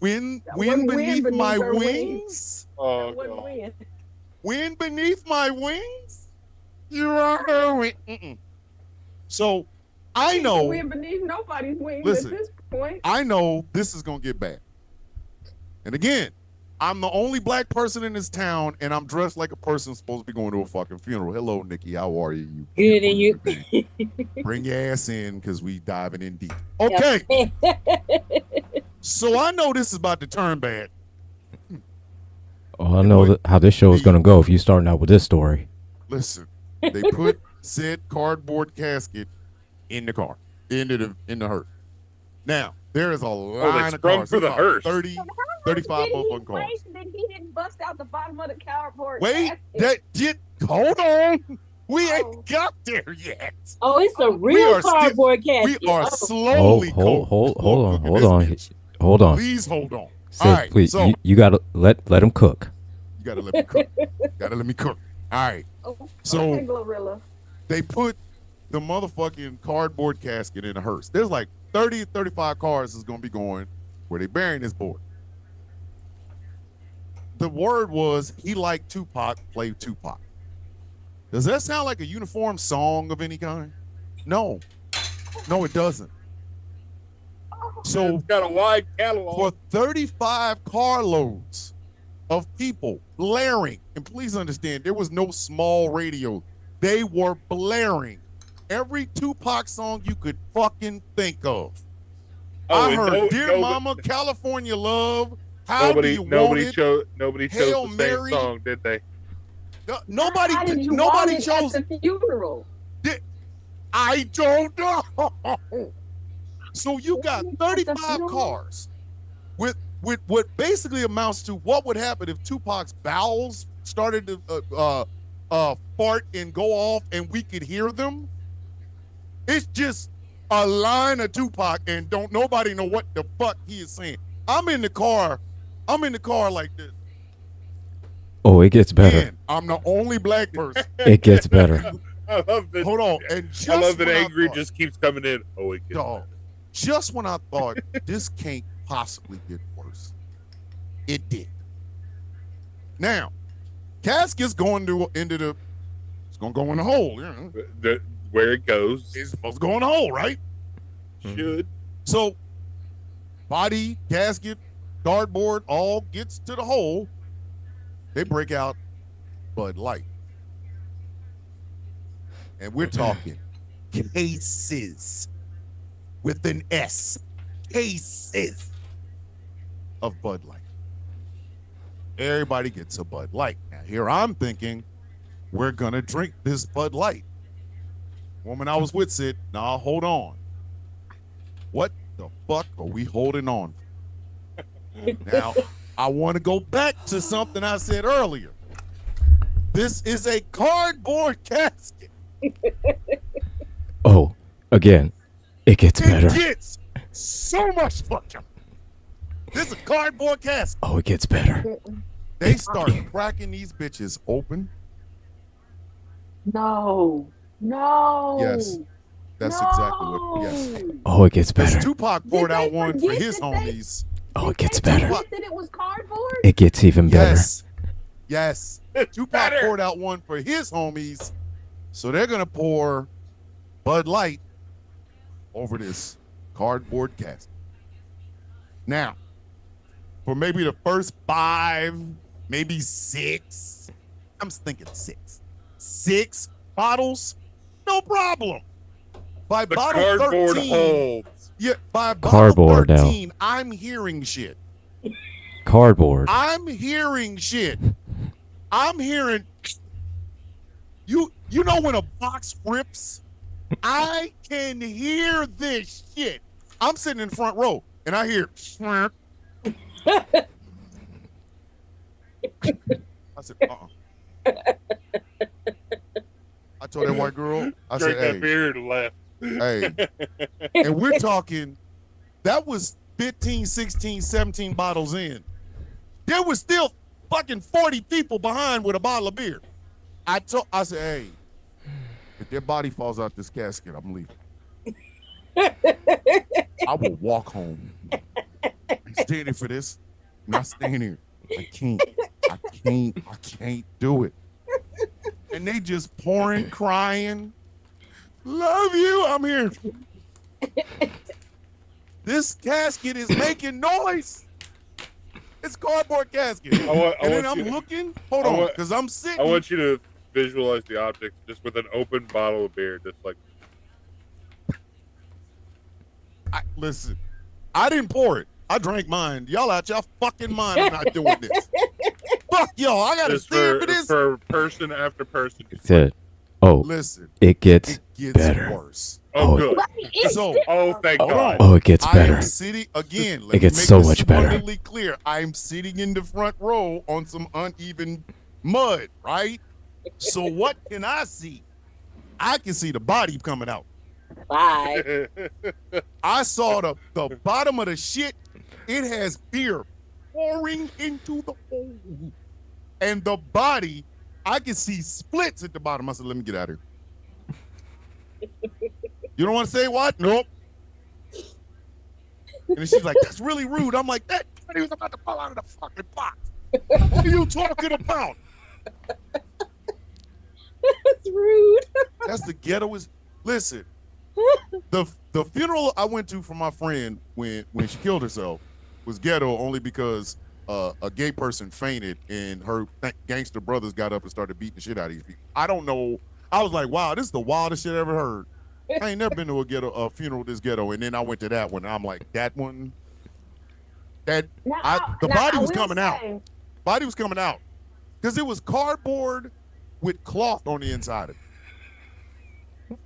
Wind beneath my wings. Oh, What God. win? Wind beneath my wings. You are her wind. So I know. Wind beneath nobody's wings Listen, at this point. I know this is gonna get bad. And again, I'm the only black person in this town, and I'm dressed like a person supposed to be going to a fucking funeral. Hello, Nikki. How are you? Good, and you. Bring your ass in because we diving in deep. Okay. So I know this is about to turn bad. Oh, I know how this show is going to go if you starting out with this story. Listen, they put said cardboard casket in the car, in the hearse. Now, there is a line of sprung cars. for the about hearse. 30, So 35 did he motherfucking cars. wait that he didn't bust out the bottom of the cardboard Wait, casket? hold on. We Oh. ain't got there yet. Oh, it's a We real are still- cardboard We casket. are Oh, slowly. Hold on. Bitch. Hold on. Please hold on. Sid, All right, please, so you got to let him cook. you gotta let me cook. Gotta let me cook. All right. Oh, So okay, Glorilla. they put the motherfucking cardboard casket in a hearse. There's like 30, 35 cars is gonna be going where they burying this boy. The word was he liked Tupac, play Tupac. Does that sound like a uniform song of any kind? No. No, it doesn't. So It's got a wide catalog. for 35 carloads of people blaring, and please understand, there was no small radio. They were blaring every Tupac song you could fucking think of. I and heard "Dear Mama," "California Love," "How Do You Want nobody It." chose Hail the Mary. same song, did they? Nobody, How did you nobody want it chose. at the funeral. I don't know. So you got At the 35 funeral? cars with what basically amounts to what would happen if Tupac's bowels started to fart and go off and we could hear them. It's just a line of Tupac and don't nobody know what the fuck he is saying. I'm in the car like this. Oh, it gets better. Man, I'm the only black person. It gets better. I love that. Hold on. And just I love that when angry thought- just keeps coming in. Oh, it gets Dog. Just when I thought this can't possibly get worse, it did. Now, casket's going into the. It's gonna go in the hole. You know. where it goes. It's supposed to go in the hole, right? Should. So, body, casket, cardboard, all gets to the hole. They break out Bud Light, and we're talking cases with an S, cases of Bud Light. Everybody gets a Bud Light. Now here I'm thinking, we're gonna drink this Bud Light. Woman I was with said, "Nah, hold on. What the fuck are we holding on?" Now I want to go back to something I said earlier. This is a cardboard casket. Oh, again, it gets better. It gets so much fucking. This is a cardboard casket. Oh, it gets better. They start cracking these bitches open. No. Yes, that's exactly what. Yes, Oh, it gets because better. Tupac poured Did they out one for forget his that they- homies. Oh, it gets Did they better. forget that it was cardboard? It gets even better. Yes, yes. Tupac better. poured out one for his homies, so they're gonna pour Bud Light over this cardboard casket. Now, for maybe the first 5, maybe 6, I'm thinking 6. 6 bottles, no problem. By The bottle cardboard 13, holds. yeah, by bottle Cardboard now. 13, I'm hearing shit. Cardboard. I'm hearing shit. I'm hearing you know when a box rips? I can hear this shit. I'm sitting in the front row and I hear I said, I told that white girl, I Drank said, that beer and left. hey. And we're talking, that was 15, 16, 17 bottles in. There was still fucking 40 people behind with a bottle of beer. I said, hey, if their body falls out this casket, I'm leaving. I will walk home. I'm standing for this. I'm not staying here. I can't do it. And they just pouring, crying. Love you. I'm here. This casket is making noise. It's cardboard casket. And then I'm looking. Hold on, because I'm sitting. I want you to visualize the object just with an open bottle of beer, just like. Listen, I didn't pour it. I drank mine. Y'all out y'all fucking mind. I'm not doing this. Fuck y'all. I gotta stand for this. For person after person. It's it. Oh, Listen, it gets better. Worse. Oh, Oh, good. So, Thank God. oh, it gets I better. am sitting again. It gets so much better. Abundantly clear. I'm sitting in the front row on some uneven mud, right? So what can I see? I can see the body coming out. Bye. I saw the bottom of the shit. It has beer pouring into the hole. And the body, I can see splits at the bottom. I said, let me get out of here. You don't want to say what? Nope. And she's like, that's really rude. I'm like, that he was about to fall out of the fucking box. What are you talking about? That's rude. That's the ghetto is. Listen, the funeral I went to for my friend when she killed herself was ghetto only because a gay person fainted and her gangster brothers got up and started beating the shit out of these people. I don't know. I was like, wow, this is the wildest shit I ever heard. I ain't never been to a funeral this ghetto, and then I went to that one. I'm like, that one. The body was coming out. Body was coming out because it was cardboard with cloth on the inside of it.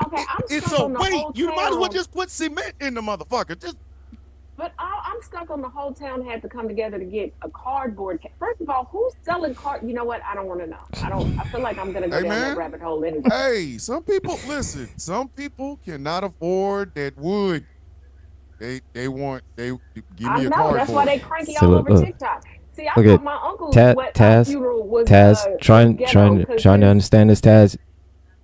Okay, It's stuck a on the weight. whole You might as well town. just put cement in the motherfucker. But I'm stuck on the whole town had to come together to get a cardboard. First of all, who's selling card? You know what? I don't want to know. I feel like I'm gonna go Hey, down man. that rabbit hole anyway. Hey, some people listen. Some people cannot afford that wood. They give I me a know. card That's for why it. they cranky So all look, over TikTok. See, I look thought at my uncle's Taz, funeral was trying ghetto, 'cause to understand this, Taz.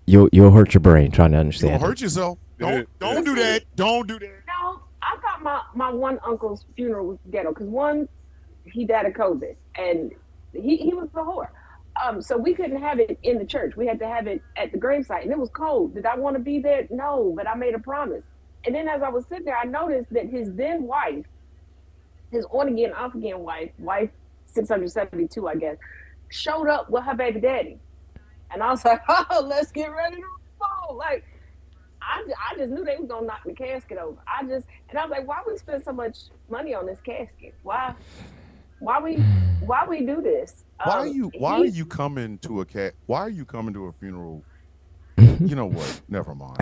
You'll hurt your brain trying to You understand. gonna hurt yourself. Don't do that. Don't do that. No, I thought my one uncle's funeral was ghetto because one, he died of COVID and he was a whore. So we couldn't have it in the church. We had to have it at the gravesite, and it was cold. Did I want to be there? No, but I made a promise. And then as I was sitting there, I noticed that his then wife, his on again, off again wife 672, I guess, showed up with her baby daddy, and I was like, oh, let's get ready to roll. Like, I just knew they was gonna knock the casket over. And I was like, why we spend so much money on this casket? Why we do this? Why are you coming to a funeral? You know what? Never mind.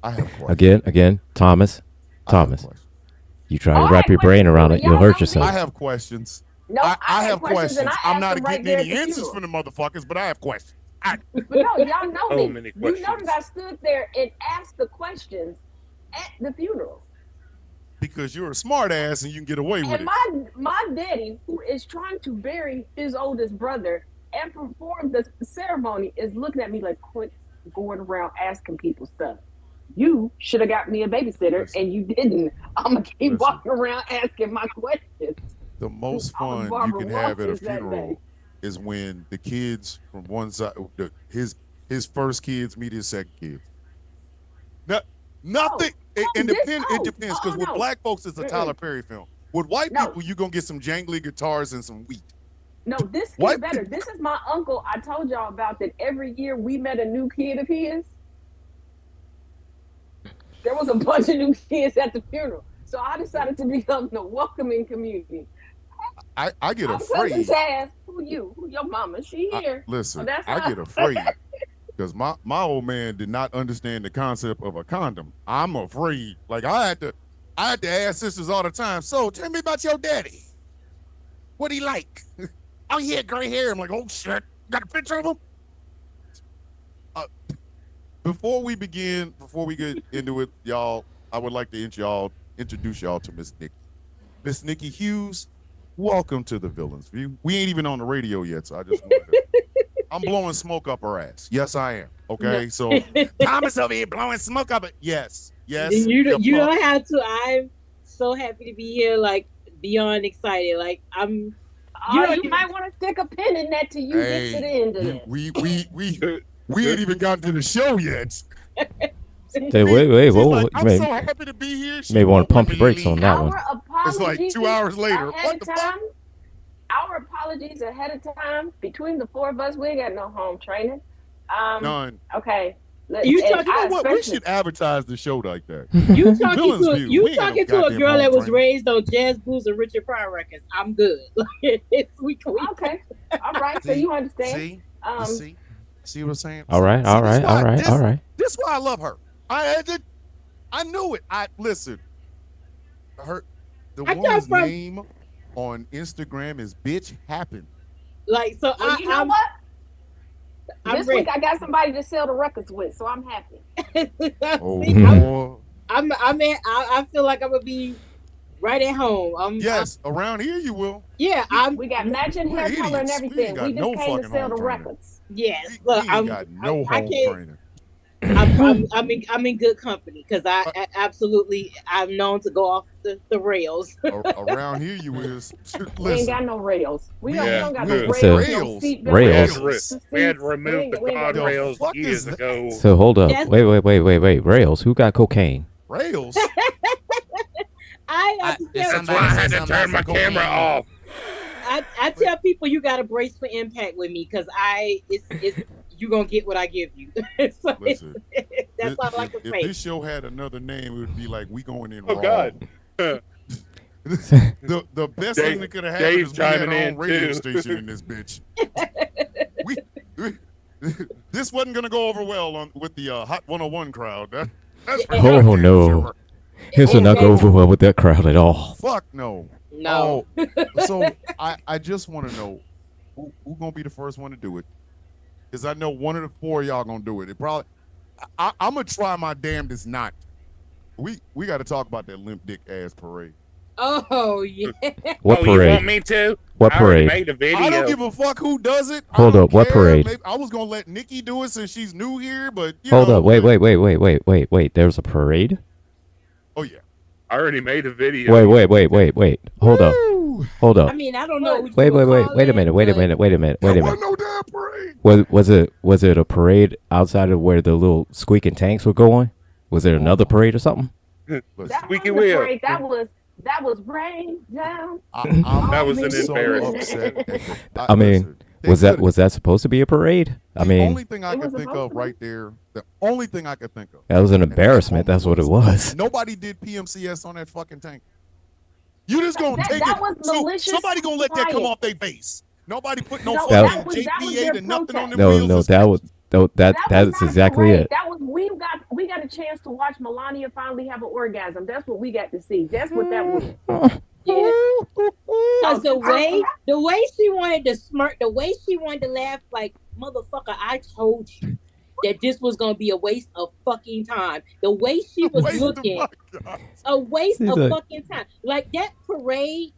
I have questions. Again, Thomas, I have questions. you try to wrap your brain around it, you'll hurt yourself. I have questions. No, I have questions. and I I'm asked not them right getting there any at the answers funeral. from the motherfuckers, but I have questions. But no, y'all know So me. many You know questions. that I stood there and asked the questions at the funeral. Because you're a smart ass and you can get away with And it. my daddy, who is trying to bury his oldest brother and perform the ceremony, is looking at me like, quit going around asking people stuff. You should have got me a babysitter, Listen. and you didn't. I'm gonna keep Listen. walking around asking my questions. The most I was fun you Barbara can have at a Walters that funeral day. is when the kids from one side, his first kids meet his second kids. Nothing. It depends because with no. black folks it's a Tyler Perry film. With white No. people, you're gonna get some jangly guitars and some wheat. No, this is What? better. This is my uncle I told y'all about that every year we met a new kid of his. There was a bunch of new kids at the funeral. So I decided to become the welcoming community. I get I'm cousin afraid. Taz. Who you? Who your mama? She here. Listen, Oh, that's I how- get afraid because my old man did not understand the concept of a condom. I'm afraid. Like I had to ask sisters all the time. So tell me about your daddy. What he like? Oh, he had gray hair. I'm like, oh shit. Got a picture of him? Before we get into it, y'all, I would like to introduce y'all to Miss Nikki. Miss Nikki Hughes, welcome to the Villains View. We ain't even on the radio yet, so I just wanted to, I'm blowing smoke up her ass. Yes, I am. Okay, so Thomas over here blowing smoke up it. Yes. You don't have to. I'm so happy to be here. Like beyond excited. Like I'm. You might want to stick a pin in that till you get to the end of it. We ain't even gotten to the show yet. Hey, wait, She's whoa, like, you I'm may, so happy to be here. She may want won't to pump let your me brakes on leave. that one. Our It's like apologies 2 hours later. ahead What of the fuck? time. Our apologies ahead of time. Between the four of us, we ain't got no home training. None. Okay. You And talking You know I what? We especially- should advertise the show like that. You talking Villains to View. you We ain't got no talking to a goddamn girl home that was training. raised on Jazz Blues and Richard Pryor records. I'm good. we Okay. All right. So you understand. See? You see what I'm saying? All right, See, all this right, why- all right, this- all right. This is why I love her. I knew it. Listen. The I come woman's from- name on Instagram is Bitch Happen. like so. Well, you know I'm, what? I'm This ready. week I got somebody to sell the records with, so I'm happy. Oh, See, boy. I feel like I'm gonna be right at home. Yes, around here you will. We got matching We're hair color and idiots. We everything. ain't got We just no came to fucking sell the home training. records. yes. We Look, ain't got no I home can't- training. I'm in good company because I absolutely I'm known to go off the rails. Around here you is. We ain't Listen, got no rails. We Yeah. don't got Yeah. no So- rails. No Rails. seat Rails. belts. We had to remove We the ain't got no- guardrails fuck years is that? ago. So hold up. Yes. Wait. Rails. Who got cocaine? rails. I That's why I had to turn my camera off. I tell people you got to brace for impact with me because it's you gonna get what I give you. So Listen, that's all I like to if say. this show had another name, it would be like We Going In Oh, Raw. God. The best Dave- thing that could have happened Dave's is we had chiming our in, own radio too. station in this bitch. we, this wasn't gonna go over well with the Hot 101 crowd. That's for Oh, goddamn no. sure. This will not go over well with that crowd at all. Fuck no. No. Oh, so I just want to know who gonna be the first one to do it? Because I know one of the four of y'all gonna do it. It probably. I'm gonna try my damnedest not. We got to talk about that limp dick ass parade. Oh yeah. What You want parade? me to? What I already parade? made a video. I don't give a fuck who does it. I Hold don't up, what care. parade? Maybe I was gonna let Nikki do it since she's new here, but you Hold know, up. Wait. There's a parade? Oh yeah. I already made a video. Wait. Hold up. Woo! Hold up. I mean, I don't know. what you Wait would a call minute. it, Wait a but- minute. There wasn't no damn parade. Was it a parade outside of where the little squeaking tanks were going? Was it another parade or something? Listen, That Squeaky wasn't wheel. great. That was rain down. I'm That was an so embarrassment. upset at the- I mean, listen, they Was could've- that supposed to be a parade? I the mean, only thing I It could was think supposed of to be. right there, the only thing I could think of. that was an and that embarrassment. moment That's what it was. Nobody did PMCS on that fucking tank. You just gonna That- take that it. was So malicious somebody gonna let that come riot. off their face. Nobody put no No, fucking that was JPA their to nothing on them No, wheels. no, and that stuff. was that was that's not a exactly parade. it. That was we got a chance to watch Melania finally have an orgasm. That's what we got to see. That's what that was. Yeah. Because the I- way she wanted to smirk, the way she wanted to laugh, like motherfucker, I told you that this was gonna be a waste of fucking time. The way she was Waste of looking, my God. a waste See, of look. fucking time. Like that parade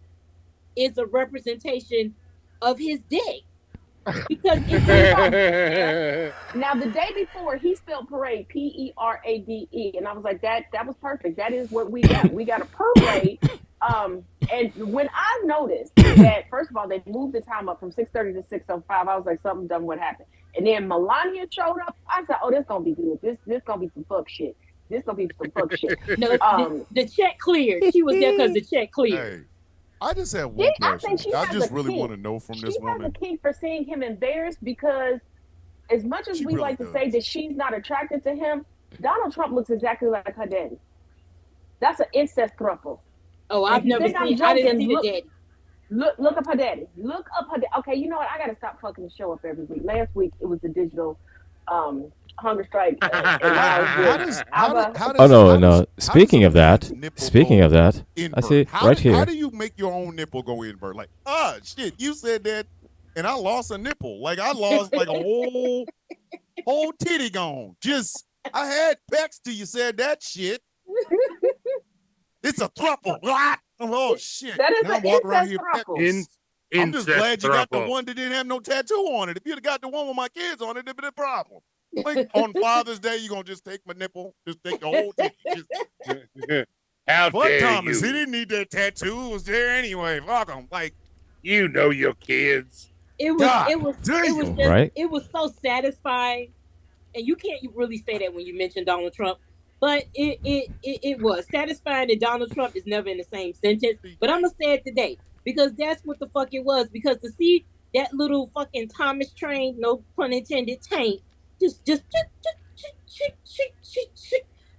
is a representation of his dick. Because if we don't- Now the day before he spelled parade PERADE, and I was like, that was perfect. That is what we got. We got a parade. And when I noticed that, first of all, they moved the time up from 6:30 to 6:05, I was like, something done what happened. And then Melania showed up. I said, oh, this gonna be good. This gonna be some fuck shit. This gonna be some fuck shit. no, the check cleared. She was there because the check cleared. Hey, I just have one I question. think she I has just a really kink. want to know from She this has a woman. kink for seeing him embarrassed because as much as She we really like to say does. that she's not attracted to him, Donald Trump looks exactly like her daddy. That's an incest throuple. Oh, I've If you never think I'm seen. I didn't joking, see the look- daddy. Look up her daddy. Look up her daddy. Okay, you know what? I gotta stop fucking the show up every week. Last week it was the digital hunger strike. And now it's How with does, Alba. how does, Oh no, how no. does- how Speaking does of a that, nipple speaking go of that, I invert? see it How right do- How here. do you make your own nipple go invert? Like, shit, you said that, and I lost a nipple. Like I lost like a whole titty gone. Just I had pecs till you said that shit. It's a throuple. What? Oh shit! That is Now I'm an walking around incest here throuple. peckless. I'm just Incest glad you got the throuple. one that didn't have no tattoo on it. If you'd have got the one with my kids on it, it'd been a problem. Like on Father's Day, you gonna just take my nipple, just take the whole thing. How Fuck dare Thomas. you? He didn't need that tattoo. It was there anyway. Fuck him. Like, You know your kids. It was God it was damn. just, Right? it was so satisfying, and you can't really say that when you mention Donald Trump, but it was satisfying that Donald Trump is never in the same sentence. But I'm gonna say it today because that's what the fuck it was. Because to see that little fucking Thomas train, no pun intended, tank, just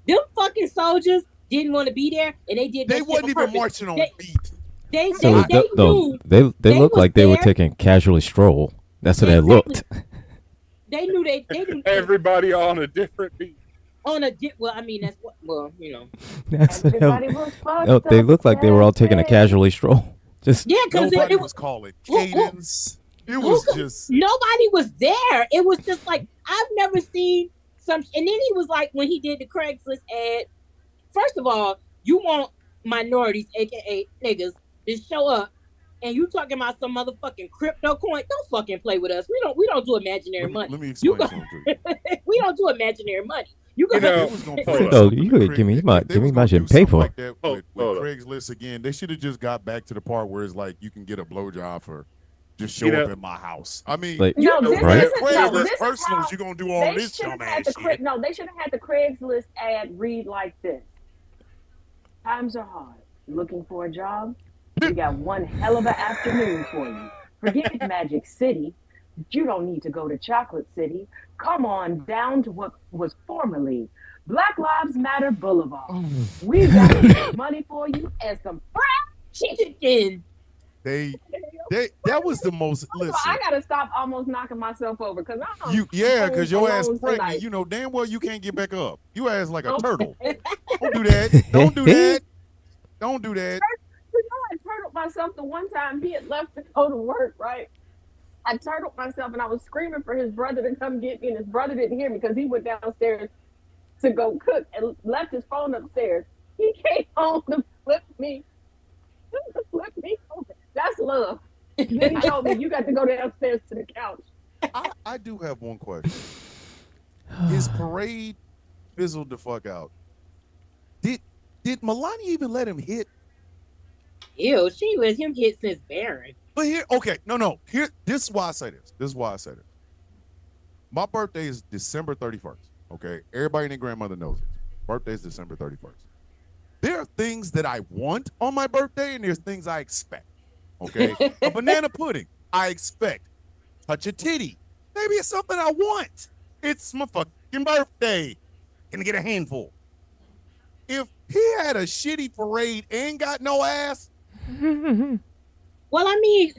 them fucking soldiers didn't want to be there, and they did. They that shit wasn't on even purpose. marching on They- beat. They So knew. they they looked was like they were there. taking casually stroll. That's what they Exactly. looked. They knew they knew Everybody on a different beat. on a well. I mean, that's what. Well, you know. That's what Everybody was fucked no, they up looked like they were all taking a that casually stroll. Just Yeah, because Nobody it was was calling Who- cadence. It was just nobody was there. It was just like I've never seen some. And then he was like, when he did the Craigslist ad. First of all, you want minorities, aka niggas, to show up, and you talking about some motherfucking crypto coin? Don't fucking play with us. We don't do imaginary money. let me You explain go- something to you. We don't do imaginary money. You You go. know, They was gonna hold put on. No, something you with could give me Craig- my- they give me was my gonna shit do and pay something for like it. that Hold with on. Craigslist again. They should have just got back to the part where it's like you can get a blowjob for just show You know- up at my house. I mean, like No, You this, know, right? this is no, Craigslist this is personals, how you gonna do all they this should have dumbass had the shit. no. They should have had the Craigslist ad read like this: Times are hard. Looking for a job? We got one hell of an afternoon for you. Forget Magic City. You don't need to go to Chocolate City. Come on down to what was formerly Black Lives Matter Boulevard. We got some money for you and some fried chicken. That was the most. First of all, Listen, I gotta stop almost knocking myself over because I'm because your ass alone pregnant. tonight. You know damn well you can't get back up. You ass like a turtle. Don't do that. Don't do that. Don't do that. You know, I turtled myself the one time he had left to go to work, right? I turtled myself and I was screaming for his brother to come get me, and his brother didn't hear me because he went downstairs to go cook and left his phone upstairs. He came home to flip me over. That's love. Then he told me, you got to go downstairs to the couch. I do have one question. His parade fizzled the fuck out. Did Melania even let him hit? Ew, she let him hit since Baron. But here, here, this is why I say this. My birthday is December 31st. Okay, everybody and their grandmother knows it. Birthday is December 31st. There are things that I want on my birthday, and there's things I expect. Okay, a banana pudding, I expect. Touch a titty, maybe it's something I want. It's my fucking birthday. Can I get a handful? If he had a shitty parade and got no ass, Well, I mean,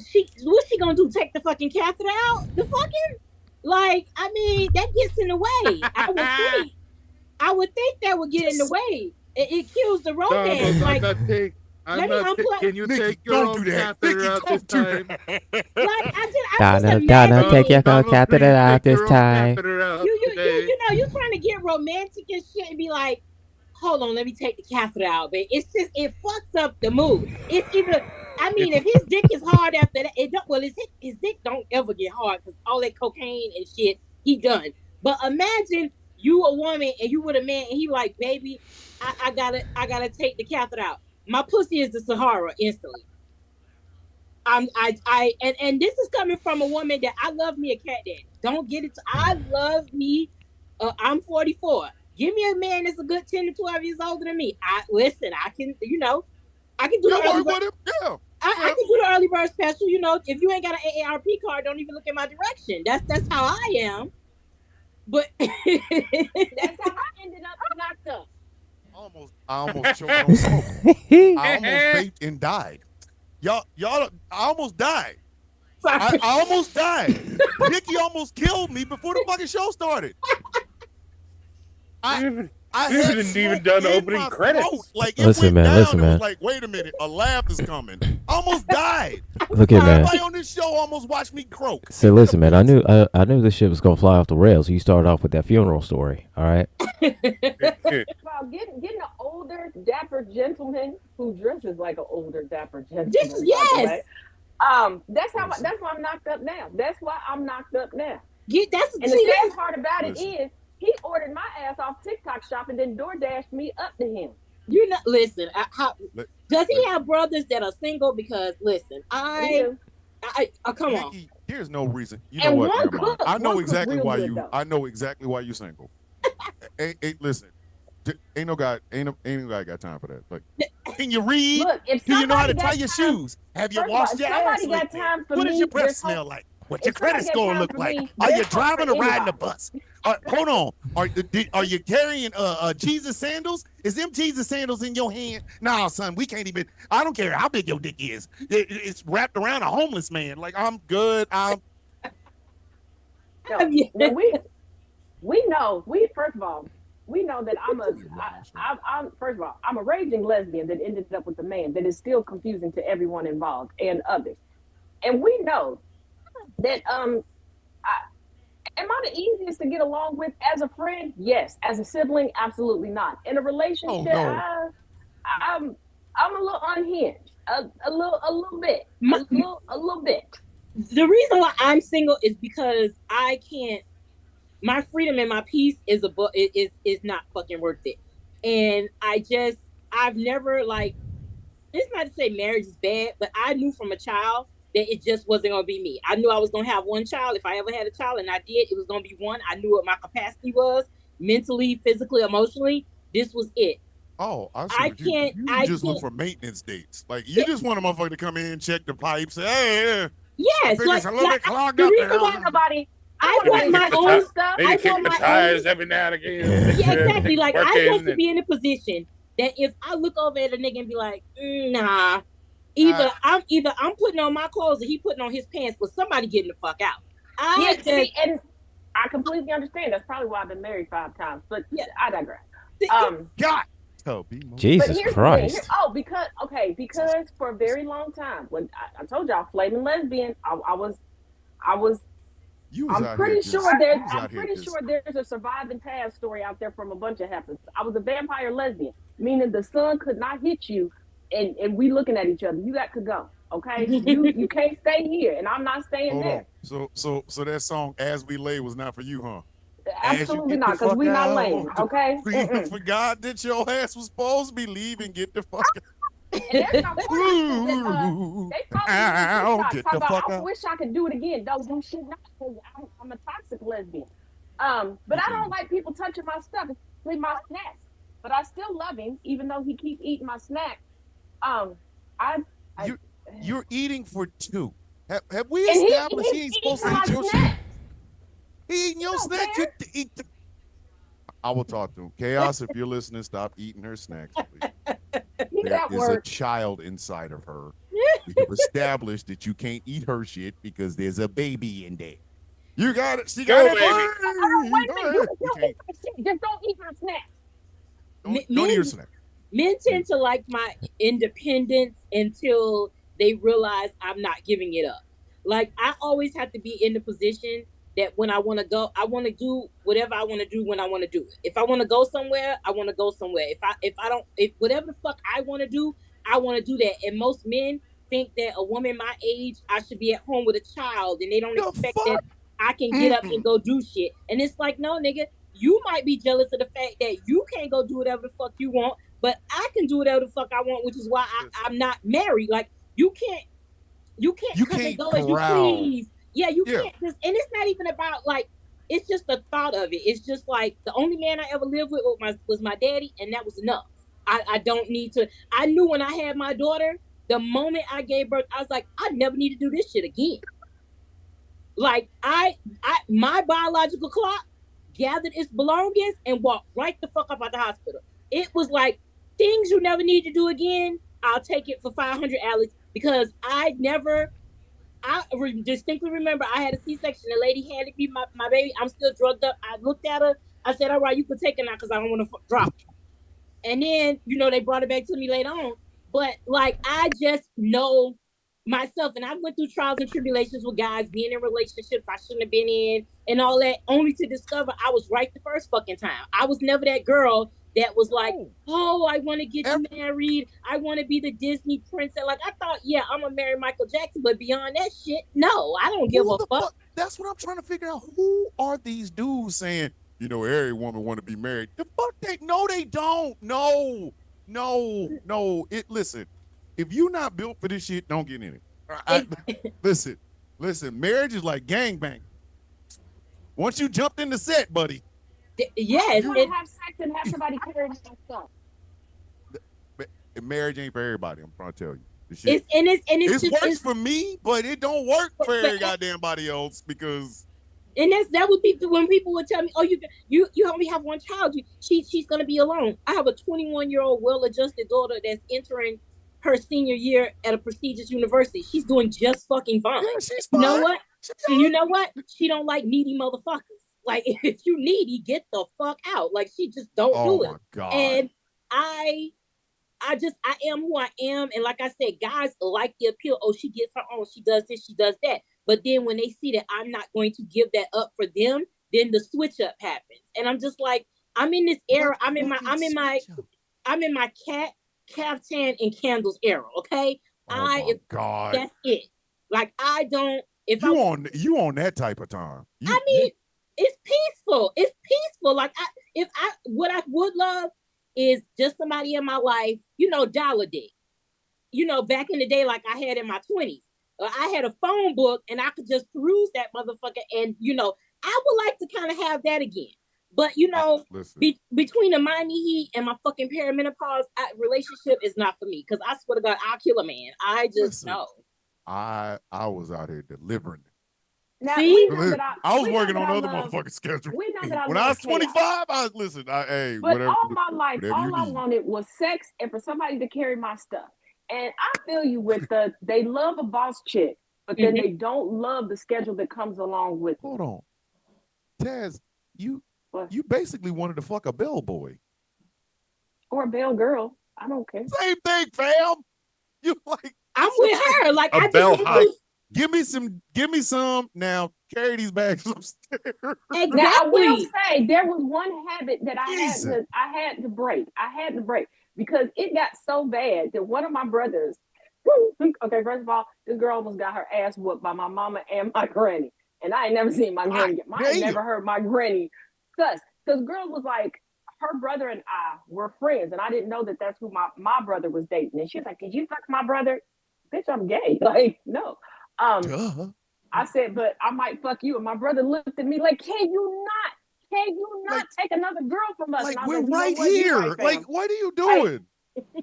what's she gonna do? Take the fucking catheter out? The fucking I mean, that gets in the way. I would think that would get in the way. It kills the romance. Like, I'm not can you Nikki, take your don't own do that. catheter Nikki, out this don't do time? that. I just Donna, imagine take your Donald, catheter please out take this your own time. catheter out you today. know, you're trying to get romantic and shit and be like, hold on, let me take the catheter out, but it's just it fucks up the mood. It's either I mean, if his dick is hard after that, it don't. Well, his dick don't ever get hard because all that cocaine and shit he done. But imagine you a woman and you with a man and he like, baby, I gotta take the catheter out. My pussy is the Sahara instantly. And this is coming from a woman that I love me a cat daddy. Don't get it. I love me. I'm 44. Give me a man that's a good 10 to 12 years older than me. I can, I can do You the early work bird. with him? Yeah. I can do the early bird special. You know, if you ain't got an AARP card, don't even look in my direction. That's how I am. But That's how I ended up knocked up. I almost choked on smoke. I almost vaped and died. Y'all, I almost died. I almost died. Nikki almost killed me before the fucking show started. I You had hadn't even smoke done in opening my credits. throat. Like, it Listen, went man, down. listen, It was man. like, wait a minute, a laugh is coming. I almost died. Look at man. Everybody on this show almost watched me croak. So listen, man. I knew this shit was gonna fly off the rails. You started off with that funeral story. All right. About getting an older, dapper gentleman who dresses like an older, dapper gentleman. Yes. That's why I'm knocked up now. That's why I'm knocked up now. that's And the sad part about it Listen. is he ordered my ass off TikTok shop and then DoorDashed me up to him. You know, listen. Let- Does he have brothers that are single? Because listen, come on. Nikki, there's no reason. You know And what? one Never mind. cook- I know one cook exactly real why good, you. though. I know exactly why you single. Listen, ain't no guy got time for that. Like, can you read? Look, if Do you know how to somebody tie got your time- shoes? Have you First of all, washed if your somebody ass got lately? time for What does me, your breath there's smell hope. like? What your If somebody credit got score time look for like? me, Are you there's hope driving for or riding the anybody. bus? Hold on. Are you carrying Jesus sandals? Is them Jesus sandals in your hand? Nah, son, we can't even. I don't care how big your dick is. It's wrapped around a homeless man. Like, I'm good. No, when we know, first of all, we know that I'm first of all, I'm a raging lesbian that ended up with a man that is still confusing to everyone involved and others. And we know that am I the easiest to get along with as a friend? Yes. As a sibling, absolutely not. In a relationship, no. I'm a little unhinged, a little bit, a little bit. The reason why I'm single is because I can't. My freedom and my peace is not fucking worth it. And I've never like. It's not to say marriage is bad, but I knew from a child that it just wasn't gonna be me. I knew I was gonna have one child. If I ever had a child, and I did, it was gonna be one. I knew what my capacity was, mentally, physically, emotionally. This was it. Oh, I see. I What you can't- You I just look can't- for maintenance dates. Like, you just want a motherfucker to come in, check the pipes, say, hey, Yes, it's a little bit clogged up there. I want my own stuff. Maybe I kick want the my tires every now and again. Yeah, exactly. Like, I want Working to be in a position that if I look over at a nigga and be like, nah, either I'm putting on my clothes or he putting on his pants, but somebody getting the fuck out. And I completely understand. That's probably why I've been married 5 times. But Yeah. I digress. God. Toby. Jesus But here's Christ. the thing. Because for a very long time, when I told y'all, flaming lesbian, You was I'm out pretty here sure just- there's you was out here just- there's a surviving Taz story out there from a bunch of heifers. I was a vampire lesbian, meaning the sun could not hit you, and we looking at each other. You got to go. Okay, you can't stay here, and I'm not staying Hold there. on. So that song "As We Lay" was not for you, huh? Absolutely get not, the because fuck we not out, lame. Okay. You forgot that your ass was supposed to be leaving. Get the fuck out. And there's no wonder that, they probably Get the fuck I out. wish I could do it again. Don't do shit now, because I'm a toxic lesbian. But I don't like people touching my stuff, especially my snacks. But I still love him, even though he keep eating my snacks. You're eating for 2. Have we And established he ain't eating supposed to my eat your shit? snacks. He eating your don't snacks. care. I will talk to him. Chaos, if you're listening, stop eating her snacks, please. He's There at is a work. child inside of her. We have established that you can't eat her shit because there's a baby in there. You got it. She Go, got it. baby. Wait a minute, you You don't eat my shit. Just don't eat my snacks. don't eat her snack. Men tend to like my independence until they realize I'm not giving it up. Like, I always have to be in the position that when I want to go, I want to do whatever I want to do when I want to do it. If I want to go somewhere, I want to go somewhere. If whatever the fuck I want to do, I want to do that. And most men think that a woman my age, I should be at home with a child, and they don't The expect fuck? that I can get up and go do shit. And it's like, no, nigga, you might be jealous of the fact that you can't go do whatever the fuck you want, but I can do whatever the fuck I want, which is why I'm not married. Like, you can't come and go as you corral. please. Yeah, you Yeah. can't just, and it's not even about like, it's just the thought of it. It's just like, the only man I ever lived with was my daddy, and that was enough. I don't need to. I knew when I had my daughter, the moment I gave birth, I was like, I never need to do this shit again. Like, my biological clock gathered its belongings and walked right the fuck up out the hospital. It was like, things you never need to do again, I'll take it for 500, Alex, because I distinctly remember I had a C-section. The lady handed me my baby. I'm still drugged up. I looked at her. I said, all right, you can take it now because I don't want to drop it. And then, they brought it back to me later on. But, like, I just know myself, and I went through trials and tribulations with guys, being in relationships I shouldn't have been in and all that, only to discover I was right the first fucking time. I was never that girl that was like, oh, I want to get you married. I want to be the Disney princess. Like, I thought, yeah, I'm going to marry Michael Jackson, but beyond that shit, no, I don't give a fuck. That's what I'm trying to figure out. Who are these dudes saying, every woman want to be married? The fuck no, they don't. No. No. Listen, if you not built for this shit, don't get in it. Listen. Marriage is like gangbang. Once you jumped in the set, buddy. Yes, You want to have sex and have somebody carry their stuff. Marriage ain't for everybody. I'm trying to tell you. It works for me, but it don't work for every goddamn body else because. And that would be when people would tell me, "Oh, you only have one child. She's gonna be alone." I have a 21-year-old well-adjusted daughter that's entering her senior year at a prestigious university. She's doing just fucking fine. Yeah, she's fine. You know what? She don't like needy motherfuckers. Like if you needy, get the fuck out. Like she just don't do it. Oh my God. And I am who I am. And like I said, guys like the appeal. Oh, she gets her own. She does this. She does that. But then when they see that I'm not going to give that up for them, then the switch up happens. And I'm just like, I'm in this era. I'm in my caftan and candles era. Okay. God. That's it. Like I don't. If you on that type of time. It's peaceful. It's peaceful. Like what I would love is just somebody in my life, dollar dick. Back in the day, like I had in my 20s. I had a phone book and I could just peruse that motherfucker. And, I would like to kind of have that again. But, between the Miami Heat and my fucking perimenopause relationship is not for me. Because I swear to God, I'll kill a man. I just know. I was out here delivering it. Now, I was working on other motherfucking schedules. When I was 25, I was But whatever. All my life, all I wanted was sex and for somebody to carry my stuff. And I feel you with they love a boss chick, but then they don't love the schedule that comes along with it. Hold on. Taz, you basically wanted to fuck a bellboy. Or a bell girl. I don't care. Same thing, fam. You like I'm with her. Like a bell hop. Give me some. Now carry these bags upstairs. Exactly. Now I will say there was one habit that I had to break. Because it got so bad that one of my brothers, okay, first of all, this girl almost got her ass whooped by my mama and my granny. And I ain't never seen my granny. I ain't never heard my granny cuss. Because girl was like, her brother and I were friends. And I didn't know that that's who my brother was dating. And she was like, did you fuck my brother? Bitch, I'm gay. Like, no. I said, but I might fuck you. And my brother looked at me like, can you not take another girl from us? Like, we're right here. Like, what are you doing?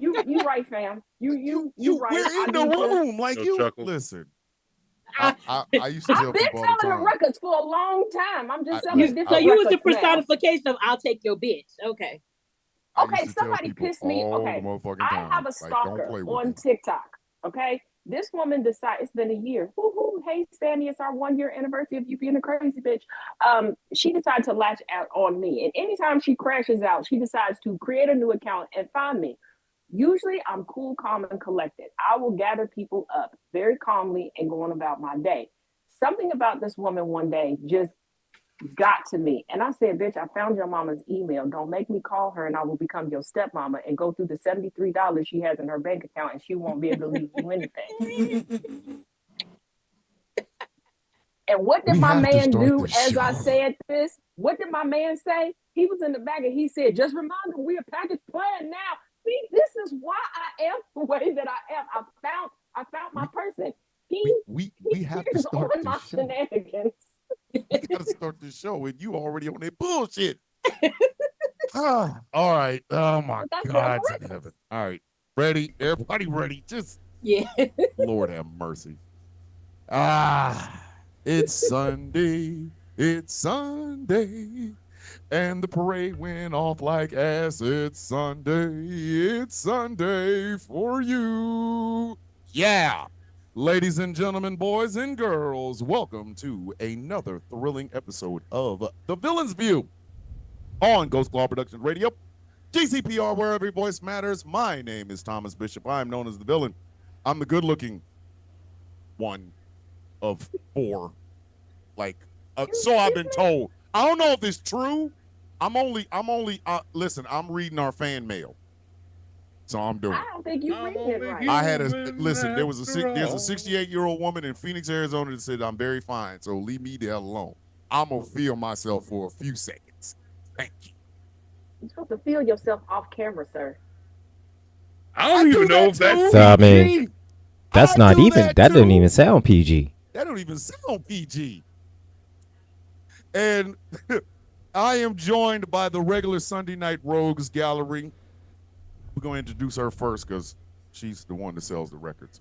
You right, fam. You right. We're in the room. Like, listen. I used to tell I've been people all the selling time. the records for a long time. I'm just selling different So you was the records now. personification of I'll take your bitch. Okay. Okay, somebody pissed me. Okay, I have a stalker on TikTok. Okay, this woman decided, it's been a year. Woo-hoo, hey, Stanley, it's our 1-year anniversary of you being a crazy bitch. She decided to latch out on me. And anytime she crashes out, she decides to create a new account and find me. Usually I'm cool, calm, and collected. I will gather people up very calmly and go on about my day. Something about this woman one day just got to me. And I said, bitch, I found your mama's email. Don't make me call her and I will become your stepmama and go through the $73 she has in her bank account and she won't be able to leave you anything. And what did my man do as I said this? What did my man say? He was in the back and he said, just remind them we're a package plan now. See, this is why I am the way that I am. I found my person. We have to start my shenanigans. We gotta start the show with you already on that bullshit. All right. Oh my God in heaven. All right. Ready? Everybody ready? Just Lord have mercy. It's Sunday. It's Sunday. And the parade went off like ass. It's Sunday. It's Sunday for you. Yeah. Ladies and gentlemen, boys and girls, welcome to another thrilling episode of The Villain's View on Ghost Claw Productions Radio, GCPR, where every voice matters. My name is Thomas Bishop. I'm known as The Villain. I'm the good-looking one of 4. So I've been told. I don't know if it's true. Listen, I'm reading our fan mail. So I'm doing it. I don't think you read it right. I had there's a 68-year-old woman in Phoenix, Arizona that said I'm very fine, so leave me the hell alone. I'm gonna feel myself for a few seconds. Thank you. You're supposed to feel yourself off camera, sir. I don't even know if that's So, I mean, that's I not do even. That doesn't even sound PG. That don't even sound PG. And I am joined by the regular Sunday Night Rogues Gallery. We're going to introduce her first because she's the one that sells the records.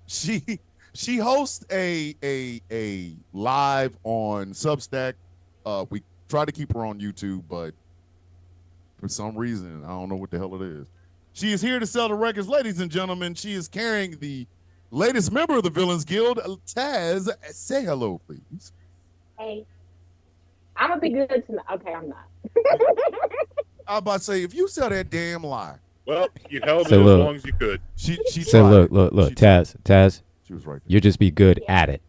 She hosts a live on Substack. We try to keep her on YouTube, but for some reason, I don't know what the hell it is. She is here to sell the records, ladies and gentlemen. She is carrying the latest member of the Villains Guild, Taz. Say hello, please. Hey, I'm gonna be good tonight. Okay, I'm not. I was about to say, if you sell that damn lie, Well, you held So it look. as long as you could. she So tried. look, She Taz. She was right there. You just be good at it.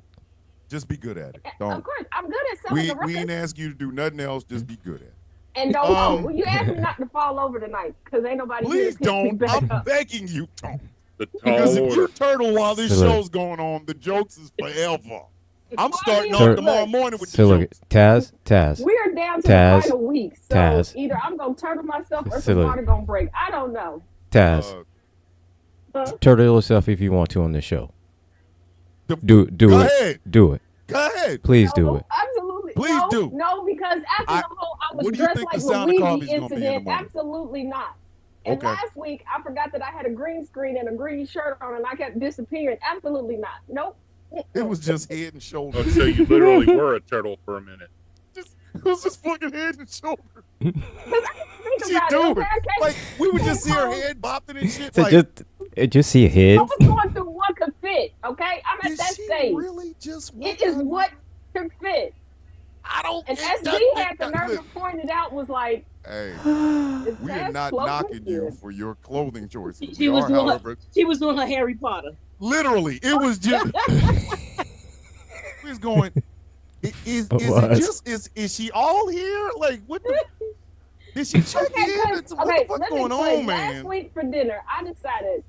Just be good at it. Of Don't. course, I'm good at selling We the records. ain't ask you to do nothing else. Just be good at it. And don't Um, well, you asked me not to fall over tonight because ain't nobody here Please to pick me don't. back I'm up. begging you, don't. The Because tall if you order. turtle while this So look. show's going on, the jokes is forever. I'm Well, starting I off mean, So- tomorrow look, morning with So the look, jokes. Taz. we're down to Taz, the final week, so Taz. either I'm gonna turtle myself or So some look. water gonna break. I don't know. Taz. Turtle yourself if you want to on the show. The- Do Go it. ahead. Do it. Go ahead. Please No, do it. Absolutely. Please no, do. No, because after I- the whole I was what do you dressed think the like sound of coffee Luigi is gonna be in the incident, morning? absolutely not. And Okay. last week I forgot that I had a green screen and a green shirt on and I kept disappearing. Absolutely not. Nope. It was just head and Oh, shoulders. so you literally were a turtle for a minute. It was just fucking head and shoulders. Think She about it, doing? okay? I can't- Like we would just see her head bopping and shit. So Like, just see a head. I was going through what could fit, okay? I'm at did that she stage. really just? It is what could fit. I don't. And it SD doesn't- had the nerve to point it out, was like, Hey, is we are that not close? knocking you for your clothing choices. She We was are, doing her- however, She was doing her Harry Potter. literally, it was just. He's going. Is What? it just is she all here? Like what? The, did she check Okay, in? What the fuck's let me going explain. on, Last man? week for dinner, I decided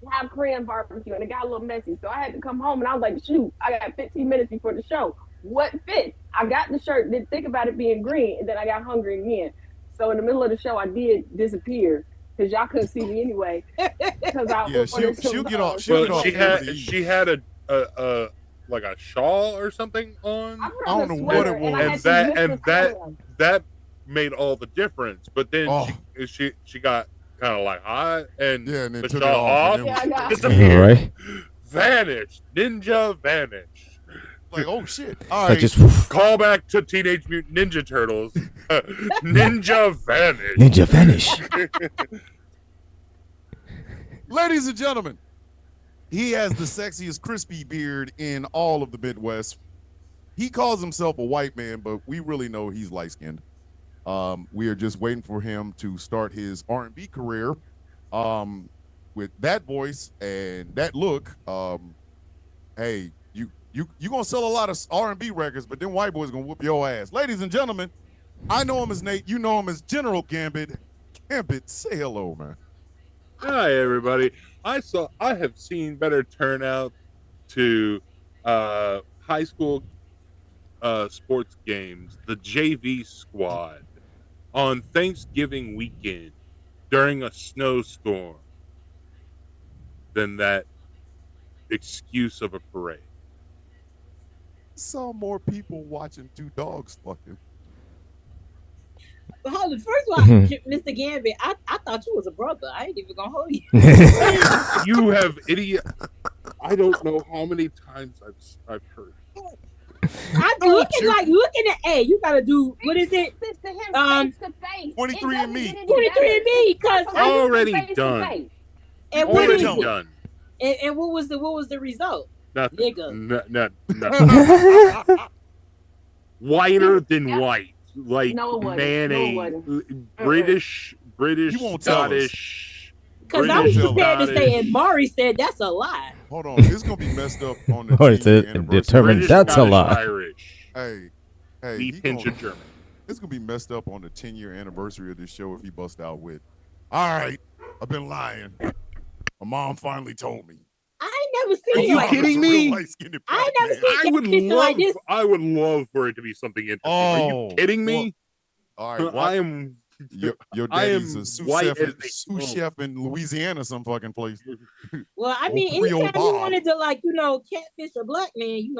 to have Korean barbecue, and it got a little messy. So I had to come home, and I was like, shoot, I got 15 minutes before the show. What fits? I got the shirt, didn't think about it being green, and then I got hungry again. So in the middle of the show, I did disappear because y'all couldn't see me anyway. Because I Yeah, ordered she'll some, get off. She'll Well, get off she camera had to eat. she had a like a shawl or something on. I put I on don't a know what sweater, it and I was. had And some that- Mr. and that- Cologne. That made all the difference. But then Oh. she got kind of like hot and Yeah, and then the took it shawl off. off. And Yeah, I then got Disappeared. Right? Vanished. Ninja vanished. like, oh shit! All I right, just Call back to Teenage Mutant Ninja Turtles. Ninja vanished. ninja vanish. ladies and gentlemen, he has the sexiest crispy beard in all of the Midwest. He calls himself a white man, but we really know he's light skinned. We are just waiting for him to start his R&B career. With that voice and that look, hey, you gonna sell a lot of R&B records, but then white boys gonna whoop your ass. Ladies and gentlemen, I know him as Nate. You know him as General Gambit. Gambit, say hello, man. Hi everybody. I have seen better turnout to high school sports games, the JV squad, on Thanksgiving weekend during a snowstorm than that excuse of a parade. Saw more people watching two dogs fucking. Hold on. First of all, Mr. Gambit, I thought you was a brother. I ain't even gonna hold you. You have idiot. I don't know how many times I've heard. I'm looking at. Hey, you gotta do what is it? This to him Um, face to face. 23 It and me. doesn't get any 23 and better. me, cause It's Already face to done. face. and what Already is done. it? Done. And what was the result? Nothing. Nigga. Nothing. Whiter than white, like No, it wasn't. mayonnaise. No, it wasn't. British, You won't tell us. Scottish. Because I was British, prepared to say, Scottish. and Mari said that's a lie. Hold on, it's gonna be messed up on the Oh, it's 10-year a anniversary. determined- British, that's a Scottish, lie. Irish. Hey, We he pinch gonna- a German. it's gonna be messed up on the 10-year anniversary of this show if he bust out with, "All right, I've been lying. My mom finally told me." I ain't never Are seen you like kidding He's a real me? light-skinned I ain't black never man. seen- I would Something love. like this. I would love for it to be something interesting. Are Oh, you kidding me? All right, I am Your I daddy's am a sous white chef, as a sous bone. chef in Louisiana, some fucking place. Well, I Old mean, Creole anytime you Bob. wanted to, like, catfish a black man, you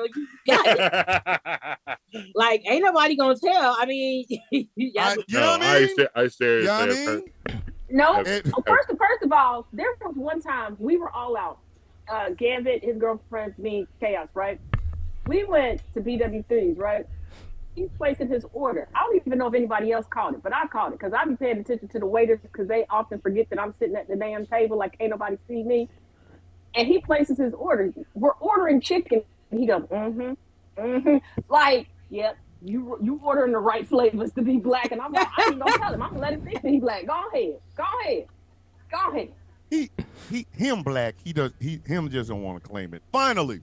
got it. Like, ain't nobody gonna tell. I mean, You know No, what I mean? I say, You know what I mean? No, It- first of all, there was one time we were all out. Gambit, his girlfriend, me, Chaos, right? We went to BW3's, right? He's placing his order. I don't even know if anybody else caught it, but I caught it because I be paying attention to the waiters because they often forget that I'm sitting at the damn table, like ain't nobody see me. And he places his order. We're ordering chicken. And he goes, like, yep, you ordering the right flavors to be black. And I'm like, I ain't gonna tell him. I'm gonna let him think that he's black. Go ahead. Him black. Him just don't want to claim it. Finally,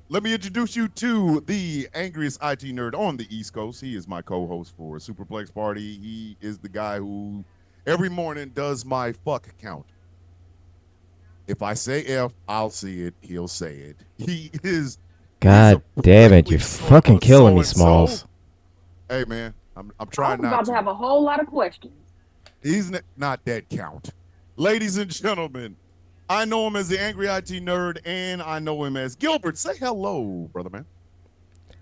let me introduce you to the angriest IT nerd on the East Coast. He is my co-host for Superplex Party. He is the guy who every morning does my fuck count. If I say F, I'll see it. He'll say it. He is. God damn it! You're fucking killing me, so-and-so. Smalls. Hey man, I'm I trying was about not to to. have a whole lot of questions. He's not that count. Ladies and gentlemen, I know him as the Angry IT Nerd, and I know him as Gilbert. Say hello, brother man.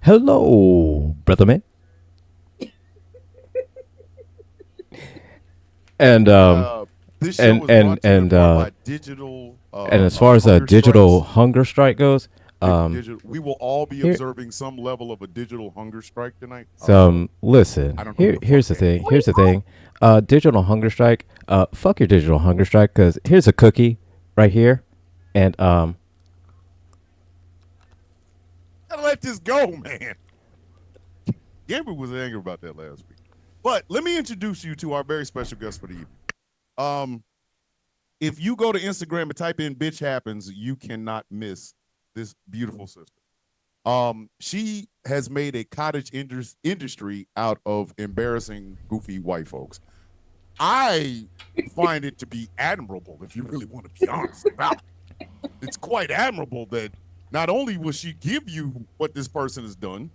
Hello, brother man. And This show and- is and- brought to you and, by digital. and as far as a hunger digital strikes. hunger strike goes, We will all be here- observing some level of a digital hunger strike tonight. listen. I don't know who the Here's the fuck that thing. Here's the thing. Digital hunger strike. Fuck your digital hunger strike, because here's a cookie right here, and Gotta let this go, man. Gambit was angry about that last week. But let me introduce you to our very special guest for the evening. If you go to Instagram and type in "bitch happens," you cannot miss this beautiful sister. She has made a cottage industry out of embarrassing, goofy white folks. I find it to be admirable, if you really want to be honest about it. It's quite admirable that not only will she give you what this person has done,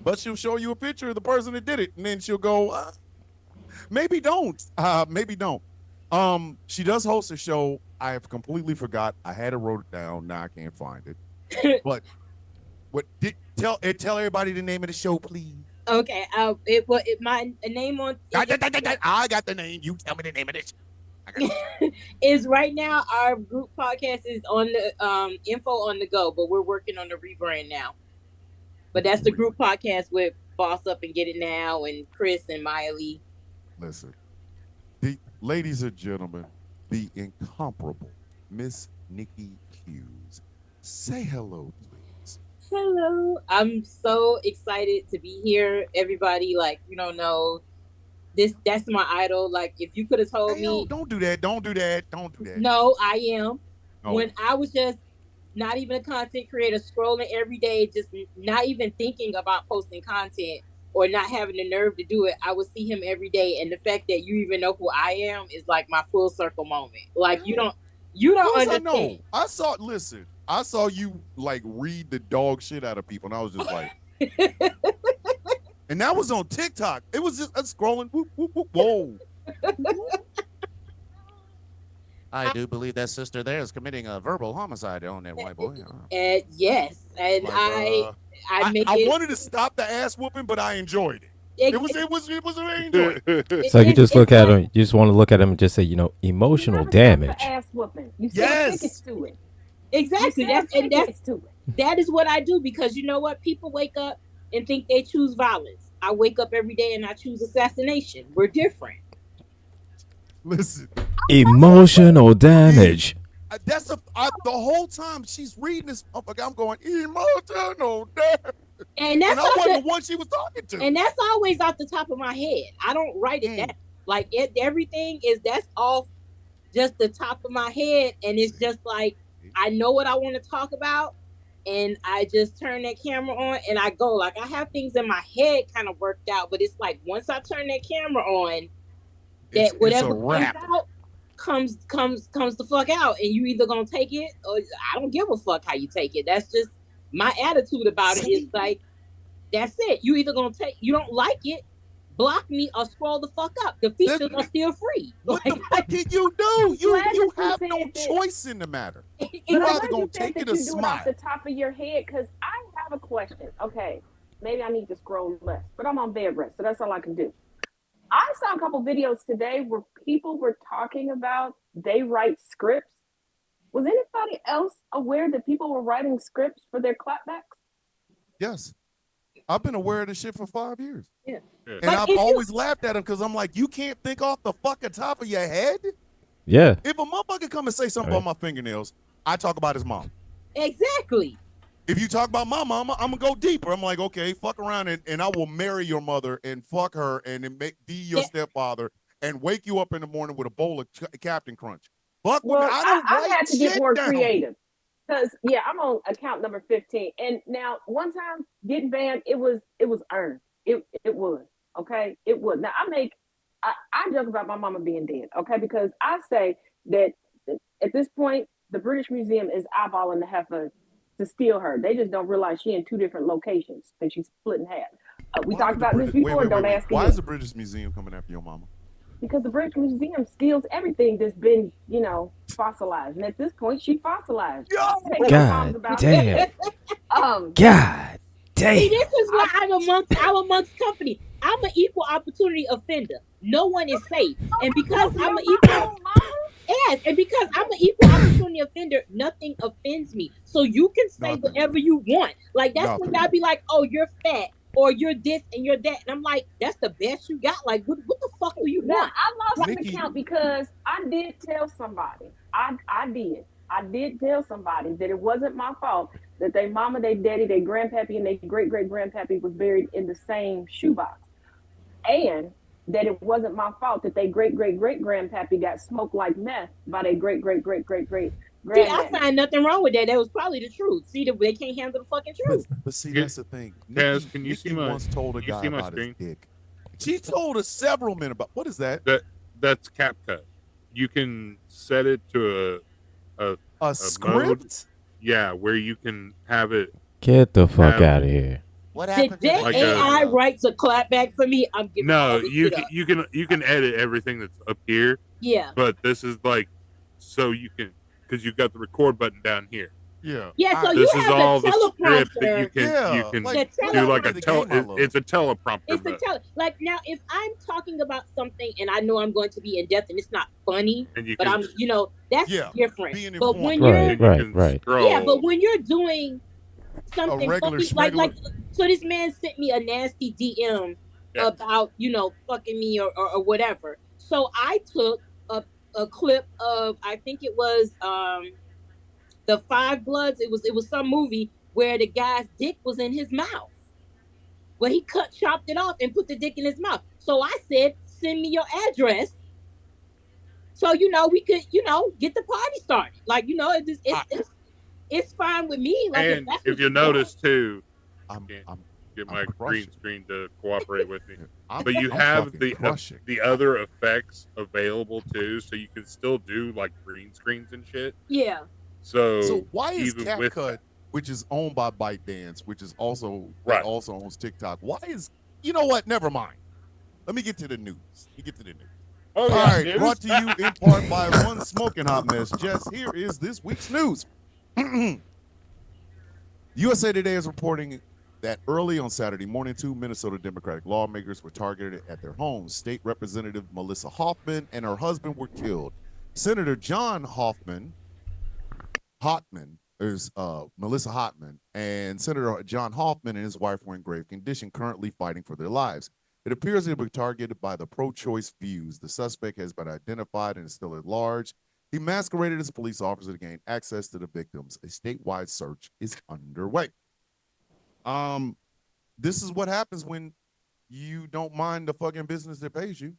but she'll show you a picture of the person that did it, and then she'll go, maybe don't. Maybe don't. She does host a show. I have completely forgot. I had it wrote it down. Now I can't find it. But tell everybody the name of the show, please. Okay. My name on I got the name. You tell me the name of this. is right now. Our group podcast is on the info on the go, but we're working on the rebrand now. But that's the group podcast with Boss Up and Get It Now and Chris and Maya Lee. Listen, ladies and gentlemen, the incomparable Miss Nikki Hughes. Say hello, please. Hello. I'm so excited to be here. Everybody, like, you don't know that's my idol. Like, if you could have told Hey, yo, me, don't do that. Don't do that. Don't do that. no, I am. No. When I was just not even a content creator, scrolling every day, just not even thinking about posting content or not having the nerve to do it, I would see him every day. And the fact that you even know who I am is like my full circle moment. Like, you don't Of course I understand. know. I saw you like read the dog shit out of people, and I was just like, and that was on TikTok. It was just scrolling. Whoop, whoop, whoop, whoa. I do believe that sister there is committing a verbal homicide on that white boy. And yes, and Like, I make I it. wanted to stop the ass whooping, but I enjoyed it. It was very enjoyable. So you just look at like- him. You just want to look at him and just say, emotional You never stop damage. the ass whooping. You sell Yes. tickets to it. Exactly. You sell That's tickets to it. that is what I do, because you know what? People wake up and think they choose violence. I wake up every day and I choose assassination. We're different. Listen, Emotional damage. that's the whole time she's reading this. I'm going emotional damage. And that's And I not wasn't the- the one she was talking to. and that's always off the top of my head. I don't write it down. Like everything that's off just the top of my head, and it's just like I know what I want to talk about, and I just turn that camera on and I go. Like, I have things in my head kind of worked out, but it's like once I turn that camera on, that It's whatever a wrap. comes out comes the fuck out, and you either gonna take it or I don't give a fuck how you take it. That's just my attitude about it. Is like, that's it. You either gonna take, you don't like it, block me or scroll the fuck up. The features are still free. What Like, the fuck can you do? You Glad you that you have said no that. choice in the matter. But You're I'm either glad gonna you said take that it or you do it off smile. the top of your head, because I have a question. Okay, maybe I need to scroll less, but I'm on bed rest, so that's all I can do. I saw a couple videos today where people were talking about they write scripts. Was anybody else aware that people were writing scripts for their clapbacks? Yes. I've been aware of this shit for 5 years. Yeah. And But I've if you- always laughed at him because I'm like, you can't think off the fucking top of your head? Yeah. If a motherfucker come and say something Right. about my fingernails, I talk about his mom. exactly. If you talk about my mama, I'm gonna go deeper. I'm like, okay, fuck around and I will marry your mother and fuck her and then be your Yeah. stepfather and wake you up in the morning with a bowl of Captain Crunch. Fuck with Well, me. I don't I write had to get shit more down. creative. Because I'm on account number 15. And now one time getting banned, it was earned. It was. Okay. It was. Now I joke about my mama being dead, okay, because I say that at this point, the British Museum is eyeballing the heifer to steal her. They just don't realize she in 2 different locations and she's split in half. We Why talked is the about this British- before. Don't ask Why again. is the British Museum coming after your mama? Because the British Museum steals everything that's been, fossilized. And at this point, she fossilized. Take no God qualms about damn. it. God See, damn. this is why I'm amongst company. I'm an equal opportunity offender. No one is safe. And because I'm an equal and because I'm an equal opportunity offender, nothing offends me. So you can say Nothing. whatever you want. Like that's when Nothing. y'all be like, oh, you're fat or you're this and you're that. And I'm like, that's the best you got. Like, what the fuck do you Now, want? I lost Nikki- the count because I did tell somebody. I did tell somebody that it wasn't my fault that their mama, their daddy, their grandpappy, and their great-great-grandpappy was buried in the same shoebox. And that it wasn't my fault that their great-great-great-grandpappy got smoked like meth by their great-great-great-great-great See, I granddaddy. find nothing wrong with that. That was probably the truth. See, they can't handle the fucking truth. But see, Yeah. that's the thing. Kaz, Nikki, can you Nikki see my- once told a can you guy see my about his screen? dick. She told us several men about what is that? That's CapCut. You can set it to A script? where you can have it. Get the fuck Um, out of here. What Did happened to that Like AI writes a clapback for me? I'm giving all No, this you shit can, up. you can edit everything that's up here, Yeah. but this is like so you can because you've got the record button down here. Yeah. Yeah, so I- you This have is all the script that teleprompter. you can Yeah, do like, like what a happened to the game I love? it's a teleprompter. It's the but- tele. Like now, if I'm talking about something and I know I'm going to be in depth and it's not funny, and you but can, that's Yeah, different. being But when informed. you're and you Right, can right. scroll. yeah, but when you're doing something regular funny, like schmegular. so this man sent me a nasty DM Yeah. about fucking me or whatever. So I took a clip of I think it was the Five Bloods. It was some movie where the guy's dick was in his mouth. Well, he chopped it off and put the dick in his mouth. So I said, send me your address. So we could get the party started. Like it's fine with me. Like and that's if what you notice too, I'm get I'm my green crushing. screen to cooperate with me. I'm- But you I'm have fucking crushing. the other effects available too, so you can still do like green screens and shit. yeah. So why is even with CapCut, which is owned by ByteDance, which is also Right. that also owns TikTok? Why is you know what? Never mind. Let me get to the news. Oh, All yeah, right, dude. brought to you in part by One Smoking Hot Mess. Jess, here is this week's news. USA Today is reporting that early on Saturday morning, 2 Minnesota Democratic lawmakers were targeted at their homes. State Representative Melissa Hoffman and her husband were killed. Senator John Hotman is Melissa Hotman, and Senator John Hoffman and his wife were in grave condition, currently fighting for their lives. It appears they were targeted by the pro-choice views. The suspect has been identified and is still at large. He masqueraded as a police officer to gain access to the victims. A statewide search is underway. This is what happens when you don't mind the fucking business that pays you.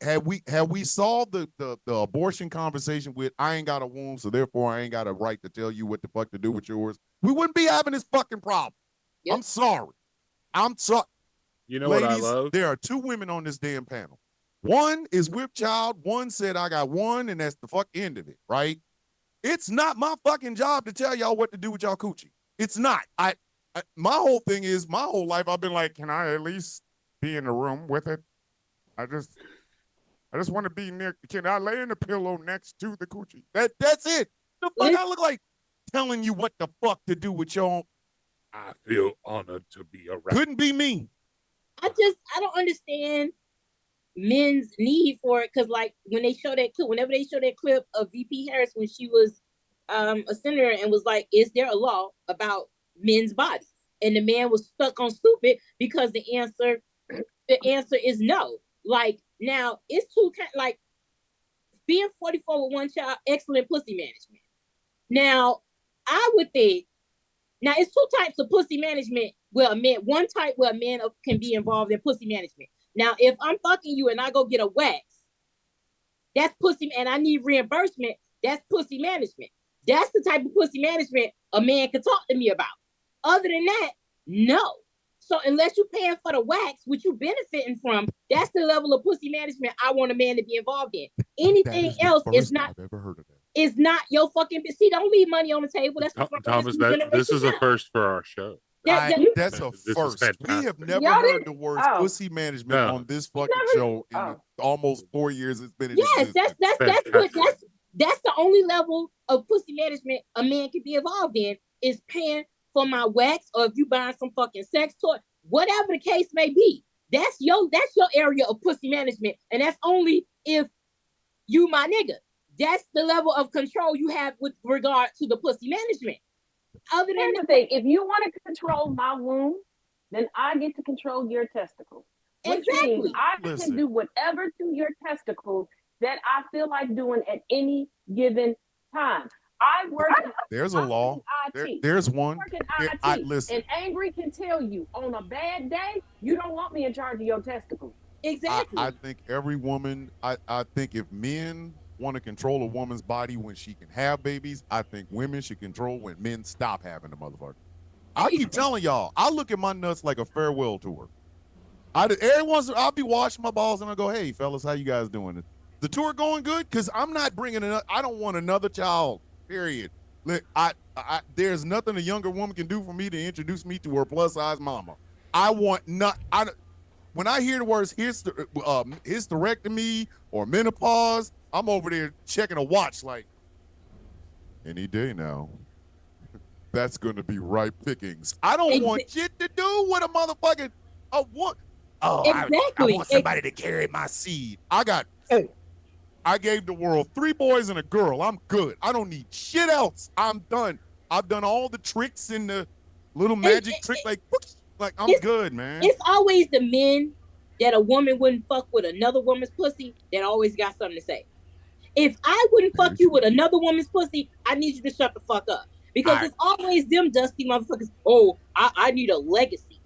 Have we solved the abortion conversation with I ain't got a womb, so therefore I ain't got a right to tell you what the fuck to do with yours? We wouldn't be having this fucking problem. Yep. I'm sorry. You know Ladies, what I love? there are 2 women on this damn panel. One is with child. One said I got one, and that's the fuck end of it, right? It's not my fucking job to tell y'all what to do with y'all coochie. It's not. My whole thing is my whole life I've been like, can I at least be in the room with it. I just want to be near. Can I lay in the pillow next to the coochie? That's it. The fuck I look like telling you what the fuck to do with your own. I feel honored to be around. Couldn't be me. I don't understand men's need for it, because like when they show that clip, whenever they show that clip of VP Harris when she was a senator and was like, is there a law about men's bodies? And the man was stuck on stupid because the answer is no. Like, now it's two kind, like being 44 with one child, excellent pussy management. Now I would think, now it's two types of pussy management where one type where a man can be involved in pussy management. Now, if I'm fucking you and I go get a wax, that's pussy, and I need reimbursement, that's pussy management. That's the type of pussy management a man can talk to me about. Other than that, no. So unless you're paying for the wax, which you benefiting from, that's the level of pussy management I want a man to be involved in. Anything else is not. I've ever heard of that. Is not your fucking. See, don't leave money on the table. That's Thomas. This is a first for our show. That's a This is first. We fantastic. have never Y'all heard didn't- the words oh. pussy management No. on this fucking Never- show in oh. the almost 4 years it's been in Yes, existence. that's the only level of pussy management a man can be involved in, is paying for my wax, or if you buying some fucking sex toy, whatever the case may be. That's your area of pussy management, and that's only if you my nigga. That's the level of control you have with regard to the pussy management. Other than Here's the that, thing: if you want to control my womb, then I get to control your testicles. Which exactly. means I Listen. can do whatever to your testicles that I feel like doing at any given time. I work. There's a law. There's one. Work in There- IT, listen. and Angry can tell you on a bad day, you don't want me in charge of your testicles. Exactly. I think every woman, I think if men want to control a woman's body when she can have babies, I think women should control when men stop having the motherfucker. I keep telling y'all, I look at my nuts like a farewell tour. Every once I'll be washing my balls and I go, hey fellas, how you guys doing? The tour going good? Because I'm not bringing it up. I don't want another child, period. Look, there's nothing a younger woman can do for me to introduce me to her plus size mama. I want not. When I hear the words hysterectomy or menopause, I'm over there checking a watch like, any day now. That's going to be ripe pickings. I don't want shit to do with a motherfucking what? Oh, Exactly. I want somebody to carry my seed. I gave the world 3 boys and a girl. I'm good. I don't need shit else. I'm done. I've done all the tricks and the little magic trick. Like I'm good, man. It's always the men that a woman wouldn't fuck with another woman's pussy that always got something to say. If I wouldn't fuck you with another woman's pussy, I need you to shut the fuck up. Because it's always them dusty motherfuckers. Oh, I need a legacy.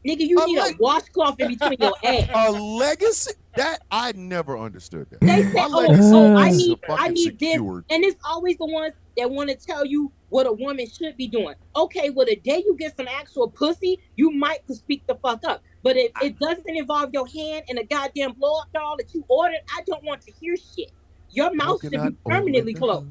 Nigga, you need a washcloth in between your ass. A legacy? That I never understood that. They say, My oh, legacy is I need this. secured. And it's always the ones that want to tell you what a woman should be doing. Okay, well, the day you get some actual pussy, you might speak the fuck up. But if it doesn't involve your hand and a goddamn blow up doll that you ordered, I don't want to hear shit. Your mouth should be permanently closed.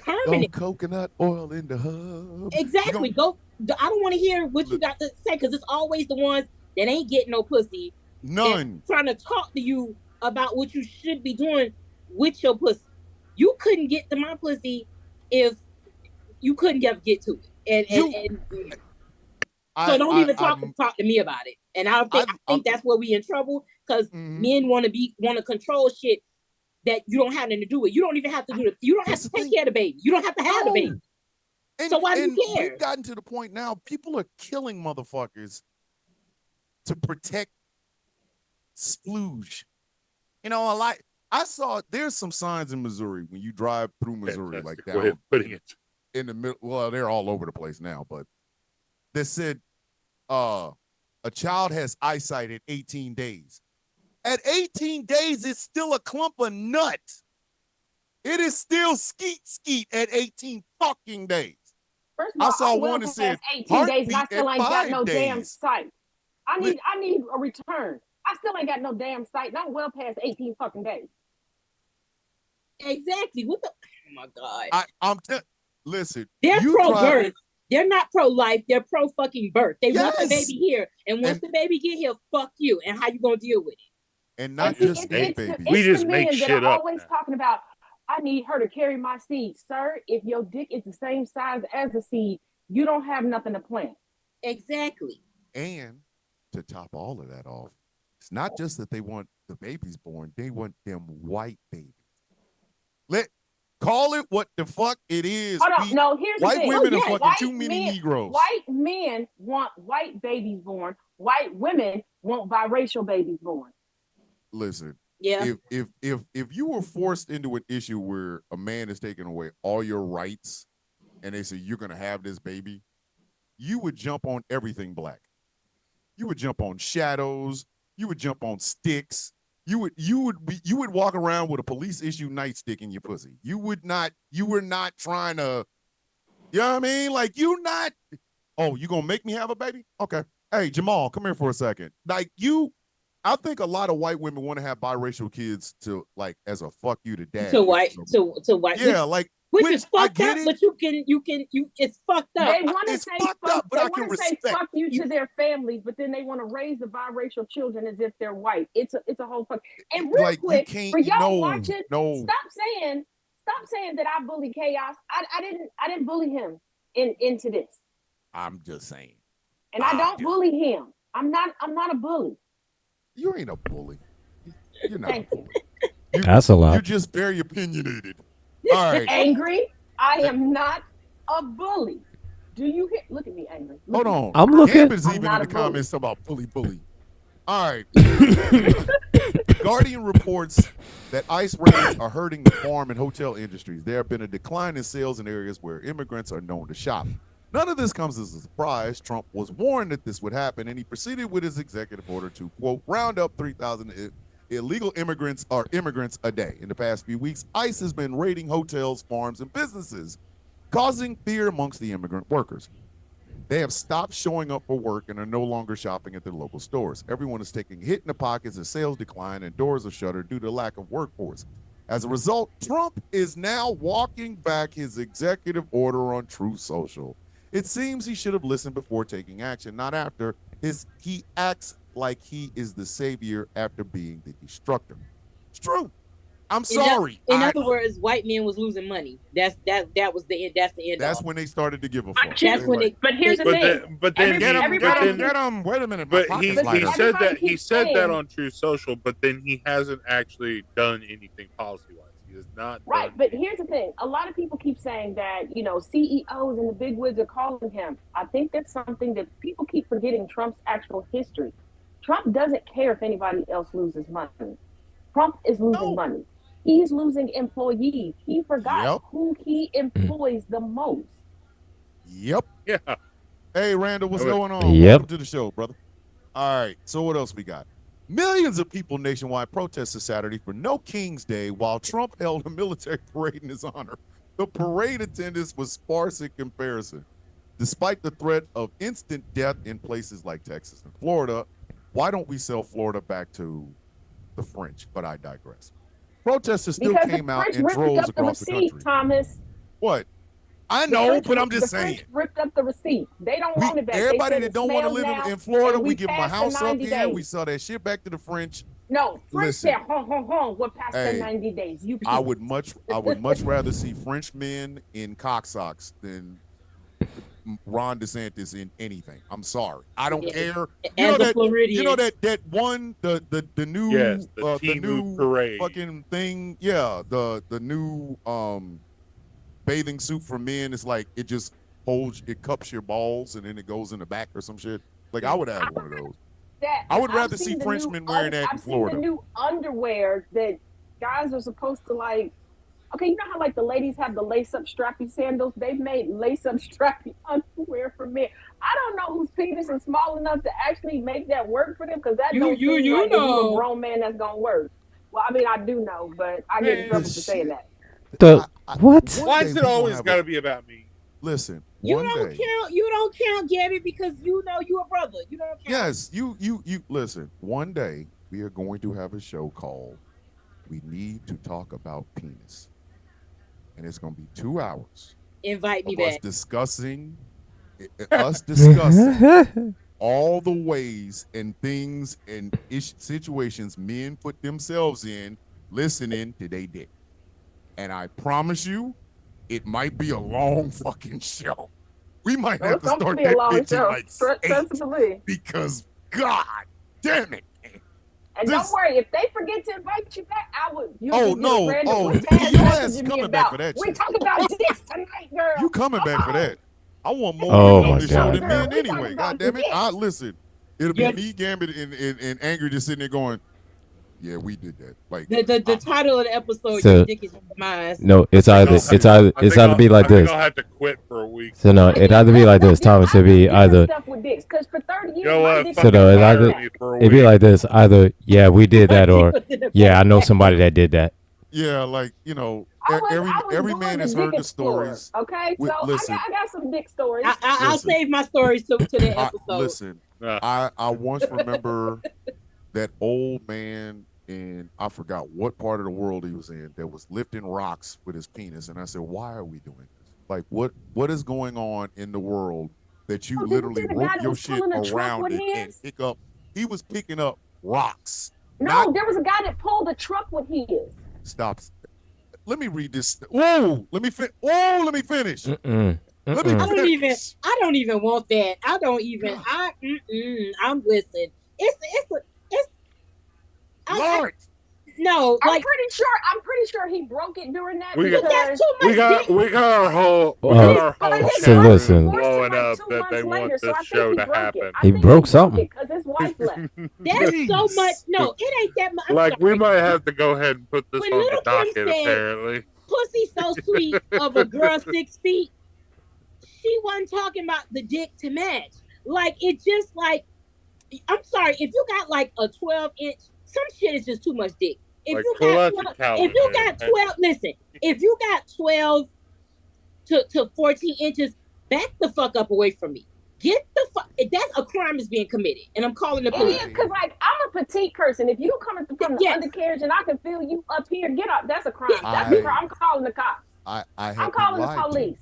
Permanent. Coconut oil in the hub. Exactly. I don't want to hear what you got to say, because it's always the ones that ain't getting no pussy. None. Trying to talk to you about what you should be doing with your pussy. You couldn't get to my pussy if you couldn't get to it. So don't even talk to me about it. And I think that's where we in trouble, because men want to control shit that you don't have anything to do with. You don't even have to do it. You don't have to take care of the baby. You don't have to have the baby. So why do you care? We've gotten to the point now, people are killing motherfuckers to protect splooge. You know, I saw there's some signs in Missouri when you drive through Missouri, like Go ahead, putting it in the middle. Well, they're all over the place now, but they said a child has eyesight at 18 days. At 18 days, it's still a clump of nut. It is still skeet at 18 fucking days. First of all, I saw one that said 18 days and I still ain't got 5 no damn days. sight. I need a return. I still ain't got no damn sight, and I'm well past 18 fucking days. Exactly. What the? Oh my God. Listen. They're pro-birth. They're not pro-life. They're pro-fucking birth. They want the Yes. baby here, and once And- the baby get here, fuck you. And how you gonna deal with it? And not And see, just they- a baby. we it's just the make men that shit are up always now. talking about, I need her to carry my seed. Sir, if your dick is the same size as the seed, you don't have nothing to plant. Exactly. And to top all of that off, it's not just that they want the babies born, they want them white babies. Call it what the fuck it is. Hold on, no, here's the White thing. women Oh, are yes. fucking White too many men- Negroes. White men want white babies born. White women want biracial babies born. Listen, Yeah. if you were forced into an issue where a man is taking away all your rights and they say you're gonna have this baby, you would jump on everything black. You would jump on shadows. You would jump on sticks. You would walk around with a police issue nightstick in your pussy. You were not trying to, you know what I mean? Like you gonna make me have a baby? Okay. Hey, Jamal, come here for a second. Like I think a lot of white women want to have biracial kids to like as a fuck you to dad. To white. To white. Yeah, like Which is I fucked get up, it. but it's fucked up. They want to it's say fucked fuck, up, but they I can want to say respect. fuck you to their families, but then they want to raise the biracial children as if they're white. It's a whole fuck. And real Like, you quick, can't- for y'all no, watching, no. stop saying that I bully Chaos. I didn't bully him into this, I'm just saying. and I don't bully him. I'm not a bully. You ain't a bully. You're not Thank a you. bully. That's a lot. You're just very opinionated. All right. Angry. I am not a bully. Do you hear? Look at me, angry. Look Hold at me. on. I'm looking. Gambit's I'm even not in the a bully. comments about bully. All right. Guardian reports that ICE raids are hurting the farm and hotel industries. There have been a decline in sales in areas where immigrants are known to shop. None of this comes as a surprise. Trump was warned that this would happen, and he proceeded with his executive order to, quote, round up 3,000 illegal immigrants a day. In the past few weeks, ICE has been raiding hotels, farms, and businesses, causing fear amongst the immigrant workers. They have stopped showing up for work and are no longer shopping at their local stores. Everyone is taking a hit in the pockets as sales decline and doors are shuttered due to lack of workforce. As a result, Trump is now walking back his executive order on Truth Social. It seems he should have listened before taking action, not after. He acts like he is the savior after being the destructor. It's true. I'm sorry. In other words, white men was losing money. That was the end. That's the end. That's all. when they started to give a fuck. That's when it. But here's the But thing. then, but then, Get him, Everybody- get him. Wait a minute. but my he pocket's lighter. said that Everybody that keeps on True Social, but then he hasn't actually done anything policy wise. He has not. Right, done but here's the thing. A lot of people keep saying that, CEOs and the big wigs are calling him. I think that's something that people keep forgetting Trump's actual history. Trump doesn't care if anybody else loses money. Trump is losing money. He's losing employees. He forgot Yep. who he employs the most. Yep. Yeah. Hey, Randall, what's Okay. going on? Yep. Welcome to the show, brother. All right. So what else we got? Millions of people nationwide protested Saturday for No King's Day while Trump held a military parade in his honor. The parade attendance was sparse in comparison. Despite the threat of instant death in places like Texas and Florida, why don't we sell Florida back to the French? But I digress. Protesters still Because came the out French in ripped droves up the across the receipt, country. Thomas. What? I The know, French- but I'm just the saying. French ripped up the receipt. They don't want it back. They Everybody said that it don't want to smells live now, in Florida, and we give them a passed the house up 90 here. We days. sell that shit back to the French. No, French Listen. said, hon, we're past Hey, the 90 days. You I would much rather see French men in cock socks than Ron DeSantis in anything. I'm sorry. I don't Yeah. care. As a Floridian. You know that one the new Yes, the the Timu new parade. fucking thing. Yeah, the new bathing suit for men is like it just cups your balls and then it goes in the back or some shit. Like I would have one of those. that. I would I've rather seen see the Frenchmen new wearing that in I've Florida. seen the new underwear that guys are supposed to like. Okay, you know how like the ladies have the lace-up strappy sandals? They've made lace-up strappy underwear for men. I don't know whose penis is small enough to actually make that work for them because that don't seem like if you a grown man that's gonna work. Well, I mean, I do know, but I get in Man, trouble for saying that. What? One Why day is we it gonna always have got to be about me? Listen, You one don't day. count. You don't count, Gabby, because you know you a brother. You don't count. Yes, you listen. One day we are going to have a show called "We Need to Talk About Penis," and it's going to be 2 hours Invite me of us back. discussing us discussing all the ways and things and situations men put themselves in listening to they dick. And I promise you, it might be a long fucking show. We might have to start that bitch at like 8 because God damn it. And don't worry, if they forget to invite you back, I would. Oh no! Oh, your ass is coming back for that. We talk about dicks tonight, girl. You coming back for that? I want more Oh, men on my this show God. than men anyway. God damn it! I listen. It'll be Yeah. me, Gambit, and Angry just sitting there going, "Yeah, we did that." Like The title of the episode, So- Your Dick Is Mine. No, it's either be like this. I'll have to quit for a week. So no, it either be like this. Thomas, it'd be either. Stuff with dicks, because for 30 years, You know my what? dick So no, was it either- fire. It'd be like this. Either yeah, we did that, or yeah, I know somebody that did that. yeah, like you know, I was every doing man the has Dick heard the Explorer, stories. Okay, Wait, so listen. I got some dick stories. I'll Listen. save my stories to the I, episode. listen, Yeah. I once remember that old man in I forgot what part of the world he was in that was lifting rocks with his penis, and I said, "Why are we doing this? Like, what is going on in the world that you Oh, did you literally see the guy rope that your was shit pulling a truck around with it and his? pick up?" He was picking up rocks. No, Not- there was a guy that pulled a truck with his. Stop. Let me read this. Whoa, let me let me finish. Mm-mm. Let me Mm-mm. finish. I don't even want that. I don't even. I'm listening. Lord, No, I'm like pretty sure he broke it during that. We because got- that's too much. We got our whole So show listen. blowing up that they want this show to happen. He broke something. because his wife left. That's so Jeez. much. No, it ain't that much. I'm Like we sorry. might have to go ahead and put this When on the Little Kim docket. said- Apparently, Pussy so sweet of a girl 6 feet. She wasn't talking about the dick to match. Like it just like. I'm sorry if you got like a 12-inch. Some shit is just too much dick. If like you pull got out your 12, calendar. if you got 12, listen, if you got 12 to 14 inches, back the fuck up away from me. Get the fuck. That's a crime is being committed, and I'm calling the It police. is because like I'm a petite person. If you coming from the Yes. undercarriage and I can feel you up here, get up. That's a crime. That's I- a crime. I'm calling the cops. I have I'm been calling the lied to. police.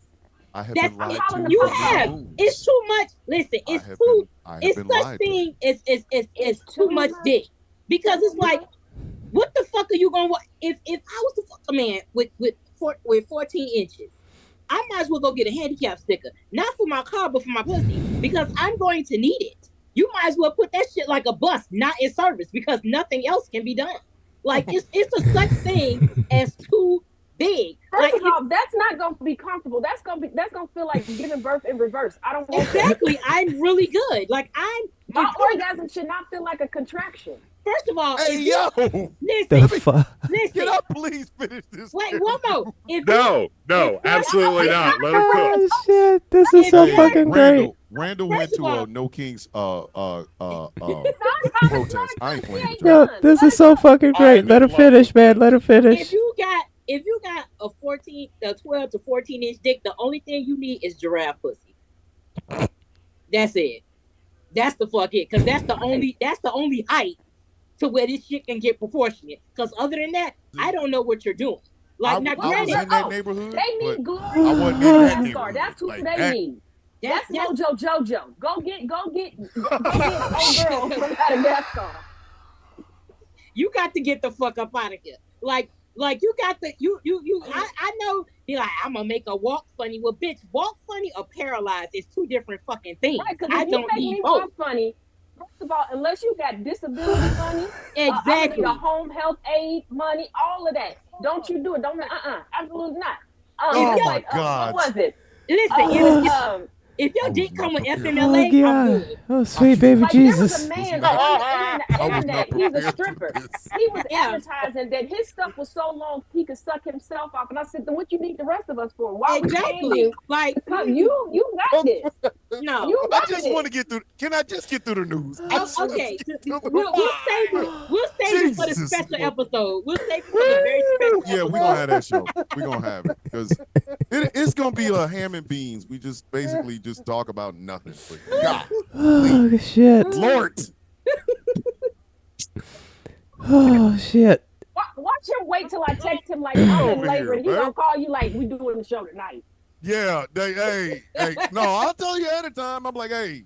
I have That's been lied calling to. the you police. have. Rules. It's too much. Listen, I it's have too. I have It's been such lied to. thing. It's It's too too much much. dick because it's like, what the fuck are you gonna? If I was to fuck a man with 14 inches, I might as well go get a handicap sticker, not for my car, but for my pussy, because I'm going to need it. You might as well put that shit like a bus, not in service, because nothing else can be done. Like it's a such thing as too big. First Like of all, that's not gonna be comfortable. That's gonna feel like giving birth in reverse. I don't want that. exactly, I'm really good. Like My orgasm should not feel like a contraction. First of all, Hey if you- yo, listen, The fuck? listen. can I please finish this? Wait, shit? one more. If no, absolutely not. Let her cook. Oh shit! This is so Hey, fucking great. Randall First went of to all- No Kings protest. I ain't playing with Yo, y'all. this is so fucking great. Let her finish, man. Let her finish. if you got a 12 to 14 inch dick, the only thing you need is giraffe pussy. That's it. That's the fuck it. Cause that's the only height to where this shit can get proportionate. Cause other than that, I don't know what you're doing. Like now I was granted, in that neighborhood, They but need glory. I wasn't in that NASCAR. neighborhood. That's who Like they that. need. that's That's JoJo. Go get old girl from Madagascar. you got to get the fuck up out of here. Like you got the I know be like I'm gonna make a walk funny. Well, bitch, walk funny or paralyzed is two different fucking things. Right, because I if you don't make need me both. walk funny, first of all, unless you got disability money, Exactly. the home health aid money, all of that. Don't you do it? Don't absolutely not. Oh it's my God. What was it? Listen, if your I dick was come with not prepared. FMLA, Oh I'm God! good. Oh sweet baby Like there was Jesus! a man I on the was not internet. He's a prepared for stripper. this. He was Yeah. advertising that his stuff was so long he could suck himself off. And I said, then what you need the rest of us for? Why we paying Exactly. you? Like Because you got this. no. You I got just this. want to get through. Can I just get through the news? I just wanna Okay, get through the we'll save it. We'll save it for the Jesus, special Lord. episode. We'll save it for the very special Yeah, episode. we're gonna have that show. We're gonna have it because it's gonna be a ham and beans. We just basically just talk about nothing. But God, Oh shit! Lord, Oh shit! Watch him wait till I text him like Over I'm in here, labor. And he man. gonna call you like we doing the show tonight. Yeah, hey, no, I'll tell you ahead of time. I'm like, hey,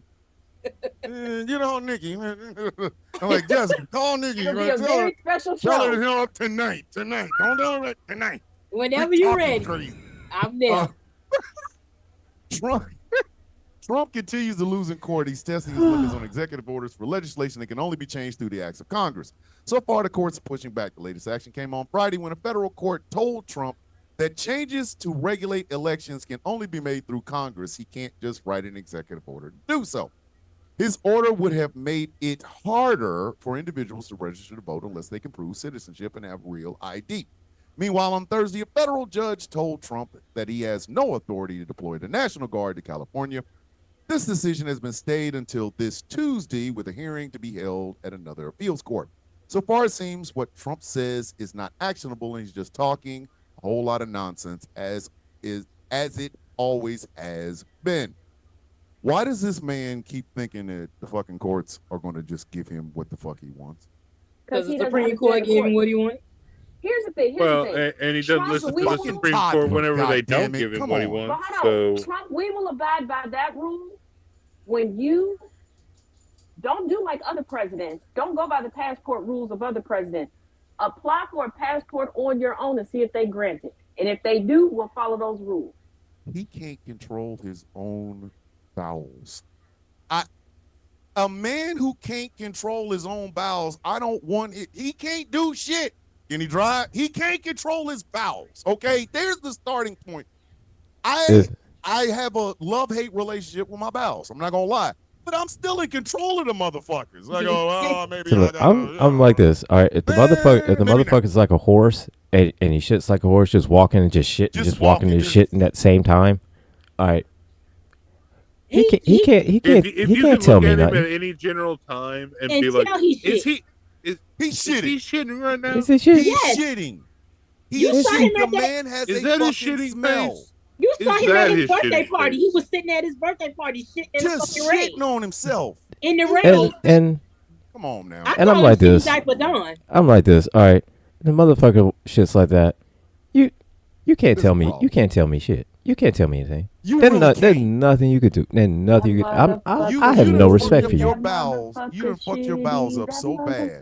get on Nikki. I'm like, Jessica, call Nikki. It'll be Tell a very special her to show. hit up tonight. Don't do it tonight. Whenever Quit you're talking ready, crazy. I'm there. Trump continues to lose in court. He's testing his limits on executive orders for legislation that can only be changed through the acts of Congress. So far, the court's pushing back. The latest action came on Friday when a federal court told Trump that changes to regulate elections can only be made through Congress. He can't just write an executive order to do so. His order would have made it harder for individuals to register to vote unless they can prove citizenship and have real ID. Meanwhile, on Thursday, a federal judge told Trump that he has no authority to deploy the National Guard to California. This decision has been stayed until this Tuesday, with a hearing to be held at another appeals court. So far, it seems what Trump says is not actionable, and he's just talking a whole lot of nonsense, as it always has been. Why does this man keep thinking that the fucking courts are going to just give him what the fuck he wants? Because the he doesn't Supreme Court understand the gave him court. what he wanted. Here's the thing. Well, and he doesn't Trump, listen to we the will- Supreme Toddler, Court whenever they don't goddammit, give him come what he on. wants. But hold on, So Trump, we will abide by that rule when you don't do like other presidents. Don't go by the passport rules of other presidents. Apply for a passport on your own and see if they grant it. And if they do, we'll follow those rules. He can't control his own bowels. A man who can't control his own bowels, I don't want it. He can't do shit. Can he drive? He can't control his bowels. Okay, there's the starting point. I have a love-hate relationship with my bowels. I'm not gonna lie, but I'm still in control of the motherfuckers. I go, oh, maybe. So look, I'm like this. All right, if the Maybe not. motherfucker's like a horse and he shits like a horse, just walking and just shit, Just just walking and walking, shitting at the same time. All right, he can't if you can tell look me at him nothing. at any general time and And be like, tell he is shit. he He's shitting. he shitting right now? Is it shit? He's Yes. shitting. You He's saw him shitting. at The that- man has Is a that his fucking shitting smell. face? You Is saw him that at his his birthday shitting party. face? He was sitting at his birthday party shitting in the Just fucking rain. shitting on himself. In the You rain. And Come on now. I and I'm call like him this. Diaper Don. I'm like this. All right, the motherfucker shits like that. You can't There's tell a me. problem. You can't tell me shit. You can't tell me anything. You There's, really there's can't. nothing you could do. There's nothing you could. I You- have you no done respect fucked for up your you. bowels. You done fucked your bowels up so bad.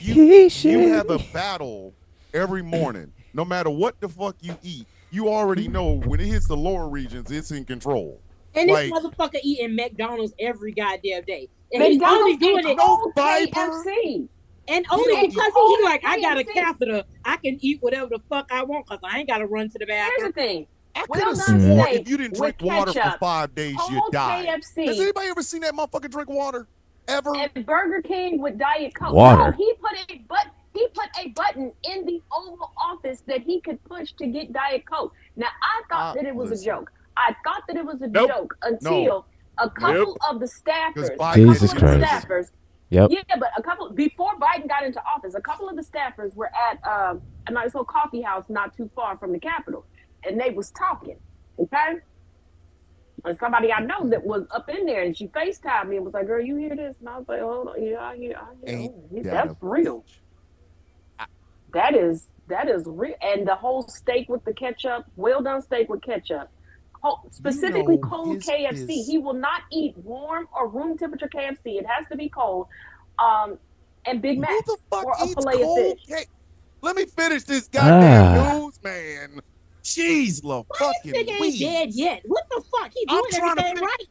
You have a battle every morning. No matter what the fuck you eat, you already know when it hits the lower regions, it's in control. And this Like- motherfucker eating McDonald's every goddamn day. And he's only McDonald's doing it old Viper. KFC. and You only don't because own he's like, I got a KFC. catheter. I can eat whatever the fuck I want because I ain't got to run to the Here's bathroom. the thing. I could Well have done sworn today if you didn't with drink water for ketchup. 5 days, you'd Whole die. Has KFC anybody ever seen that motherfucker drink water? Ever? and Burger King with Diet Coke. Water. No, he put a button in the Oval Office that he could push to get Diet Coke. Now I thought that it was listen. a joke. I thought that it was a Nope. joke until a couple of the staffers, Because Jesus a couple of the Christ. staffers, Yep. yeah, but a couple before Biden got into office, a couple of the staffers were at a nice little coffee house not too far from the Capitol, and they was talking. Okay, and somebody I know that was up in there, and she FaceTimed me and was like, "Girl, you hear this?" And I was like, "Hold on, yeah, I hear. Ain't Oh, that that's a real. That is real." And the whole steak with the ketchup, well done steak with ketchup. Specifically know cold his KFC. is- He will not eat warm or room temperature KFC. It has to be cold. And Big Mac Who the fuck or a eats fillet of cold fish. cake? Let me finish this goddamn Ah. news, man. Jeez, love This fucking nigga ain't weed. dead yet. What the fuck? He I'm doing trying to everything figure- right.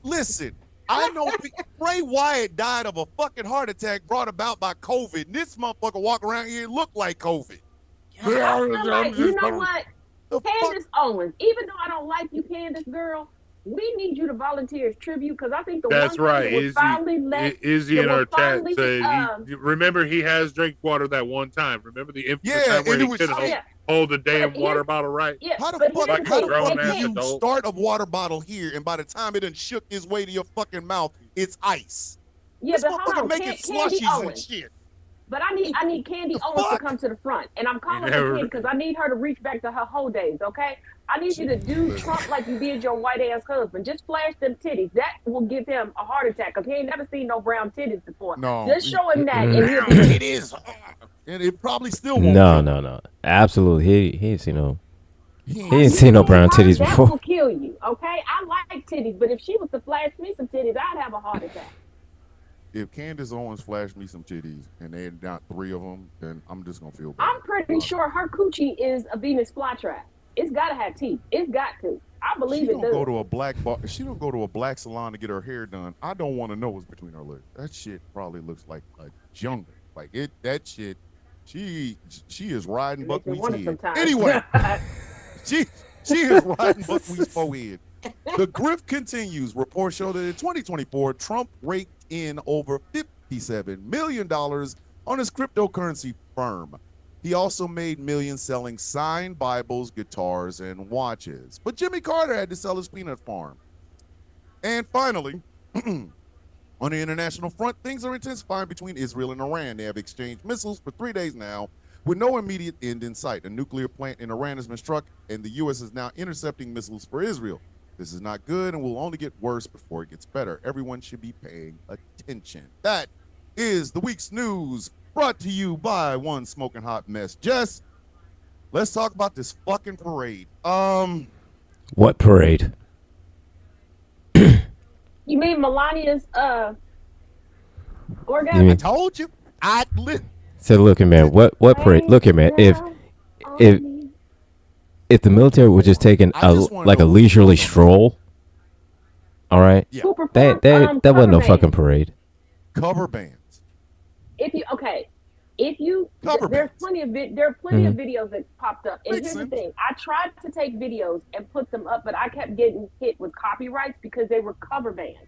Listen, I know Bray Wyatt died of a fucking heart attack brought about by COVID. And this motherfucker walk around here and look like COVID. I feel like, you know what? The fuck? Candace Owens, even though I don't like you, Candace, girl, we need you to volunteer as tribute because I think the That's one right. thing that would Izzy, finally let Izzy that in our will chat finally, said, remember he has drank water that one time. Remember the infamous Yeah, time where and he it was- couldn't oh, yeah. hold the damn But water here- bottle right? Yeah, How the but fuck, here's Like the how a the thing. grown fuck ass do you adult. start a water bottle here and by the time it done shook its way to your fucking mouth, it's ice? Yeah, This but hold motherfucker on. making Candy slushies and Owens. shit. But I need Candy Owens to come to the front, and I'm calling her Candy because I need her to reach back to her whole days. Okay, I need you to do Trump like you did your white ass husband. Just flash them titties. That will give him a heart attack because he ain't never seen no brown titties before. No, just show him that, and he'll brown be. titties, and it probably still won't. No. Absolutely, he ain't seen no. He He ain't seen no brown titties That before. will kill you. Okay, I like titties, but if she was to flash me some titties, I'd have a heart attack. If Candace Owens flashed me some titties and they're not 3 of them, then I'm just gonna feel bad. I'm pretty sure her coochie is a Venus flytrap. It's gotta have teeth. It's got to. I believe She it don't does. go to a black bar. She don't go to a black salon to get her hair done. I don't want to know what's between her legs. That shit probably looks like a jungle. Like it. That shit. She is riding Makes me Buckwheat's wonder head. sometimes. Anyway, she is riding Buckwheat's forehead. The grift continues. Reports show that in 2024, Trump raked in over $57 million on his cryptocurrency firm. He also made millions selling signed Bibles, guitars, and watches. But Jimmy Carter had to sell his peanut farm. And finally, on the international front, things are intensifying between Israel and Iran. They have exchanged missiles for 3 days now, with no immediate end in sight. A nuclear plant in Iran has been struck, and the U.S. is now intercepting missiles for Israel. This is not good and will only get worse before it gets better. Everyone should be paying attention. That is the week's news, brought to you by One Smoking Hot Mess. Jess, let's talk about this fucking parade. What parade? You mean Melania's orgasm? You I told you. Said, look here, man. What parade? Look here, man. If the military was just taking I just wanna like a know- leisurely stroll, all right, Yeah. Who performed, that wasn't no cover band? fucking parade. Cover bands. If you Cover there's bands. plenty of videos that popped up. And Makes here's sense. the thing: I tried to take videos and put them up, but I kept getting hit with copyrights because they were cover bands.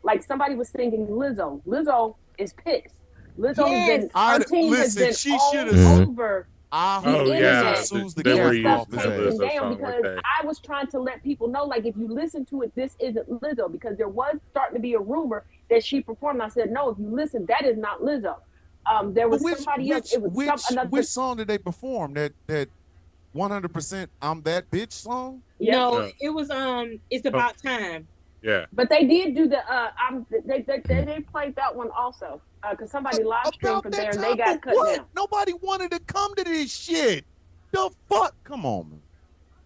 Like somebody was singing Lizzo. Lizzo is pissed. Lizzo Yes. her team has Listen, been she all should've- Mhm. over I the hope internet. as soon as the They were gas using off stuff his the taken ass. Lizzo down song, because okay. I was trying to let people know, like, if you listen to it, this isn't Lizzo, because there was starting to be a rumor that she performed. I said, no, if you listen, that is not Lizzo. There was somebody else. It was another. Which song did they perform? That 100% I'm That Bitch song? Yeah. No, Yeah. it was It's About Time. Yeah. But they did do the they played that one also because somebody live streamed from there and they got cut what? down. Nobody wanted to come to this shit. The fuck? Come on, man.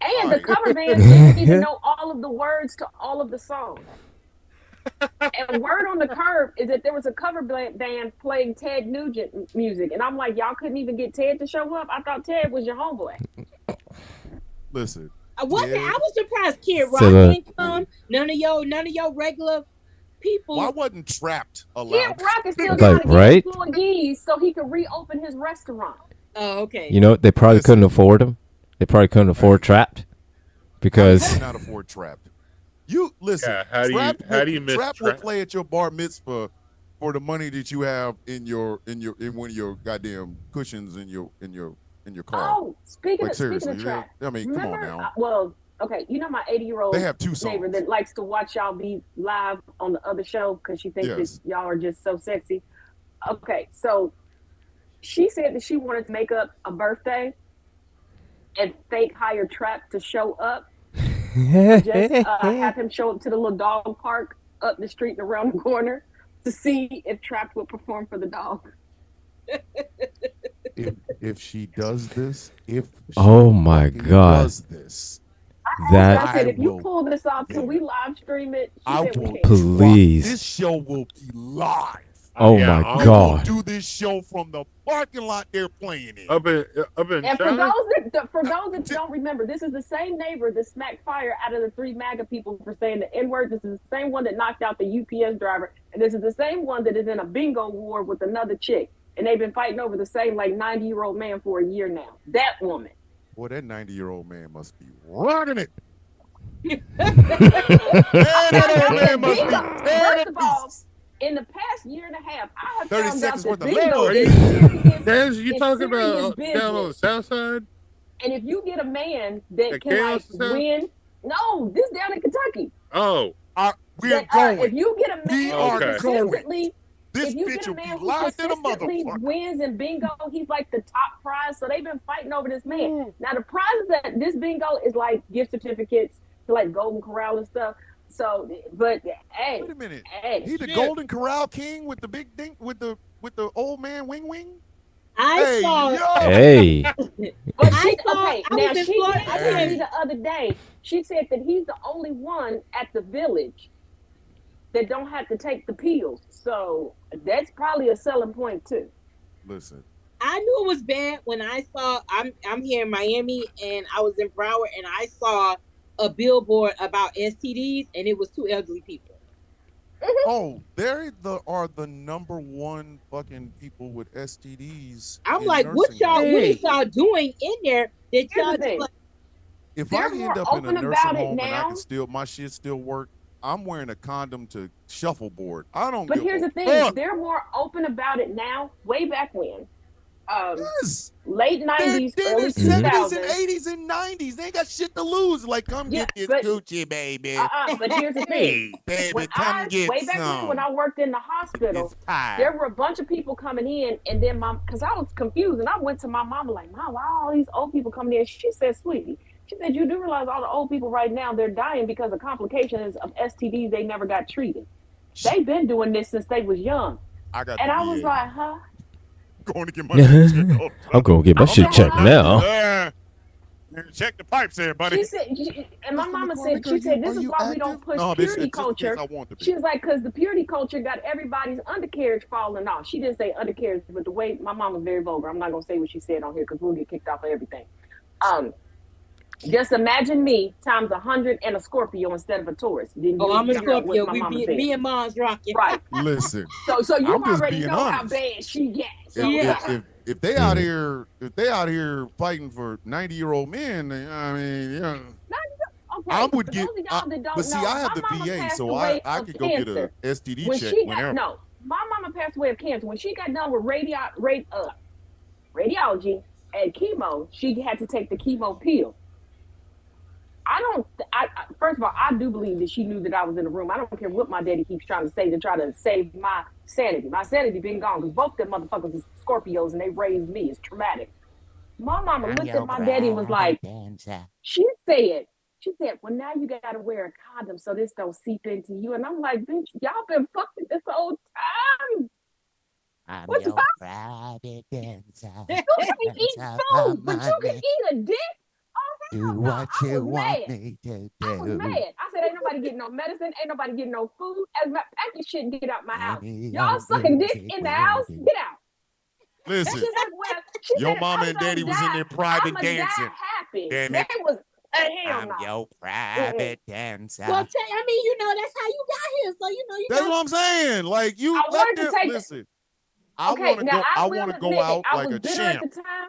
And the Right. cover band didn't even know all of the words to all of the songs. And word on the curb is that there was a cover band playing Ted Nugent music, and I'm like, y'all couldn't even get Ted to show up. I thought Ted was your homeboy. Listen, I wasn't. Yeah. I was surprised Kid Rock So, didn't come. None of your regular people. why wasn't Trapped Kid allowed? Rock is still Like, trying to right? get employees so he could reopen his restaurant. Oh, okay. You know, they probably Listen. couldn't afford them. They probably couldn't afford Trapped because You cannot afford Trapped. You listen. Yeah, how do you- Trapped how do you miss Trapped will Trapped? play at your bar mitzvah for the money that you have in one of your goddamn cushions in your car. Oh, speaking Like of seriously, trap, I mean, come on now. Okay, you know my 80-year-old They have two neighbor songs. that likes to watch y'all be live on the other show because she thinks Yes. that y'all are just so sexy. Okay, so she said that she wanted to make up a birthday and fake hire Trap to show up. Just have him show up to the little dog park up the street and around the corner to see if Trap would perform for the dog. If she does this, if she Oh my fucking God. does this, that I said, if you will- pull this off, can we live stream it? She I said we will can. Please. This show will be live. Oh Yeah, my I'll- We God. will do this show from the parking lot they're playing in. Up in And China. for those that don't remember, this is the same neighbor that smacked fire out of the 3 MAGA people for saying the N-word. This is the same one that knocked out the UPS driver, and this is the same one that is in a bingo war with another chick. And they've been fighting over the same 90-year-old man for a year now. That woman. Boy, that 90-year-old man must be rocking it. Man, that old man must be Bingo. tearing First it of all, pieces. in the past year and a half, I have 30 found seconds out worth that of bingo love. is serious. Daz, you It's talking serious about business. down on the south side? And if you get a man that The can chaos is out? win, no, this down in Kentucky. Oh, We're If going. you get a We man are that going. consistently This if you bitch get a will be man who live than a consistently motherfucker. wins in bingo, he's like the top prize. So they've been fighting over this man. Now the prizes at this bingo is like gift certificates to like Golden Corral and stuff. So, but hey, Wait a minute. hey, He the Shit. Golden Corral king with the big thing with the old man wing wing. I Hey, saw. yo. Hey, but I she, saw- okay. I Now was in she Florida. did tell Hey. me the other day. She said that he's the only one at the village that don't have to take the pills. So that's probably a selling point too. Listen, I knew it was bad when I saw. I'm here in Miami, and I was in Broward, and I saw a billboard about STDs, and it was two elderly people. oh, they are the number one fucking people with STDs. I'm in like, what nursing y'all? homes. What is y'all doing in there? That Here's y'all the thing. like, If They're I end more up in a open nursing about it home and I now. can still my shit still work, I'm wearing a condom to shuffleboard. I don't. But give here's a the thing: fuck. they're more open about it now. Way back when, Yes. late They're '90s, in early their 70s 2000s. and 80s and 90s. They ain't got shit to lose. Like, come Yeah, get this but- coochie, baby. But here's the thing: Hey, baby, when come get way back some. when I worked in the hospital, It's time. there were a bunch of people coming in, and then because I was confused, and I went to my mama like, "Mom, why are all these old people coming in?" She said, "Sweetie," she said, "you do realize all the old people right now they're dying because of complications of STDs they never got treated. They've been doing this since they was young." I got And the I was VA. like, "Huh?" Going to get my shit checked. I'm gonna get my shit checked now. Check the pipes there, buddy. She said, and my mama said, she said, "This is why we don't push no, purity this, culture." I want to be. She was like, because the purity culture got everybody's undercarriage falling off. She didn't say undercarriage, but the way my mom was very vulgar. I'm not gonna say what she said on here because we'll get kicked off of everything. Just imagine me times 100 and a Scorpio instead of a Taurus. Then oh, you I'm a figure out what Scorpio. my mama said. Me and Mom's rocking. Right. Listen, So you I'm just already being know how honest. bad she gets. So, Yeah. if they out here fighting for 90-year-old men, I mean, yeah. okay. I would for get, those of y'all that don't but see, know, I have my the mama VA, passed so away I of could go get cancer. a STD When check she whenever. got my mama passed away of cancer. When she got done with radiology and chemo, she had to take the chemo pill. First of all, I do believe that she knew that I was in the room. I don't care what my daddy keeps trying to say to try to save my sanity. My sanity been gone because both them motherfuckers is Scorpios and they raised me. It's traumatic. My mama looked at my daddy and was like, she said, well, now you got to wear a condom so this don't seep into you. And I'm like, bitch, y'all been fucking this whole time. I'm What's your up? private dancer. You can eat food, but you can eat a dick? Do no, what I you was want mad. me to I was do. mad. I said, ain't nobody getting no medicine. Ain't nobody getting no food. As a matter pack your shit and get out my house. Y'all sucking dick in the house? Get out. Listen, She's like, well, she your said, mama I'm and gonna daddy was die. in there private I'ma dancing. die happy. Damn They it. was hell I'm no. your private dancer. Well, I mean, you know, that's how you got here. So you That's got. what I'm saying. Like you I let wanted to them take- listen. I Okay, want to now go. I I will want to go admit out I like was a bitter champ. at the time.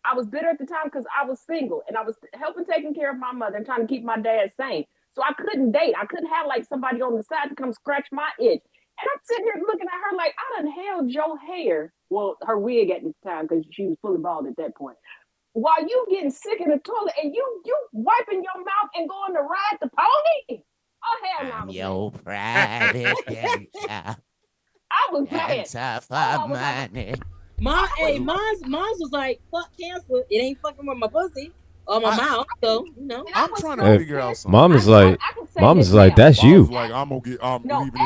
I was bitter at the time because I was single and I was helping taking care of my mother and trying to keep my dad sane. So I couldn't date. I couldn't have like somebody on the side to come scratch my itch. And I'm sitting here looking at her like I done held your hair. Well, her wig at the time because she was fully bald at that point. While you getting sick in the toilet and you wiping your mouth and going to ride the pony? Oh hell no! I'm your private dancer. I was mad. Dancer for I was like- money. Mom's was like, fuck cancer. It ain't fucking with my pussy or my mouth. So you know. And I I'm was trying so to figure out pissed. something. Mom is I like, can say Mom this is like, now. that's I you. was like, I'm leaving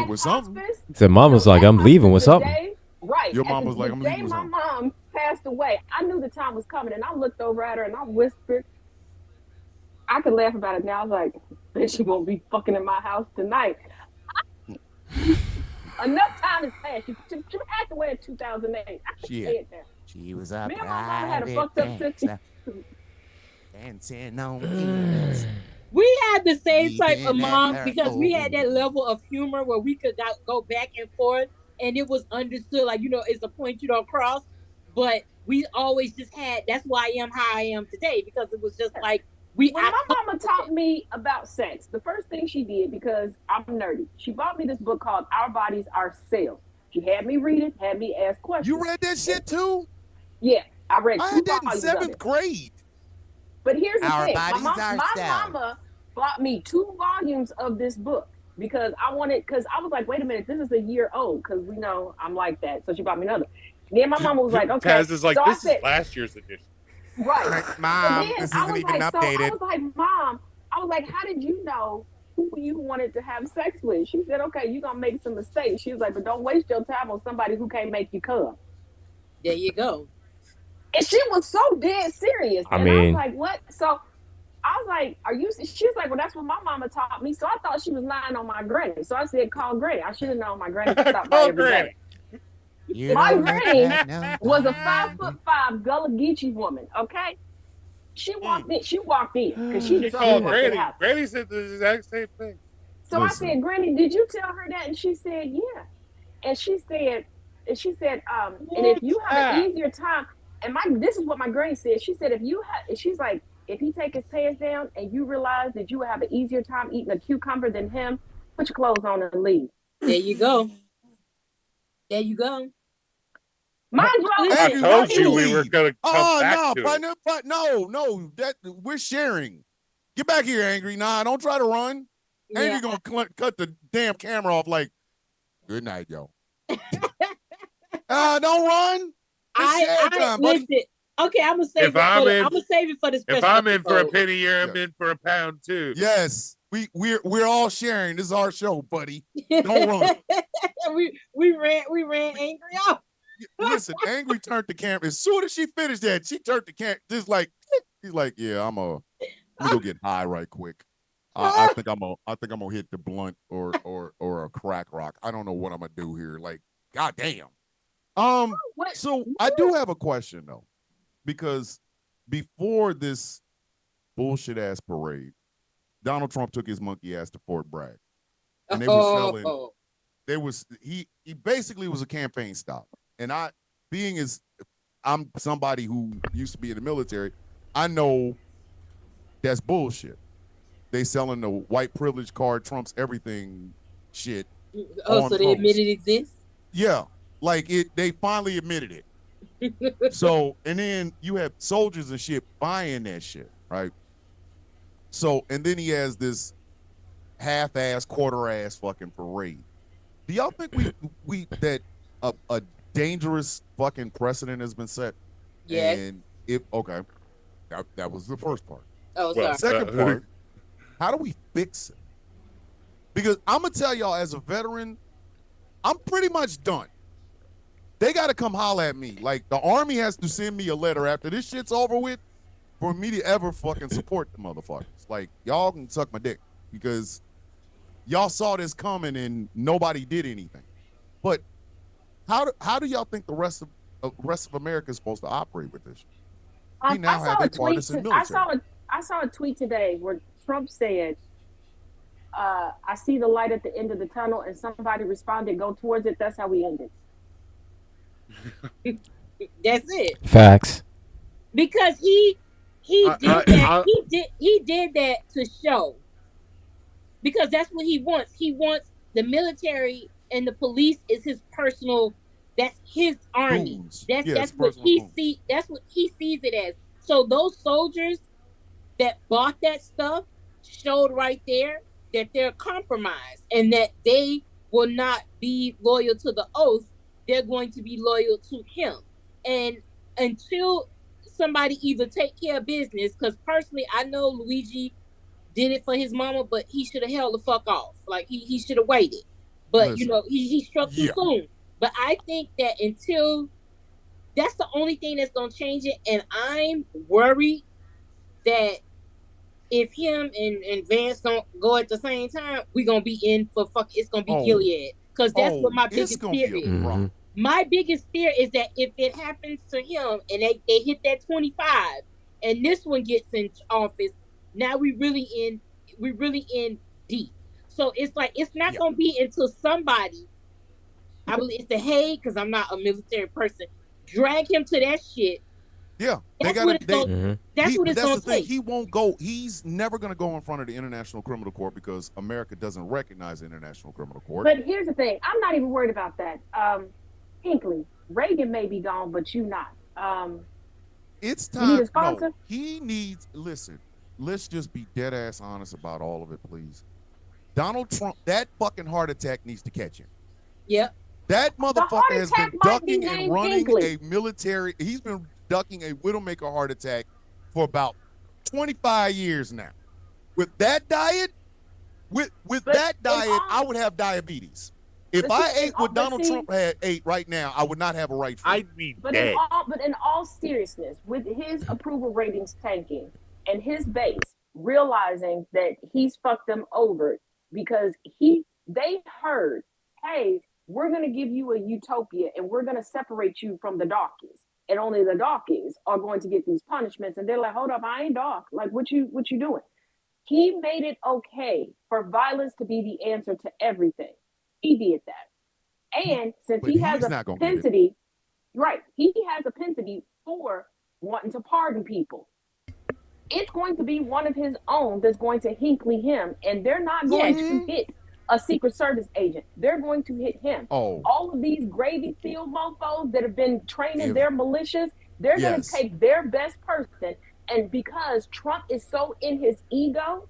it with something. Hospice, Said, Mom was like, at I'm leaving with hospice, the something. day- Right. Your at mom the- was like, the I'm day leaving with my something. mom passed away, I knew the time was coming, and I looked over at her and I whispered. I could laugh about it now. I was like, "Bitch, she won't be fucking in my house tonight." Enough time has passed. She passed away in 2008. I can Shit. say it now. She was a Me and my mama had a private fucked up sister. dancer. Dancing on Venus. We had the same type of Even at mom her because we had that old. level of humor where we could go back and forth and it was understood, like, you know, it's a point you don't cross. But we always just had, that's why I am how I am today, because it was just like, When my mama taught me about sex, the first thing she did, because I'm nerdy, she bought me this book called Our Bodies, Our Cells. She had me read it, had me ask questions. You read that shit too? Yeah, I read I two had that in volumes of 7th it. grade. But here's the Our thing. My bodies, our cells. mama bought me 2 volumes of this book. because I wanted, because I was like, wait a minute, this is a year old, because we know I'm like that. So she bought me another. Then my mama was like, okay. Taz is like, so this I said, is last year's edition. right. Mom, Then this I isn't was even like, so I updated. was like, Mom, I was like, how did you know who you wanted to have sex with? She said, okay, you're gonna make some mistakes. She was like, but don't waste your time on somebody who can't make you come. There you go. And she was so dead serious. I And I mean- was like, what? So I was like, are you? She was like, well, that's what my mama taught me. So I thought she was lying on my granny. So I said, call granny. I should have known my granny stopped by Call every day. You My don't granny have no Was a time. 5'5" Gullah Geechee woman. Okay, she walked in. She walked in because she She just called walked in the Granny. house. Granny said the exact same thing. So Listen. I said, Granny, did you tell her that? And she said, yeah. And she said, and if you have an easier time, and this is what my granny said. She said, she's like, if he take his pants down and you realize that you will have an easier time eating a cucumber than him, put your clothes on and leave. There you go. There you go. Mind you, I Andrew, told why you you we were leave? going to come Oh back to it. no, that we're sharing. Get back here, Angry. Nah, don't try to run. Yeah. Angry gonna cut the damn camera off. Like, good night, yo. Don't run. It's share time, buddy. listen. Okay, I'm gonna save If I'm in- I'm gonna save it for the special If I'm in for a episode. penny here, I'm Yeah. in for a pound too. Yes, we're all sharing. This is our show, buddy. Don't run. we ran angry off. Listen, Angry turned the camera. As soon as she finished that, she turned the camera. Just like he's like, yeah, we go get high right quick. I think I'm gonna hit the blunt or a crack rock. I don't know what I'm gonna do here. Like, goddamn. What? So I do have a question though, because before this bullshit ass parade, Donald Trump took his monkey ass to Fort Bragg, and they were selling. Oh. He basically was a campaign stop, and I'm somebody who used to be in the military, I know that's bullshit. They selling the white privilege card trumps everything shit. Oh, on so they post. admitted it exists? Yeah, like they finally admitted it. So, and then you have soldiers and shit buying that shit, right? So, and then he has this half-ass, quarter-ass fucking parade. Do y'all think we that a dangerous fucking precedent has been set? Yes. And that was the first part. Oh, Well, sorry. Second part, how do we fix it? Because I'm gonna tell y'all, as a veteran, I'm pretty much done. They got to come holler at me. Like, the Army has to send me a letter after this shit's over with for me to ever fucking support the motherfuckers. Like, y'all can suck my dick because y'all saw this coming and nobody did anything. But how do y'all think the rest of America is supposed to operate with this? We now have a partisan military. I saw a tweet today where Trump said, I see the light at the end of the tunnel, and somebody responded, go towards it. That's how we end it. That's it. Facts. Because he did that. He did that to show. Because that's what he wants. He wants the military and the police is his personal. That's his army. Goons. That's Yeah, it's what personal he goons. see. That's what he sees it as. So those soldiers that bought that stuff showed right there that they're compromised and that they will not be loyal to the oath. They're going to be loyal to him. And until somebody either take care of business, because personally, I know Luigi did it for his mama, but he should have held the fuck off. Like, he should have waited. But, Listen, he struck too yeah. soon. But I think that until that's the only thing that's going to change it. And I'm worried that if him and Vance don't go at the same time, we're going to be in for it's going to be Gilead. Because that's what my it's biggest gonna fear be a is. problem. My biggest fear is that if it happens to him and they hit that 25 and this one gets in office, now we really in deep. So it's like, it's not going to be until somebody, I believe it's the Hague, because I'm not a military person, drag him to that shit. Yeah, That's they what got it's to. gonna- That's what it's That's going the to thing. take. He won't go. He's never going to go in front of the International Criminal Court because America doesn't recognize the International Criminal Court. But here's the thing. I'm not even worried about that. Hinckley, Reagan may be gone, but you not. It's You time. need a sponsor? No, he needs. Listen, let's just be dead ass honest about all of it, please. Donald Trump, that fucking heart attack needs to catch him. Yep. That heart motherfucker has been attack might be ducking and named running Hinckley. a military. He's been ducking a Widowmaker heart attack for about 25 years now. With that diet, with But that in diet, all- I would have diabetes. If But I see, in ate all- what but Donald see- Trump had ate right now, I would not have a right foot. I'd be But dead. in all seriousness, with his approval ratings tanking and his base realizing that he's fucked them over because they heard, hey, we're gonna give you a utopia and we're gonna separate you from the darkies. And only the darkies are going to get these punishments. And they're like, hold up, I ain't dark. Like what you doing? He made it okay for violence to be the answer to everything. He did that. And since But he has he's a not gonna get it. propensity, right, he has a propensity for wanting to pardon people. It's going to be one of his own that's going to Hinckley him, and they're not going to hit a Secret Service agent. They're going to hit him. Oh, All of these gravy seal mofos that have been training If- their militias, they're going Yes. to take their best person. And because Trump is so in his ego,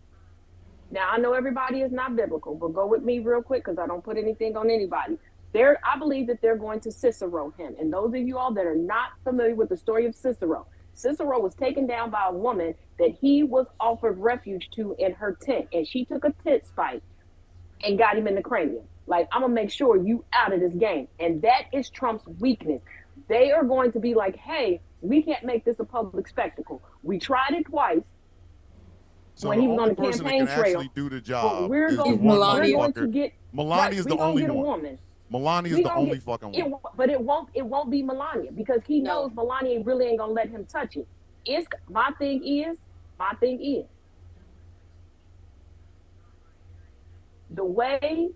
now I know everybody is not biblical, but go with me real quick because I don't put anything on anybody. I believe that they're going to Cicero him. And those of you all that are not familiar with the story of Cicero was taken down by a woman that he was offered refuge to in her tent. And she took a tit spike and got him in the cranium. Like, I'm going to make sure you out of this game. And that is Trump's weakness. They are going to be like, hey, we can't make this a public spectacle. We tried it twice. so when the he was on only the person that campaign can trail, actually do the but job we're is the going, one we're Melania. going to motherfucker. get Melania is we're the gonna only get a one. woman. Melania is We the gonna only get- fucking It, one. but it won't be Melania because he No. knows Melania really ain't gonna let him touch it. My thing is the way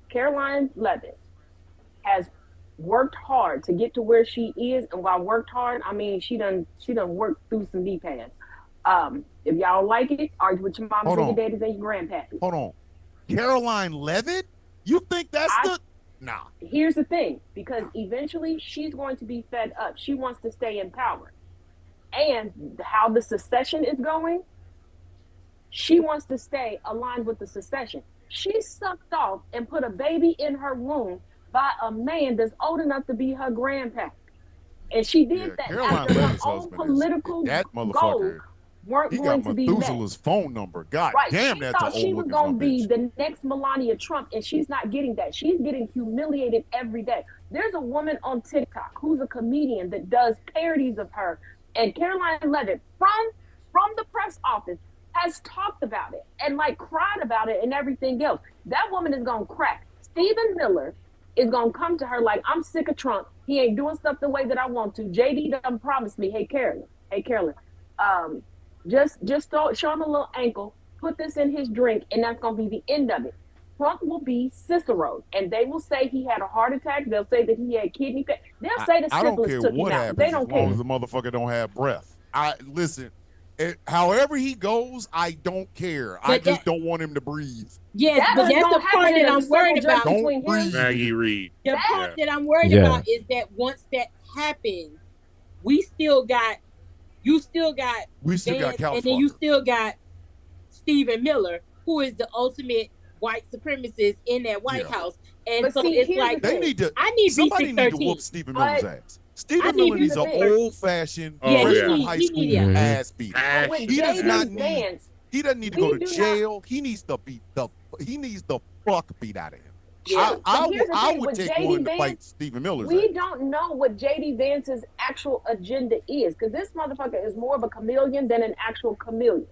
Caroline Levitt has worked hard to get to where she is, and while worked hard, I mean she done worked through some deep pads. If y'all like it, argue with your mamas Hold and your on. daddies and your grandpappies. Hold on. Caroline Levitt? You think that's I- the... Nah. Here's the thing, because eventually she's going to be fed up. She wants to stay in power. And how the secession is going, she wants to stay aligned with the secession. She sucked off and put a baby in her womb by a man that's old enough to be her grandpa. And she did Yeah, that Caroline after her Levitt's own husband is... political That goals motherfucker... weren't He going got to be met. Methuselah's phone number. God Right. damn, She that's an thought she old was looking going son to of a be bitch. the next Melania Trump, and she's not getting that. She's getting humiliated every day. There's a woman on TikTok who's a comedian that does parodies of her, and Caroline Levitt from the press office has talked about it and like cried about it and everything else. That woman is going to crack. Stephen Miller is going to come to her like, I'm sick of Trump. He ain't doing stuff the way that I want to. JD done promised me, hey, Carolyn, just show him a little ankle, put this in his drink, and that's going to be the end of it. Trump will be Cicero, and they will say he had a heart attack. They'll say that he had kidney failure. They'll say the I don't syphilis care took him what out. happens They as don't long care. as the motherfucker don't have breath. Listen, however he goes, I don't care. I But just don't want him to breathe. Yes, That but was that's the gonna part happen that in I'm the worried civil about. justice Don't between him. breathe. Maggie Reed. The That- part that I'm worried Yeah. about is that once that happens, you still got We still got Vance, couch and then you fucker. still got Stephen Miller, who is the ultimate white supremacist in that White Yeah. House. And But so see, it's here's like the They thing. need to. I need Somebody need to B613. whoop Stephen Miller's ass. I Stephen need Miller needs an B613. old-fashioned Oh, yeah. version of he high need- school yeah. ass beat. Ash. With He does JD not need- Vance, He doesn't need to We go to do not- jail. He needs to beat the. He needs the fuck beat out of him. Yeah, I but here's the I thing, would with take JD one to fight Vance, Stephen Miller's we ass. don't know what JD Vance's actual agenda is, because this motherfucker is more of a chameleon than an actual chameleon.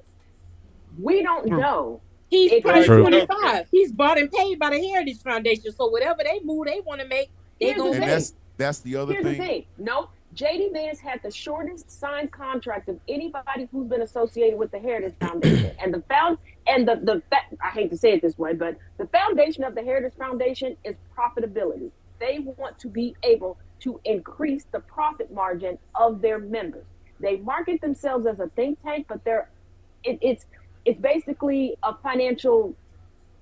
We don't True. know. he's It probably True. 25. He's bought and paid by the Heritage Foundation. So whatever they move they want to make, they Here's the gonna And thing. make. that's the other Here's the thing. thing. No, JD Vance had the shortest signed contract of anybody who's been associated with the Heritage Foundation. And I hate to say it this way, but the foundation of the Heritage Foundation is profitability. They want to be able to increase the profit margin of their members. They market themselves as a think tank, but it's basically a financial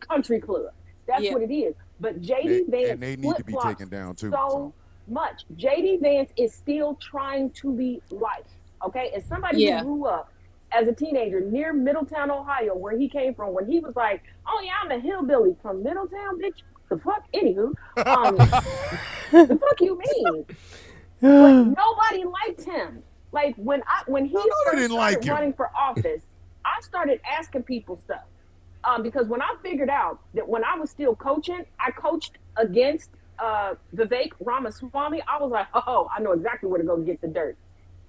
country club. That's Yeah. what it is. But JD Vance And they need to be flip-flops taken down too. so much. JD Vance is still trying to be liked. Okay, as somebody Yeah. who grew up as a teenager near Middletown, Ohio, where he came from, when he was like, "Oh yeah, I'm a hillbilly from Middletown, bitch." The fuck, anywho, the fuck you mean? But nobody liked him. Like when he No, they first didn't like started him. running for office, I started asking people stuff. Because when I figured out that when I was still coaching, I coached against Vivek Ramaswamy. I was like, oh, I know exactly where to go get the dirt.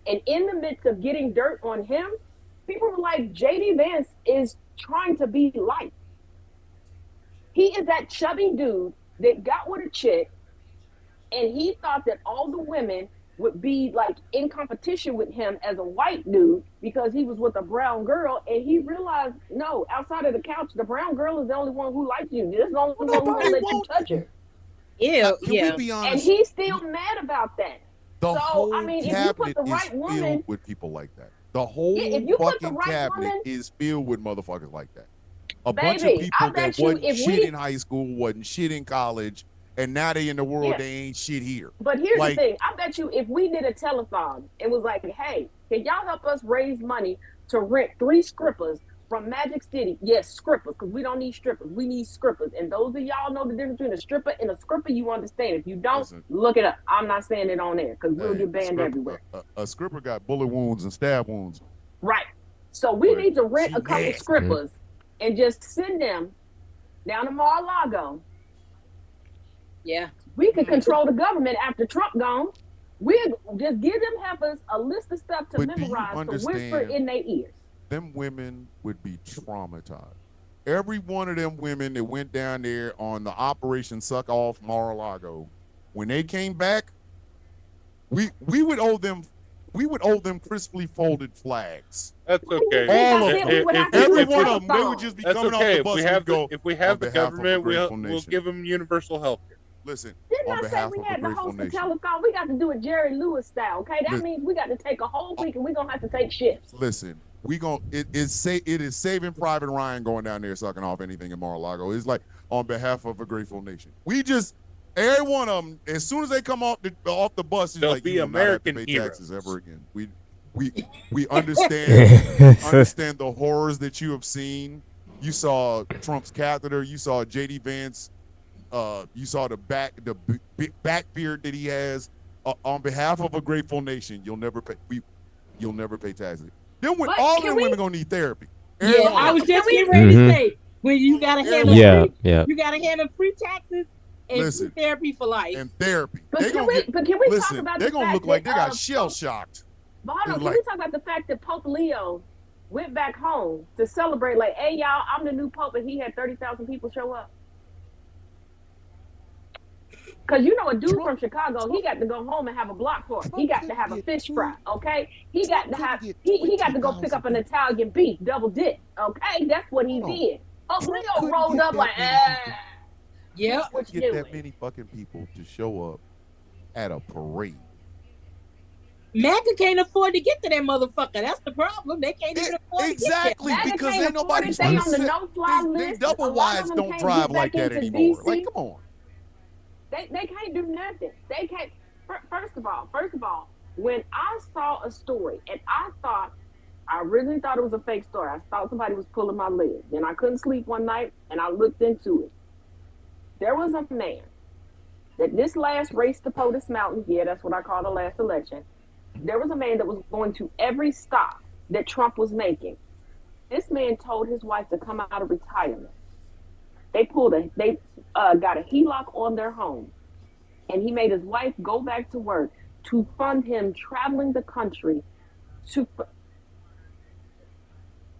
And in the midst of getting dirt on him, people were like, JD Vance is trying to be light. He is that chubby dude that got with a chick, and he thought that all the women would be like in competition with him as a white dude because he was with a brown girl, and he realized, no, outside of the couch, the brown girl is the only one who likes you. This is the only one who Nobody will let you wants touch her. Ew, Can yeah. we be And honest? he's still mad about that. The So, whole I mean, if you cabinet put the right is filled woman- with people like that. The whole Yeah, if you put the fucking right cabinet woman- is filled with motherfuckers like that. A bunch of Baby, people I that bet you wasn't if shit we- in high school, wasn't shit in college, and now they in the world, Yeah. they ain't shit here. But here's Like- the thing. I bet you if we did a telethon, it was like, hey, can y'all help us raise money to rent 3 strippers from Magic City? Yes, strippers, because we don't need strippers. We need strippers. And those of y'all know the difference between a stripper and a stripper, you understand. If you don't, Listen. look it up. I'm not saying it on air because we'll Hey, get banned stripper- everywhere. A stripper got bullet wounds and stab wounds. Right. So we Right. need to rent She a couple nasty. strippers and just send them down to Mar-a-Lago. Yeah. We could control the government after Trump gone. We'll just give them heifers a list of stuff to But do you memorize to whisper understand- in their ears. Them women would be traumatized. Every one of them women that went down there on the Operation Suck Off Mar-a-Lago, when they came back, we would owe them crisply folded flags. That's okay. All of If- them. if- if- Every if- one of them, they would just be That's coming okay. off the bus If we and have go, if we have "On the behalf of the government, we'll grateful nation." give them universal health care. Listen, Didn't on I say behalf we of had the to grateful host a nation. telethon? We got to do it Jerry Lewis style, okay? That Listen. means we got to take a whole week and we're going to have to take shifts. Listen, it is Saving Private Ryan going down there sucking off anything in Mar-a-Lago. It's like on behalf of a grateful nation. We just every one of them, as soon as they come off the bus, it's They'll like be you will not have to American pay heroes. taxes ever again. We understand the horrors that you have seen. You saw Trump's catheter. You saw JD Vance. You saw the back beard that he has. On behalf of a grateful nation, you'll never pay taxes. Then But all can them we- women gonna need therapy. Yeah, Every one I of was them. just getting ready to say when you gotta handle Yeah, free, yeah. you gotta handle free taxes and Listen. free therapy for life. and therapy. But They can gonna we, get. but can we talk Listen, about they're the gonna fact look like they that, got shell shocked. But hold on, It's can like- we talk about the fact that Pope Leo went back home to celebrate, like, hey, y'all, I'm the new Pope, and he had 30,000 people show up? Because you know a dude from Chicago, he got to go home and have a block party. He got to have a fish fry, okay? He got to have, he got to go pick up an Italian beef, double dip, okay? That's what he did. Pope Leo rolled up like, Yep. what you Get that doing? many fucking people to show up at a parade. MAGA can't afford to get to that motherfucker. That's the problem. They can't even afford Exactly, MAGA because can't ain't nobody afford it. They on the they, no-fly they list. double A lot of wides them don't can't drive get like back that into anymore. DC. Like, come on. They can't do nothing. They can't. First of all, when I saw a story and I originally thought it was a fake story. I thought somebody was pulling my leg. Then I couldn't sleep one night and I looked into it. There was a man that this last race to POTUS Mountain, yeah, that's what I call the last election. There was a man that was going to every stop that Trump was making. This man told his wife to come out of retirement. They got a HELOC on their home, and he made his wife go back to work to fund him traveling the country.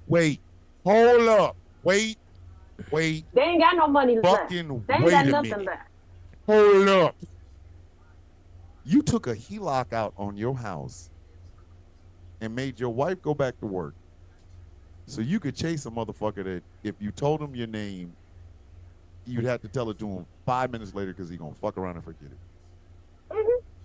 Wait, hold up. Wait. They ain't got no money left. Fucking They ain't wait got a nothing minute. left. Hold up. You took a HELOC out on your house and made your wife go back to work so you could chase a motherfucker that if you told him your name, you'd have to tell it to him 5 minutes later because he's going to fuck around and forget it.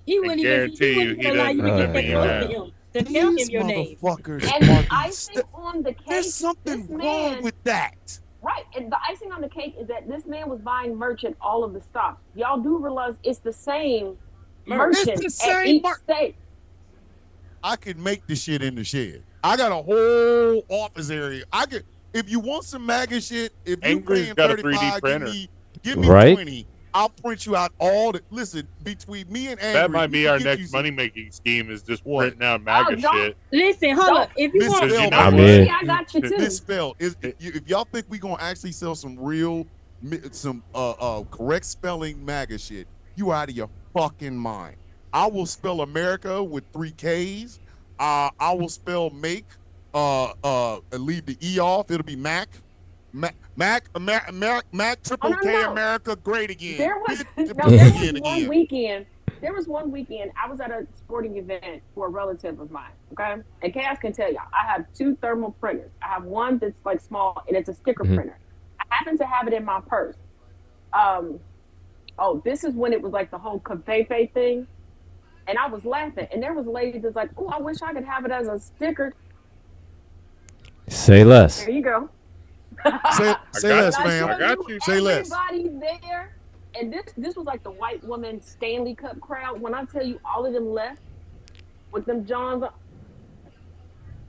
He wouldn't even guarantee you he allow you to doesn't get that remember close to him to tell him These your name. motherfuckers And are the the icing on the cake, There's something this wrong man, with that. right? And the icing on the cake is that this man was buying merch at all of the stops. Y'all do realize it's the same merchant It's the at same each state. I could make the shit in the shed. I got a whole office area. I could, if you want some MAGA shit, if you Angry's paying got a 3D 35, printer. give me Right? 20. I'll print you out all the. Listen, between me and Angry, That might we be can our get you next some- money making scheme is just What? printing out MAGA don't- shit. Listen, hold Don't- up. If you Miss want, Bell, you know I'm what? in. I got you too. This spell is if y'all think we gonna actually sell some real some correct spelling MAGA shit, you out of your fucking mind. I will spell America with 3 K's. I will spell make leave the E off. It'll be Mac triple no, K no. America great again. There was Triple there K was one again. weekend. There was one weekend I was at a sporting event for a relative of mine. Okay, and Cass can tell y'all I have 2 thermal printers. I have one that's like small and it's a sticker Mhm. printer. I happen to have it in my purse. Oh, this is when it was like the whole Covfefe thing, and I was laughing, and there was a lady that's like, "Oh, I wish I could have it as a sticker." Say less. There you go. Say got less, you. fam. I got you. Say less. Everybody there, and this was like the white woman Stanley Cup crowd. When I tell you, all of them left with them Johns.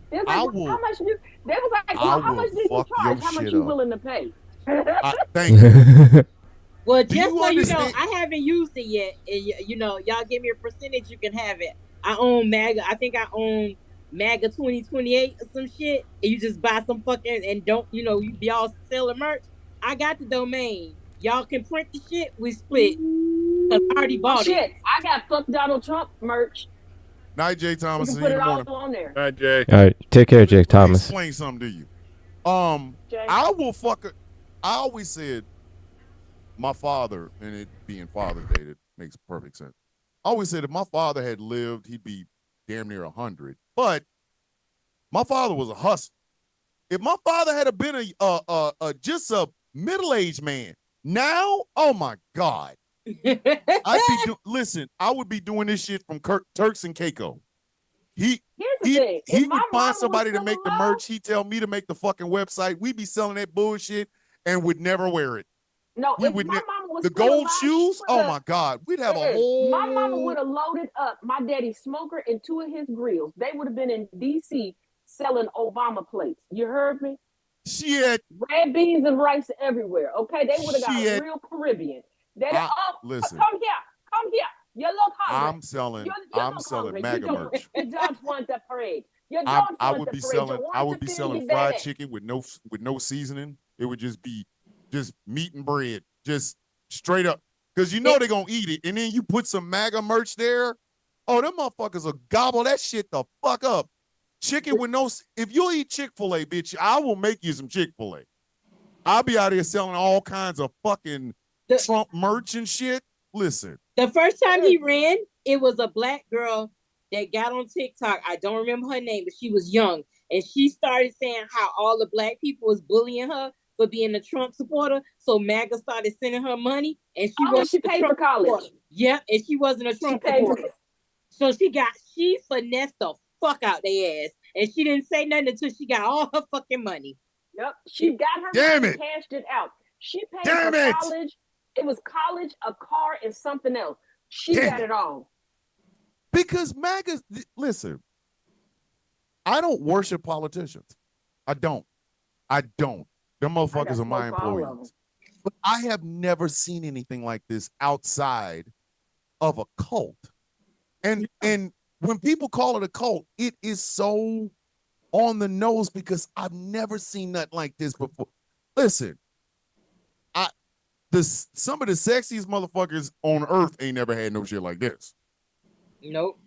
They was like, I well, will- how much do? They was like, I well, how will much did you fuck charge? your How much shit you up. willing to pay? Thank you. well, Do just you so you know, understand- I haven't used it yet. And you know, y'all give me a percentage, you can have it. I own MAGA. I think I own MAGA 2028 or some shit. And you just buy some fucking and don't, you know, you be all selling merch. I got the domain. Y'all can print the shit. We split. 'Cause I already bought it. Shit, I got fuck Donald Trump merch. Night, Jay You Thomas. can See put you in it the all morning. on there. All right, Jay. All right, take care, Jake Let me Thomas. explain something to you. Jay. I will fuck it. I always said my father, and it being Father Day, it makes perfect sense. I always said if my father had lived, he'd be damn near 100. But my father was a hustler. If my father had been just a middle-aged man, now, oh my God, listen, I would be doing this shit from Turks and Caicos. Here's the thing. He If my would mama find was somebody to still make the alive- merch. He'd tell me to make the fucking website. We'd be selling that bullshit and would never wear it. No, we if would my ne- mama was The still gold alive, shoes, she oh would've- my God, we'd have a whole. My mama would have loaded up my daddy's smoker and 2 of his grills. They would have been in DC selling Obama plates. You heard me? Shit. Red beans and rice everywhere. Okay, they would have got Shit. real Caribbean. They Listen. come here. You look hungry. I'm selling. You I'm look selling hungry. MAGA you don't, merch. You don't want the parade. You don't I want would the be parade. selling. You want I would to be feel selling your fried daddy. chicken with no seasoning. It would just be just meat and bread, just straight up. Because you know they're gonna eat it, and then you put some MAGA merch there. Oh, them motherfuckers will gobble that shit the fuck up. Chicken with no. If you eat Chick-fil-A, bitch, I will make you some Chick-fil-A. I'll be out here selling all kinds of fucking Trump merch and shit. Listen, The first time he ran, it was a black girl that got on TikTok. I don't remember her name, but she was young. And she started saying how all the black people was bullying her for being a Trump supporter. So MAGA started sending her money. And she Oh, was she paid for college. Yeah, and she wasn't a Trump paid for- supporter. So she finessed the fuck out their ass. And she didn't say nothing until she got all her fucking money. Yep. She got her Damn money it. and cashed it out. She paid Damn for it. college. It was college, a car, and something else. She Damn got it. it all. because MAGA. Listen, I don't worship politicians. I don't. Them motherfuckers are my smoke for all of them. employees. But I have never seen anything like this outside of a cult. And when people call it a cult, it is so on the nose because I've never seen nothing like this before. Listen, some of the sexiest motherfuckers on earth ain't never had no shit like this. Nope.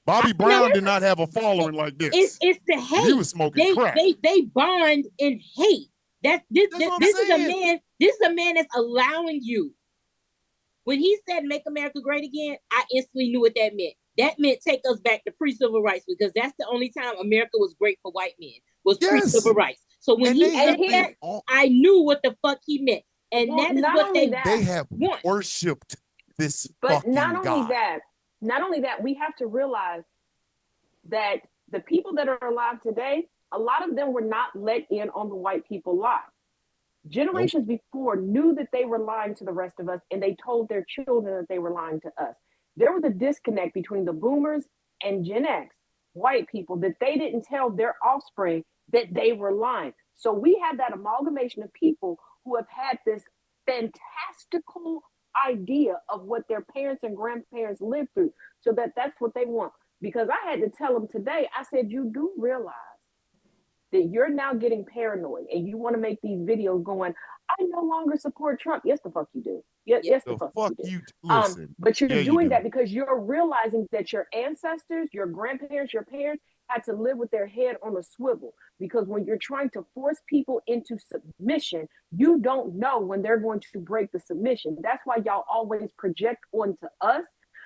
Bobby I Brown never- did not have a following like this. It's the hate. He was smoking crack. They bond in hate. This That's what I'm is a saying. man. This is a man that's allowing you. When he said "Make America Great Again," I instantly knew what that meant. That meant take us back to pre-civil rights because that's the only time America was great for white men was Yes. pre-civil rights. So when and he they have said been that, all- I knew what the fuck he meant, and Well, that is not what only they that, they have want. worshipped this But fucking not only guy. that, we have to realize that the people that are alive today, a lot of them were not let in on the white people lie. Generations before knew that they were lying to the rest of us, and they told their children that they were lying to us. There was a disconnect between the boomers and Gen X white people that they didn't tell their offspring that they were lying. So we have that amalgamation of people who have had this fantastical idea of what their parents and grandparents lived through, so that's what they want. Because I had to tell them today, I said, you do realize that you're now getting paranoid and you want to make these videos going, I no longer support Trump. Yes, the fuck you do. Yes, The the fuck you do. you listen. But you're Yeah, you doing do. that because you're realizing that your ancestors, your grandparents, your parents had to live with their head on a swivel. Because when you're trying to force people into submission, you don't know when they're going to break the submission. That's why y'all always project onto us,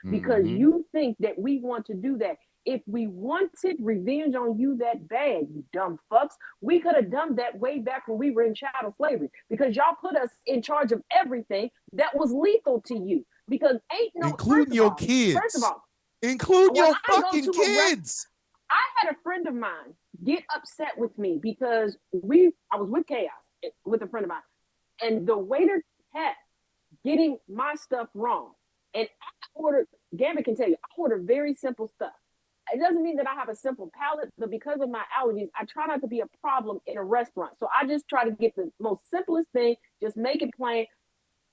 because Mhm. you think that we want to do that. If we wanted revenge on you that bad, you dumb fucks, we could have done that way back when we were in chattel slavery, because y'all put us in charge of everything that was lethal to you. Because ain't no, Including your First kids. of all, Include when your I go fucking to a rest- kids. I had a friend of mine get upset with me because I was with Chaos with a friend of mine, and the waiter kept getting my stuff wrong. And I ordered, Gambit can tell you, I ordered very simple stuff. It doesn't mean that I have a simple palate, but because of my allergies, I try not to be a problem in a restaurant. So I just try to get the most simplest thing, just make it plain.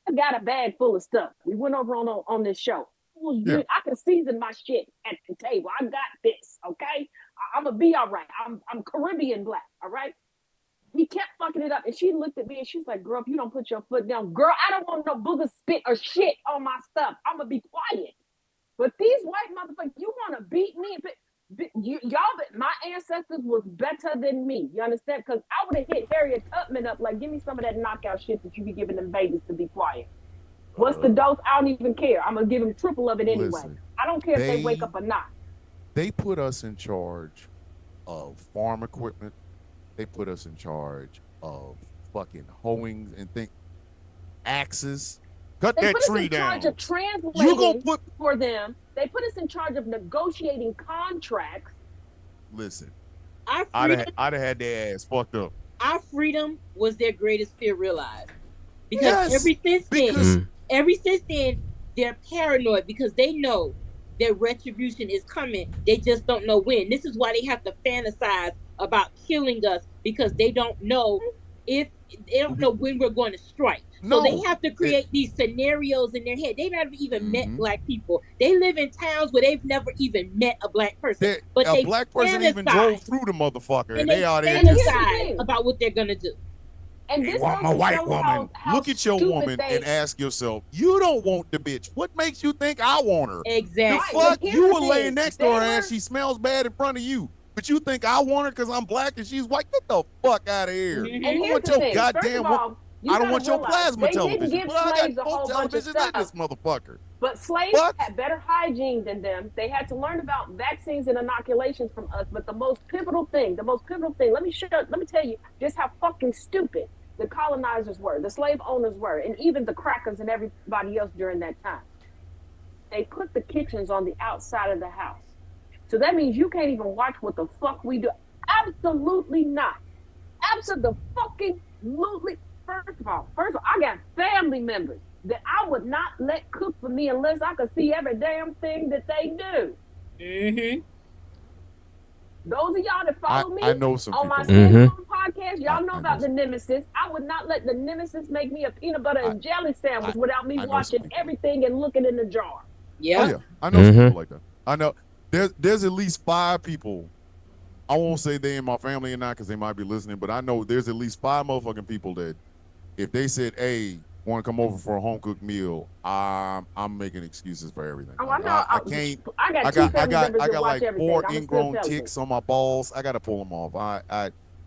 I got a bag full of stuff. We went over on this show. It was Yeah. good. I can season my shit at the table. I got this, okay? I'm gonna be all right. I'm Caribbean black, all right? He kept fucking it up, and she looked at me and she's like, "Girl, if you don't put your foot down, girl, I don't want no booger spit or shit on my stuff. I'm gonna be quiet." But these white motherfuckers, you want to beat me? My ancestors was better than me. You understand? Because I would have hit Harriet Tubman up like, give me some of that knockout shit that you be giving them babies to be quiet. What's the dose? I don't even care. I'm gonna give them triple of it anyway. Listen, I don't care if they wake they- up or not. They put us in charge of farm equipment. They put us in charge of fucking hoeing and axes. Cut They that put us tree in down. charge of You translating gonna put for them. They put us in charge of negotiating contracts. listen. Our I'd freedom, have, I'd have had their ass fucked up. our freedom was their greatest fear realized. Because Yes, because ever since then, they're paranoid because they know their retribution is coming. They just don't know when. This is why they have to fantasize about killing us, because they don't know when we're going to strike. no, So they have to create these scenarios in their head. They've never even met Mhm. black people. They live in towns where they've never even met a black person. But a they black person even fantasize. drove through the motherfucker, and they they out there And just here's the fantasize thing. about what they're gonna do. And Hey, this want goes my to white show woman. how Look at your stupid woman they- and ask yourself, you don't want the bitch. What makes you think I want her? The Exactly. Right, fuck? but here's You the were thing. laying next to They her and were- she smells bad in front of you. But you think I want her because I'm black and she's white? Get the fuck out of here. Mhm. And I here's want the your thing. goddamn First of all, you I don't gotta want your realize, plasma they didn't television. give Well, I slaves a got whole both bunch of televisions in stuff. this motherfucker. But slaves What? had better hygiene than them. They had to learn about vaccines and inoculations from us. But the most pivotal thing, let me tell you just how fucking stupid the colonizers were, the slave owners were, and even the crackers and everybody else during that time. They put the kitchens on the outside of the house. So that means you can't even watch what the fuck we do. Absolutely not. Absolutely. First of all, I got family members that I would not let cook for me unless I could see every damn thing that they do. Mm-hmm. Those of y'all that follow me I know some on my people. standalone podcast, y'all know I about know the nemesis. I would not let the nemesis make me a peanut butter and jelly sandwich without me I know some watching people. everything and looking in the jar. Yeah. Oh yeah, I know some Mhm. people like that. I know there's at least 5 people. I won't say they in my family or not because they might be listening, but I know there's at least 5 motherfucking people that if they said, "Hey, want to come over for a home cooked meal," I'm making excuses for everything. Oh, I Like, know. I can't. I got I two got family members that watch like everything. 4 I'ma still ingrown tell you. ticks on my balls. I gotta pull them off.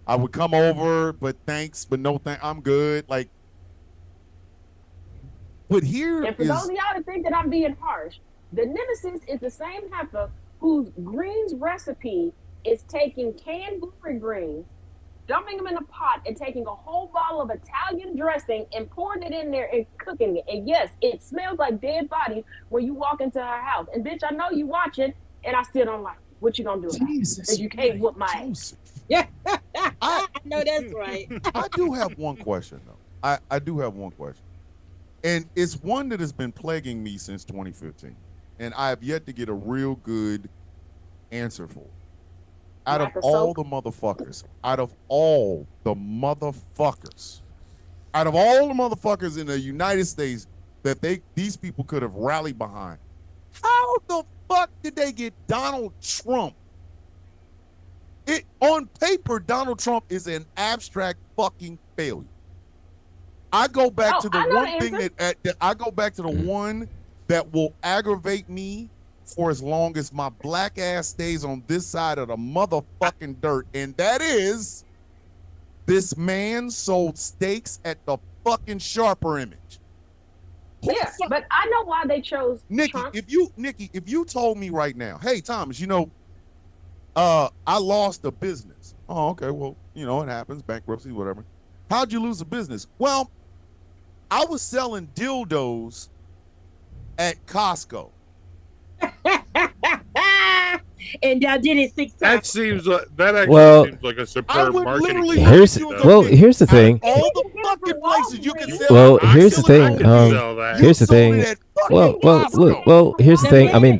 I would come over, but thanks, but no thank. I'm good. Like, but here And for is those of y'all that think that I'm being harsh, the nemesis is the same heifer whose greens recipe is taking canned blueberry greens, dumping them in a pot, and taking a whole bottle of Italian dressing and pouring it in there and cooking it. And yes, it smells like dead bodies when you walk into her house. And bitch, I know you watching, and I still don't like it. What you gonna do about it? Jesus. Because you can't whoop my ass. Joseph. I know that's right. I do have one question though. I do have one question. And it's one that has been plaguing me since 2015. And I have yet to get a real good answer for. Out of Lack of all soap. the motherfuckers, out of all the motherfuckers in the United States that these people could have rallied behind, how the fuck did they get Donald Trump? It on paper, Donald Trump is an abstract fucking failure. I go back to the I know one the thing answer. that I go back to the one that will aggravate me for as long as my black ass stays on this side of the motherfucking dirt, and that is this man sold steaks at the fucking Sharper Image. Who Yeah, the fuck- but I know why they chose Nikki, Trump. if you told me right now, hey Thomas, I lost a business. Oh, okay, well, it happens, bankruptcy, whatever. How'd you lose a business? Well, I was selling dildos at Costco. And y'all did it 6 That times. seems that actually Well, seems like a I superb would marketing. literally strategy, Here's though. here's the Out of thing. all the You can get it fucking from places you can Walgreens. sell. Well, here's the thing. I can sell that. Here's the thing. Well, here's the thing.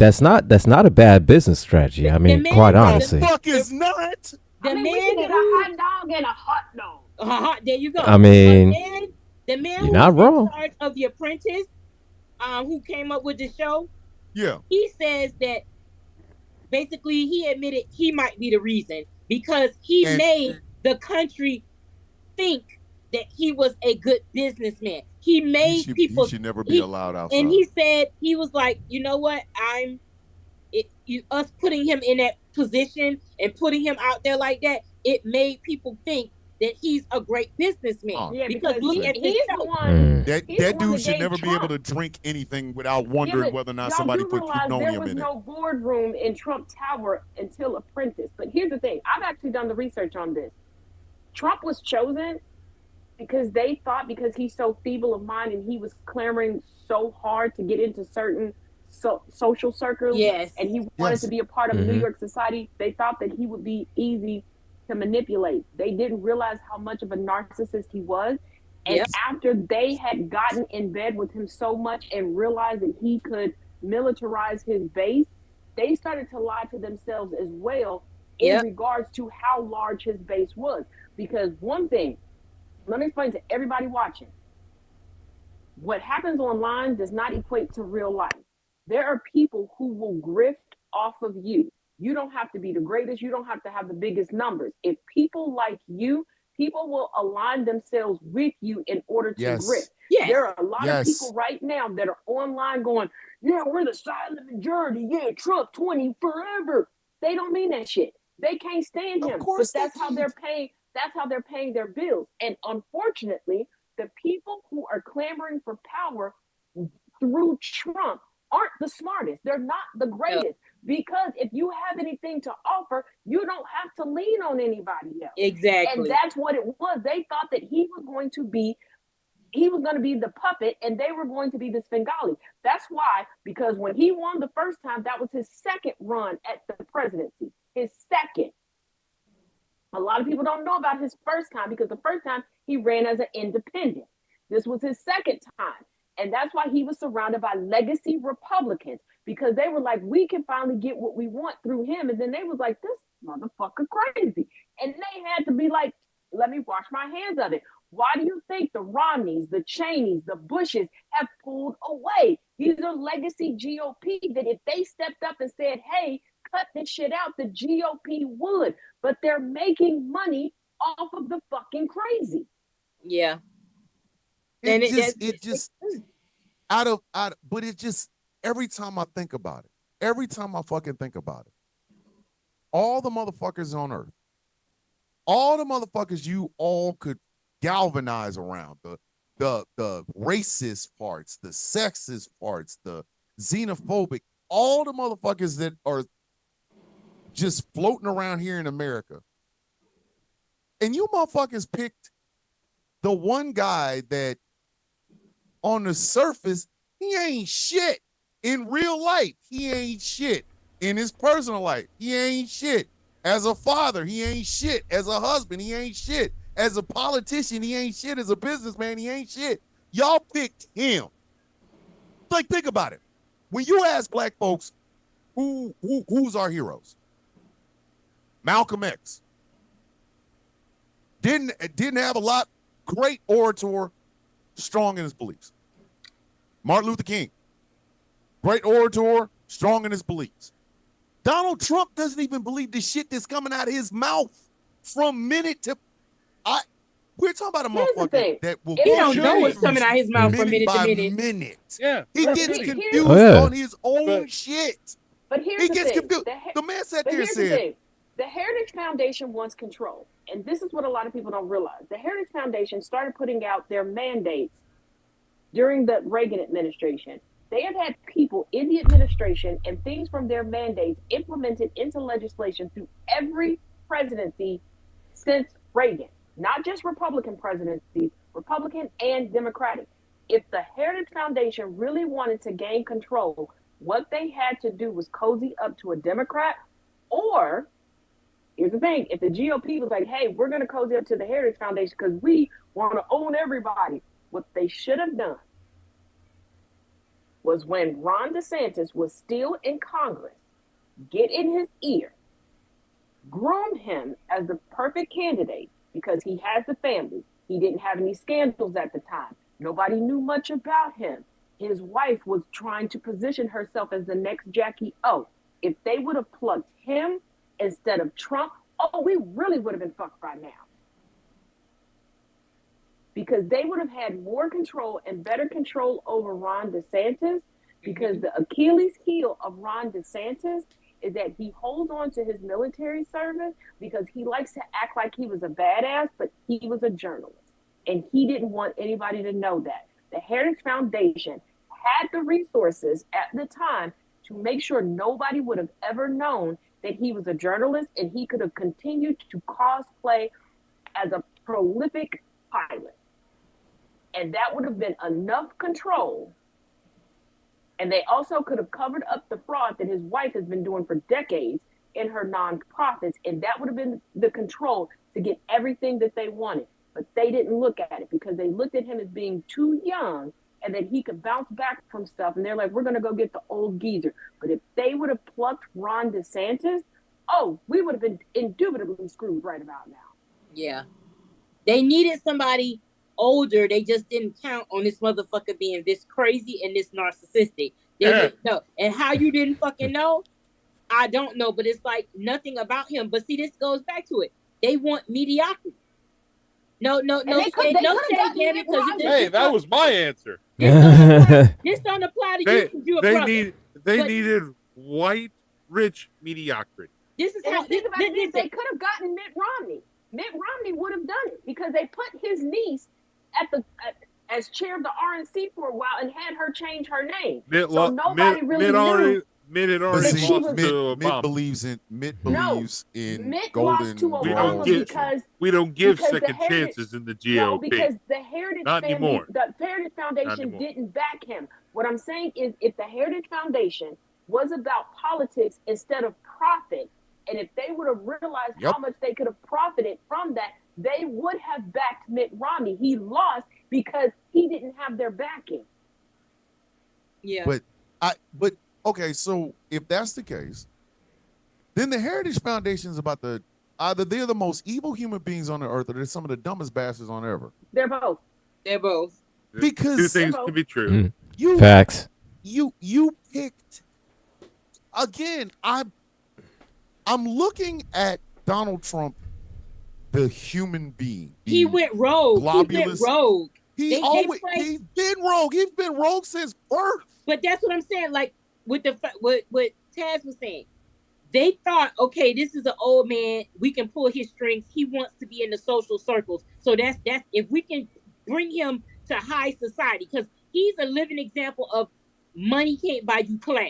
That's not a bad business strategy. I mean, man- quite the- honestly. Fuck is not. The I mean, we man can get a who, hot dog and a hot dog. there you go. I mean, the man you're who not was wrong. in charge of The Apprentice, who came up with the show, Yeah. he says that basically he admitted he might be the reason because he And- made the country think that he was a good businessman. He made He people, should never be he- allowed outside. and he said he was like, you know what, us putting him in that position and putting him out there like that, it made people think that he's a great businessman. Oh. Yeah, because because look at this he's show. the one. that he's the that one dude that should gave never be Trump- able to drink anything without wondering but whether or not y'all somebody do put realize there plutonium was in it. no boardroom in Trump Tower until Apprentice. But here's the thing: I've actually done the research on this. Trump was chosen because they thought because he's so feeble of mind and he was clamoring so hard to get into certain social circles, Yes. and he wanted Yes. to be a part of New Mhm. York society. They thought that he would be easy to manipulate. They didn't realize how much of a narcissist he was. And Yep. after they had gotten in bed with him so much and realized that he could militarize his base, they started to lie to themselves as well in Yep. regards to how large his base was. Because one thing, let me explain to everybody watching, what happens online does not equate to real life. There are people who will grift off of you. You don't have to be the greatest. You don't have to have the biggest numbers. If people like you, people will align themselves with you in order to Yes. grift. Yes. There are a lot Yes. of people right now that are online going, yeah, we're the silent majority. Yeah, Trump 20 forever. They don't mean that shit. They can't stand Of him. course But that's they how can't. they're paying. That's how they're paying their bills. And unfortunately, the people who are clamoring for power through Trump aren't the smartest. They're not the greatest. Because if you have anything to offer, you don't have to lean on anybody else. And Exactly. that's what it was. They thought that he was going to be the puppet and they were going to be the Svengali. That's why, because when he won the first time, that was his second run at the presidency. His second. A lot of people don't know about his first time because the first time he ran as an independent. This was his second time. And that's why he was surrounded by legacy Republicans, because they were like, we can finally get what we want through him. And then they was like, this motherfucker crazy. And they had to be like, let me wash my hands of it. Why do you think the Romneys, the Cheneys, the Bushes have pulled away? These are legacy GOP that if they stepped up and said, hey, cut this shit out, the GOP would. But they're making money off of the fucking crazy. Yeah. And But it just, every time I think about it, every time I fucking think about it, all the motherfuckers on earth, all the motherfuckers you all could galvanize around, the racist parts, the sexist parts, the xenophobic, all the motherfuckers that are just floating around here in America. And you motherfuckers picked the one guy that on the surface, he ain't shit. In real life, he ain't shit. In his personal life, he ain't shit. As a father, he ain't shit. As a husband, he ain't shit. As a politician, he ain't shit. As a businessman, he ain't shit. Y'all picked him. Like, think about it. When you ask black folks, who's our heroes? Malcolm X. Didn't have a lot. Great orator, strong in his beliefs. Martin Luther King. Great orator, strong in his beliefs. Donald Trump doesn't even believe the shit that's coming out of his mouth from minute to. We're talking about a Here's the thing. motherfucker that will. He He don't know what's coming out his mouth from minute to by minute. minute. Yeah. He But gets here's- confused Oh, yeah. on his own But- shit. But here's He the gets thing. confused. The he- The man sat But there and here's the said, thing. The Heritage Foundation wants control. And this is what a lot of people don't realize. The Heritage Foundation started putting out their mandates during the Reagan administration. They have had people in the administration and things from their mandates implemented into legislation through every presidency since Reagan, not just Republican presidencies, Republican and Democratic. If the Heritage Foundation really wanted to gain control, what they had to do was cozy up to a Democrat, or here's the thing, if the GOP was like, hey, we're going to cozy up to the Heritage Foundation because we want to own everybody, what they should have done was when Ron DeSantis was still in Congress, get in his ear, groom him as the perfect candidate because he has the family. He didn't have any scandals at the time. Nobody knew much about him. His wife was trying to position herself as the next Jackie O. If they would have plugged him instead of Trump, oh, we really would have been fucked by now. Because they would have had more control and better control over Ron DeSantis, because the Achilles heel of Ron DeSantis is that he holds on to his military service because he likes to act like he was a badass, but he was a journalist. And he didn't want anybody to know that. The Heritage Foundation had the resources at the time to make sure nobody would have ever known that he was a journalist, and he could have continued to cosplay as a prolific pilot. And that would have been enough control. And they also could have covered up the fraud that his wife has been doing for decades in her nonprofits. And that would have been the control to get everything that they wanted. But they didn't look at it because they looked at him as being too young and that he could bounce back from stuff. And they're like, we're going to go get the old geezer. But if they would have plucked Ron DeSantis, oh, we would have been indubitably screwed right about now. Yeah. They needed somebody older. They just didn't count on this motherfucker being this crazy and this narcissistic. They didn't know. And how you didn't fucking know, I don't know. But it's like nothing about him. But see, this goes back to it. They want mediocrity. No, they could- shade, they no could've shade, gotten Gabby, Mitt because Romney. Hey, that was my answer. this don't apply to you because you're a brother. They But- needed white, rich mediocrity. This is And how the thing about it is listen, they could have gotten Mitt Romney. Mitt Romney would have done it because they put his niece as chair of the RNC for a while and had her change her name. Mitt, So nobody really knew. Mitt had But already see, lost Mitt to Obama. believes in No, golden Mitt lost to We don't Obama get- because We don't give because the second Heritage- chances in the no, GOP. because the Heritage Not family, anymore. the Heritage Not Foundation anymore. didn't back him. What I'm saying is, if the Heritage Foundation was about politics instead of profit, and if they would have realized Yep. how much they could have profited from that, they would have backed Mitt Romney. He lost because he didn't have their backing. yeah. But okay, so if that's the case, then the Heritage Foundation is about either they're the most evil human beings on the earth, or they're some of the dumbest bastards on earth. They're both. They're both. Because Two things can be true. Mm. you Facts. you picked again. I'm looking at Donald Trump, the human being. He the went rogue. He went globulous- rogue. He they always play- he's been rogue. He's been rogue since birth. But that's what I'm saying. Like with what Taz was saying, they thought, okay, this is an old man. We can pull his strings. He wants to be in the social circles. So that's if we can bring him to high society, because he's a living example of money can't buy you class.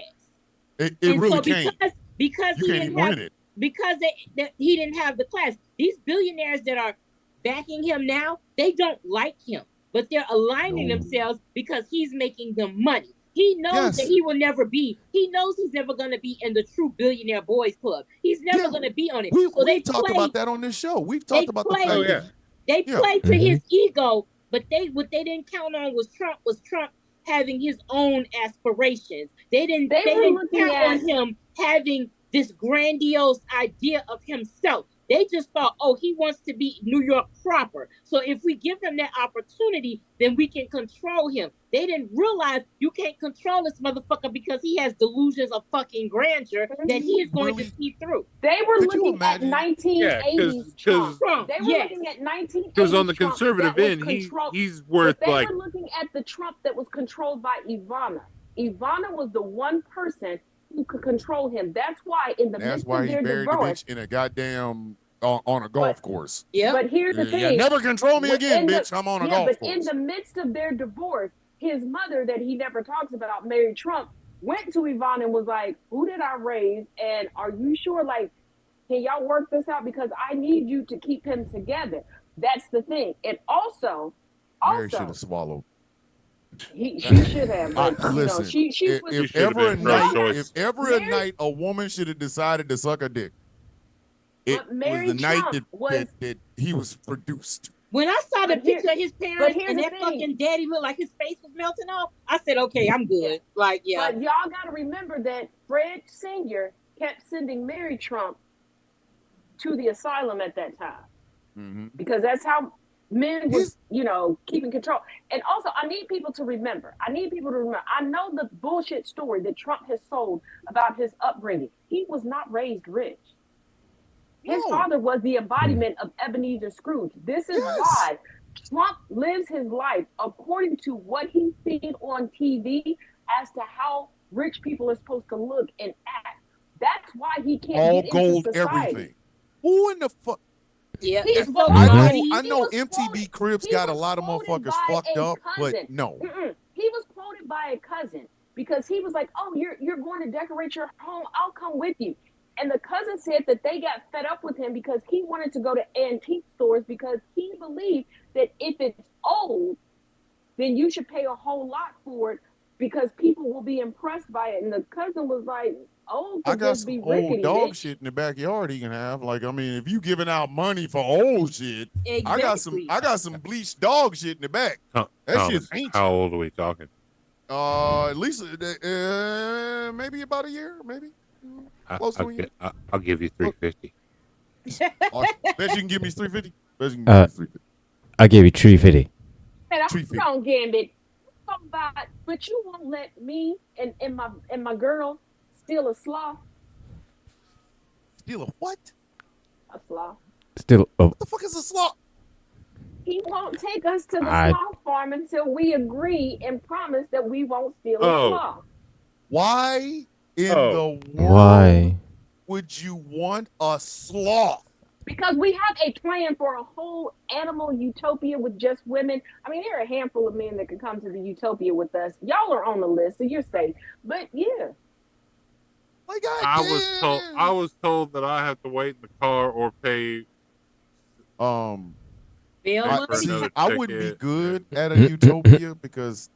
It And really so can't. because You he can't didn't even have win it. because that he didn't have the class. These billionaires that are backing him now, they don't like him, but they're aligning No. themselves because he's making them money. He knows Yes. that he will never be. He knows he's never going to be in the true billionaire boys club. He's never Yeah. going to be on it. We so they talked play, about that on this show. We've talked They about the play- fact Oh, that yeah. They Yeah. play to Mhm. his ego, but what they didn't count on was Trump having his own aspirations. They They were didn't looking count at- on him having this grandiose idea of himself. They just thought, oh, he wants to be New York proper. So if we give him that opportunity, then we can control him. They didn't realize you can't control this motherfucker because he has delusions of fucking grandeur that he is going to see through. They were Could you looking at imagine? 1980s because Trump. They were Yes. looking at 1980s because on the Trump conservative that was end, controlled- he's worth But they like were looking at the Trump that was controlled by Ivana. Ivana was the one person who could control him. That's why in the That's midst why of he their buried the divorce. bitch in a goddamn on a golf But- course. Yeah. But here's the Yeah, thing. never control me again, Within the- bitch. I'm on a yeah, golf but course. in the midst of their divorce, his mother, that he never talks about, Mary Trump, went to Yvonne and was like, "Who did I raise? And are you sure? Like, can y'all work this out? Because I need you to keep him together." That's the thing. And also, Mary should have swallowed. she should have. But, Listen, she if, was. if should have ever a been first night, choice. if ever a Mary- night a woman should have decided to suck a dick, it But Mary was the night Trump was- that he was produced. When I saw the But here- picture of his parents here's and the that thing. fucking daddy looked like his face was melting off, I said, okay, I'm good. Like, yeah. But y'all got to remember that Fred Sr. kept sending Mary Trump to the asylum at that time. Mm-hmm. Because that's how men was, He's- keeping control. And also, I need people to remember. I know the bullshit story that Trump has sold about his upbringing. He was not raised rich. His No. father was the embodiment of Ebenezer Scrooge. This is Yes. why Trump lives his life according to what he's seen on TV as to how rich people are supposed to look and act. That's why he can't All get gold, into society. everything. Who in the fuck? Yeah. He It's was- so I funny. know, I know He was MTV quoted- Cribs he got a was lot of quoted motherfuckers by fucked a up, but cousin. no. He was quoted by a cousin because he was like, "Oh, you're going to decorate your home. I'll come with you." And the cousin said that they got fed up with him because he wanted to go to antique stores because he believed that if it's old, then you should pay a whole lot for it because people will be impressed by it. And the cousin was like, "Old I could got just some be old rickety, dog bitch." shit in the backyard he can have. Like, I mean, if you giving out money for old shit, Exactly. I got some bleached dog shit in the back. That Thomas, shit's ancient. how old are we talking? At least maybe about a year, maybe. Close to a year. I'll give you 350. Bet you can give me 350. Bet you can give me 350. I gave you 350. And I'm 350. on Gambit. But you won't let me and my girl steal a sloth. Steal a what? A sloth. Still, oh, What the fuck is a slot? He won't take us to the I- sloth farm until we agree and promise that we won't steal a Oh. sloth. Why in Oh. the world why? would you want a sloth? Because we have a plan for a whole animal utopia with just women. I mean, there are a handful of men that could come to the utopia with us. Y'all are on the list, so you're safe. But yeah, Like I was told that I have to wait in the car or pay. Bill I, money. see, another I wouldn't be ticket. good at a utopia because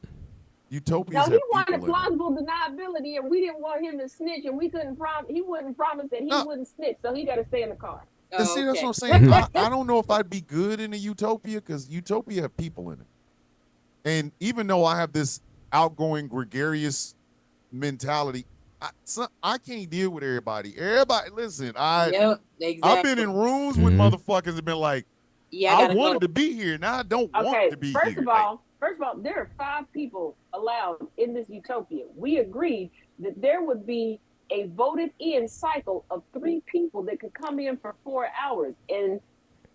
utopias no, have he wanted people in it. plausible deniability, and we didn't want him to snitch, and we couldn't promise. He wouldn't promise that he No. wouldn't snitch, so he got to stay in the car. And see, that's okay. what I'm saying. I don't know if I'd be good in a utopia because utopia have people in it. And even though I have this outgoing, gregarious mentality, I can't deal with everybody. Everybody, listen, Yep, exactly. I've been in rooms with Mhm. motherfuckers that been like, Yeah, I gotta wanted go. to be here. Now I don't Okay, want to be first here. of all, there are 5 people allowed in this utopia. We agreed that there would be a voted in cycle of 3 people that could come in for 4 hours. And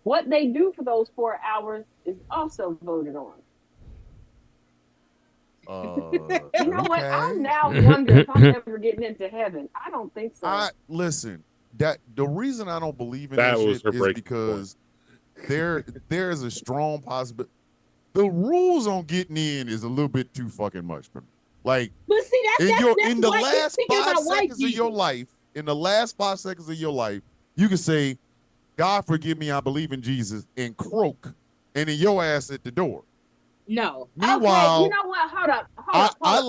what they do for those 4 hours is also voted on. You know what? I okay. now wonder if I'm ever getting into heaven. I don't think so. Listen, that the reason I don't believe in That this was shit her is breaking because there is a strong possibility. The rules on getting in is a little bit too fucking much for me. Like But see, that's in the white- last thinking 5 about white seconds of your people. life, you can say, "God forgive me, I believe in Jesus," and croak, and then your ass at the door. No. Meanwhile, okay, you know what? Hold up. I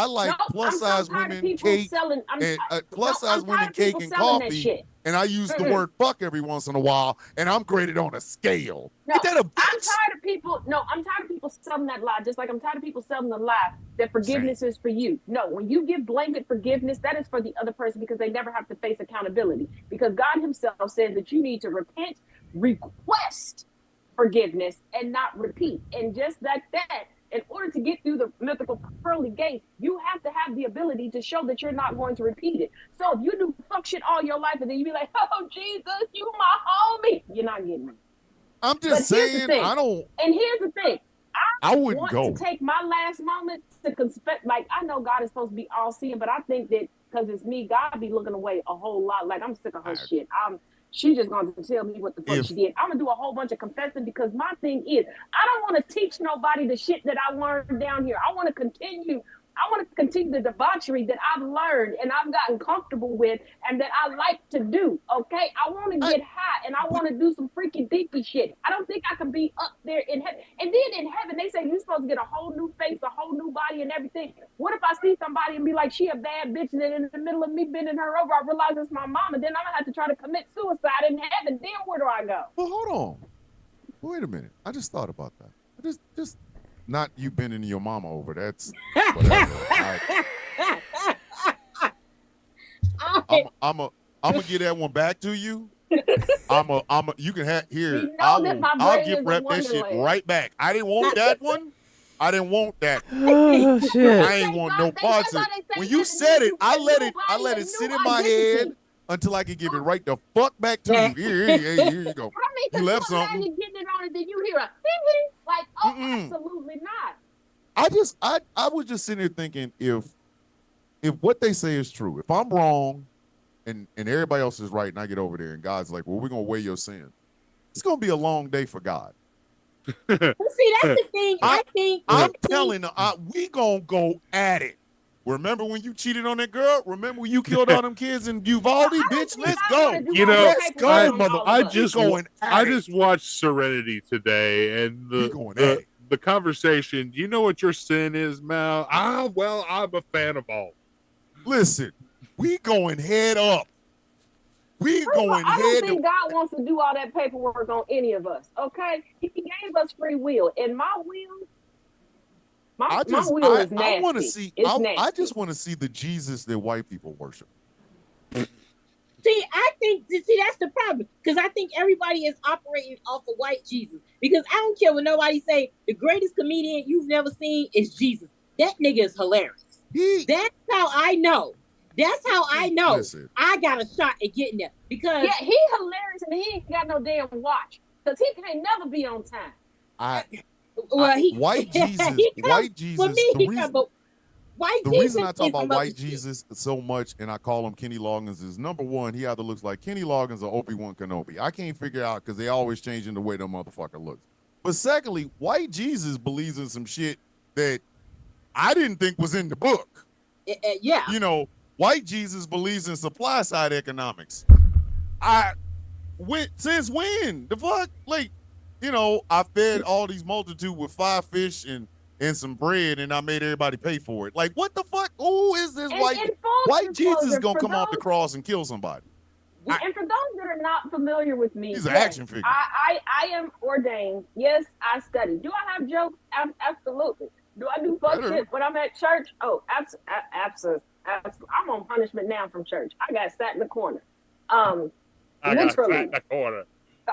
like plus size women, cake, and plus size women, cake and coffee, and I use the word fuck every once in a while, and I'm graded on a scale. No, Ain't that a I'm bitch? tired of people. No, I'm tired of people selling that lie. Just like I'm tired of people selling the lie that forgiveness is for you. No, when you give blanket forgiveness, that is for the other person because they never have to face accountability. Because God Himself says that you need to repent, request forgiveness, and not repeat. And just like that, in order to get through the mythical pearly gates, you have to have the ability to show that you're not going to repeat it. So if you do fuck shit all your life and then you be like, oh, Jesus, you my homie, you're not getting me. I'm But just here's the saying, thing. I don't. And here's the thing. I wouldn't want go. to take my last moments to conspect. Like, I know God is supposed to be all seeing, but I think that because it's me, God be looking away a whole lot. Like, I'm sick of her shit. She just going to tell me what the fuck she did. I'm going to do a whole bunch of confessing because my thing is, I don't want to teach nobody the shit that I learned down here. I want to continue the debauchery that I've learned and I've gotten comfortable with and that I like to do. Okay. I want to get high and I want to do some freaky deepy shit. I don't think I can be up there in heaven. And then in heaven, they say you're supposed to get a whole new face, a whole new body and everything. What if I see somebody and be like, she a bad bitch, and then in the middle of me bending her over, I realize it's my mom, and then I'm gonna have to try to commit suicide in heaven. Then where do I go? Well, hold on. Wait a minute. I just thought about that. Just not you bending your mama over. That's whatever. I'm gonna get that one back to you. You can have here. You know that my I'll brain give is Rep a that shit wonderland. right back. I didn't want that one. I didn't want that. Oh shit! I ain't want no parts of it. When you said it, I let it sit in my head until I could give it right the fuck back to you. Here you go. I mean, You left you imagine something. getting it on it, then you hear a like, oh, absolutely not. I was just sitting here thinking if what they say is true, if I'm wrong and everybody else is right and I get over there and God's like, well, we're gonna weigh your sin, it's gonna be a long day for God. Well, see, that's the thing. I'm telling her, we gonna go at it. Remember when you cheated on that girl? Remember when you killed all them kids in Uvalde? Bitch, let's go. You know, Let's go, mother. I just I watched Serenity today, and the conversation. You know what your sin is, Mal? Well, I'm a fan of all. Listen, we going head up. We going I head don't up. think God wants to do all that paperwork on any of us. Okay, He gave us free will, and my will. My will is nasty. I want to see. I just want to see the Jesus that white people worship. See, that's the problem. Because I think everybody is operating off of white Jesus. Because I don't care what nobody say, the greatest comedian you've never seen is Jesus. That nigga is hilarious. That's how I know. Listen. I got a shot at getting there. Because he hilarious and he ain't got no damn watch. Because he can't never be on time. White Jesus. For me, the reason I talk about white Jesus so much and I call him Kenny Loggins is number one, he either looks like Kenny Loggins or Obi-Wan Kenobi. I can't figure out because they always changing the way the motherfucker looks. But secondly, white Jesus believes in some shit that I didn't think was in the book. Yeah. You know, white Jesus believes in supply side economics. Since when? The fuck? Like, you know, I fed all these multitude with 5 fish and some bread, and I made everybody pay for it. Like, what the fuck? Who is this white Jesus gonna come off the cross and kill somebody? And for those that are not familiar with me, he's an action figure. I am ordained. Yes, I study. Do I have jokes? Absolutely. Do I do fuck shit when I'm at church? Oh, absolutely. I'm on punishment now from church. I got sat in the corner. Literally.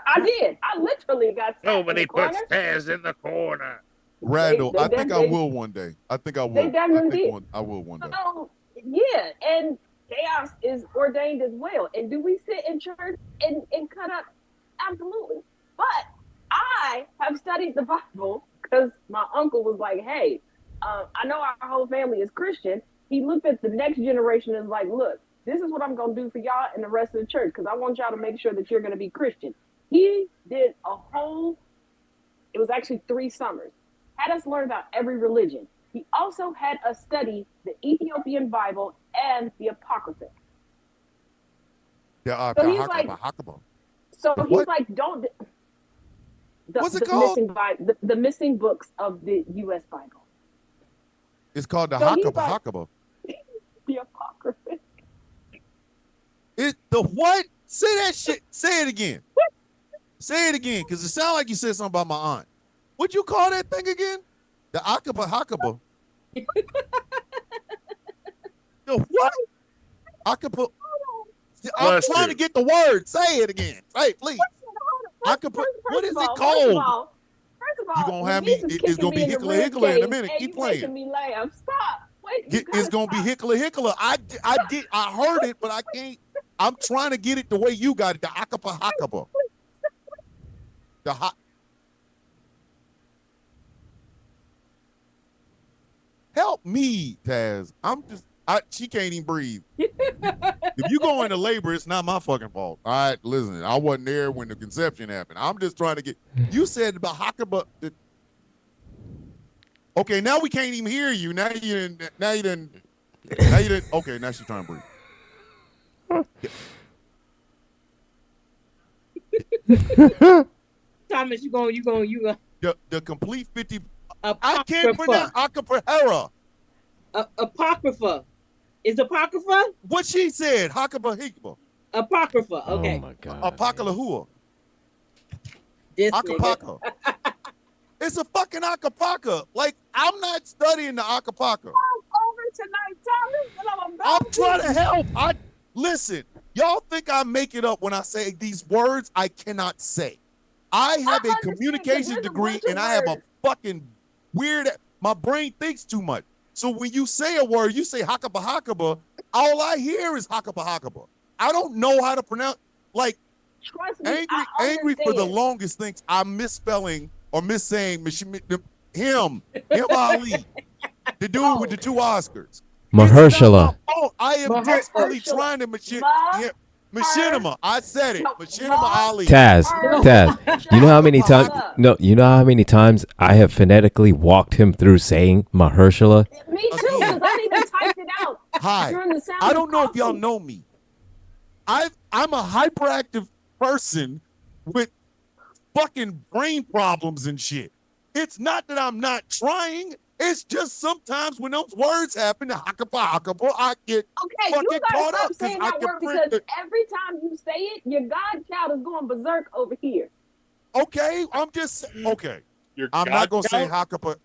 I did. I literally got sat in the corner. Nobody puts stairs in the corner. Randall, I think I will one day. I think I will. They definitely did. I will one day. So, yeah, and chaos is ordained as well. And do we sit in church and cut up? Absolutely. But I have studied the Bible because my uncle was like, hey, I know our whole family is Christian. He looked at the next generation and was like, look, this is what I'm going to do for y'all and the rest of the church because I want y'all to make sure that you're going to be Christian. He did it was actually 3 summers, had us learn about every religion. He also had us study the Ethiopian Bible and the Apocrypha. So he's like, don't. What's it called? The missing books of the U.S. Bible. It's called the Hakaba. The Apocrypha. The what? Say that shit. Say it again. Say it again, because it sounds like you said something about my aunt. What'd you call that thing again? The Akaba Hakaba. The what? Akaba. I'm trying to get the word. Say it again. Say it, please. Akaba. What is it called? First of all, You gonna have me? It's gonna be hickler hickler in a minute. Keep playing. Making me laugh. Stop. Wait. It's gonna be hickler hickler. I heard it, but I can't. I'm trying to get it the way you got it. The Akaba Hakaba. The hot. Help me, Taz. She can't even breathe. If you go into labor, it's not my fucking fault. All right, listen, I wasn't there when the conception happened. I'm just trying to get. You said about Hakaba. Okay, now we can't even hear you. Now you didn't. Okay, now she's trying to breathe. Thomas, you going. The complete 50. I can't pronounce Acapahera. Apocrypha. Is Apocrypha? What she said, Hakaba Hikba. Apocrypha. Okay. Oh my god. Apokalahua. This Acapaka. It's a fucking Acapaka. Like, I'm not studying the Acapaka. Over tonight, Thomas. I'm trying to help. Listen, y'all think I make it up when I say these words I cannot say. I have a communication degree and I have a fucking weird. My brain thinks too much. So when you say a word, you say Hakaba Hakaba, all I hear is Hakaba Hakaba. I don't know how to pronounce. Like, trust me, angry for the longest things. I'm misspelling or missaying him Ali, the dude with the 2 Oscars. Mahershala. I am desperately trying to Machinima. I said it. Machinima Ali. Taz. You know how many times? No, you know how many times I have phonetically walked him through saying Mahershala? Me too, because I even typed it out. Hi. I don't know if y'all know me. I'm a hyperactive person with fucking brain problems and shit. It's not that I'm not trying. It's just sometimes when those words happen, I get fucking caught up. Stop saying that word because every time you say it, your godchild is going berserk over here. Okay, I'm just okay. I'm not gonna say Hakapa.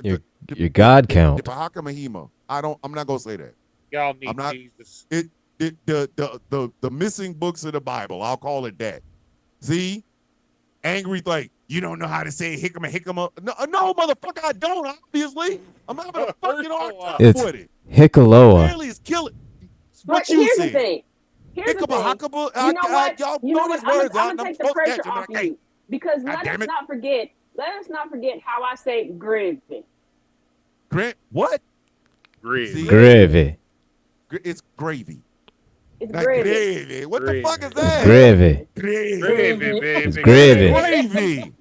Your God count. Hakamahima. I'm not gonna say that. Y'all need Jesus. The missing books of the Bible. I'll call it that. See, angry like you don't know how to say hickama. No, motherfucker, I don't. Obviously, I'm having a fucking hard time with it. Hickaloa. Apparently, it's killing. What you here's said? The thing. Here's the thing. You know what? Y'all know these words. I'm gonna take the pressure off of you because let us not forget how I say gravy. What? Gravy. It's gravy. It's gravy. What the fuck is that? Gravy. Gravy, baby. It's gravy. Gravy.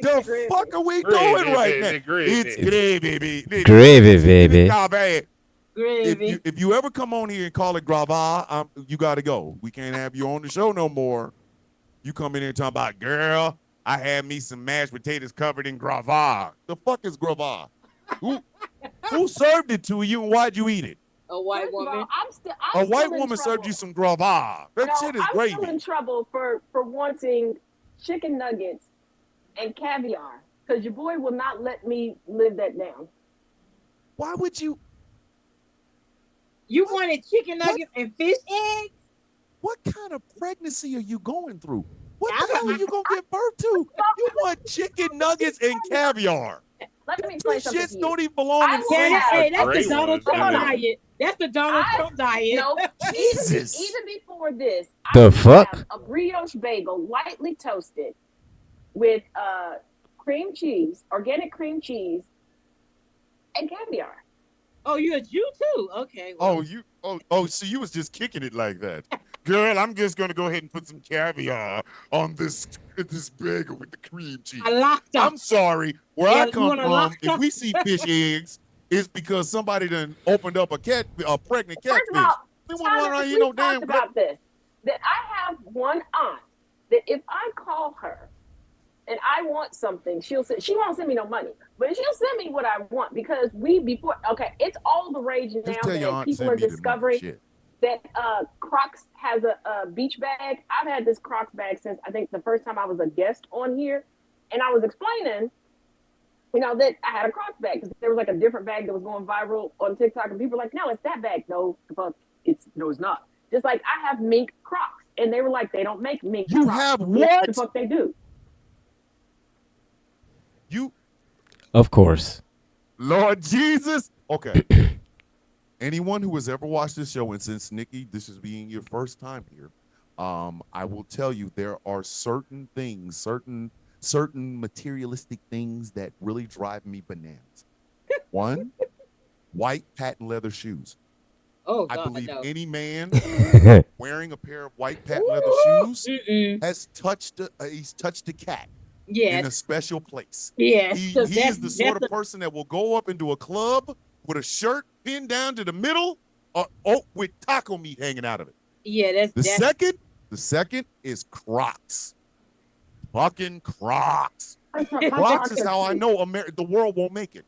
The fuck are we doing right now? It's gravy, baby. Gravy, baby. Gravy. If you ever come on here and call it grava, you got to go. We can't have you on the show no more. You come in here and talk about, girl, I had me some mashed potatoes covered in grava. The fuck is grava? Who served it to you and why'd you eat it? A white woman. A white woman served you some grava. That shit is gravy. I'm still in trouble for wanting chicken nuggets and caviar because your boy will not let me live that down. Why would you? You wanted chicken nuggets and fish eggs? What kind of pregnancy are you going through? What the hell are you going to give birth to? You want chicken nuggets and caviar. Let me explain something to you. Shits don't even belong in the same. Hey, that's the Donald Trump diet. That's the Donald Trump diet. No, Jesus. Even before this, the fuck? A brioche bagel, lightly toasted, with cream cheese, organic cream cheese, and caviar. Oh, you're a Jew too? Okay. Well. So you was just kicking it like that. Girl, I'm just gonna go ahead and put some caviar on this bagel with the cream cheese. I locked up. I'm sorry. Where I come from, if we see fish eggs, it's because somebody done opened up a pregnant catfish. First of all, we want talked about this. That I have one aunt that if I call her and I want something, she won't send me no money, but she'll send me what I want because it's all the rage now that people are discovering that Crocs has a beach bag. I've had this Crocs bag since I think the first time I was a guest on here, and I was explaining, that I had a Crocs bag because there was like a different bag that was going viral on TikTok, and people were like, "No, it's that bag." No, the fuck, it's not. Just like I have mink Crocs, and they were like, "They don't make mink." You Crocs. have Yes, what? the fuck they do. You, Of course. Lord Jesus. Okay. Anyone who has ever watched this show, and since Nikki, this is being your first time here, I will tell you there are certain things, certain materialistic things that really drive me bananas. One, white patent leather shoes. Oh, I God, believe no. any man wearing a pair of white patent leather shoes has touched he's touched a cat in a Yes. special place. Yes. He 'cause is the sort that's of person that will go up into a club with a shirt pinned down to the middle, with taco meat hanging out of it. yeah, The second is Crocs. Fucking Crocs. Crocs is how I know the world won't make it.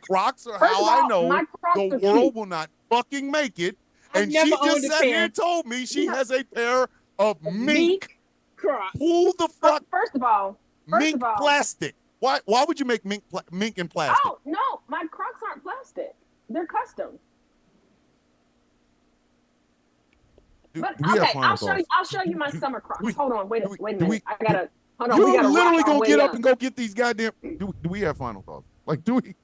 Crocs are First how of I all, know my Crocs the are world cute. will not fucking make it. I've And she never just owned a sat here pair and told me she has a pair of mink. Mink Crocs. Who the fuck? First of all, Mink plastic. Why would you make mink in plastic? oh no, my Crocs aren't plastic. They're custom. But Do we have okay, final I'll show you my do- summer Crocs. do we- Hold on, wait do a we- minute. I gotta hold on. You We gotta literally rock our gonna way get up and go get these goddamn. Do we have final thoughts? Like, do we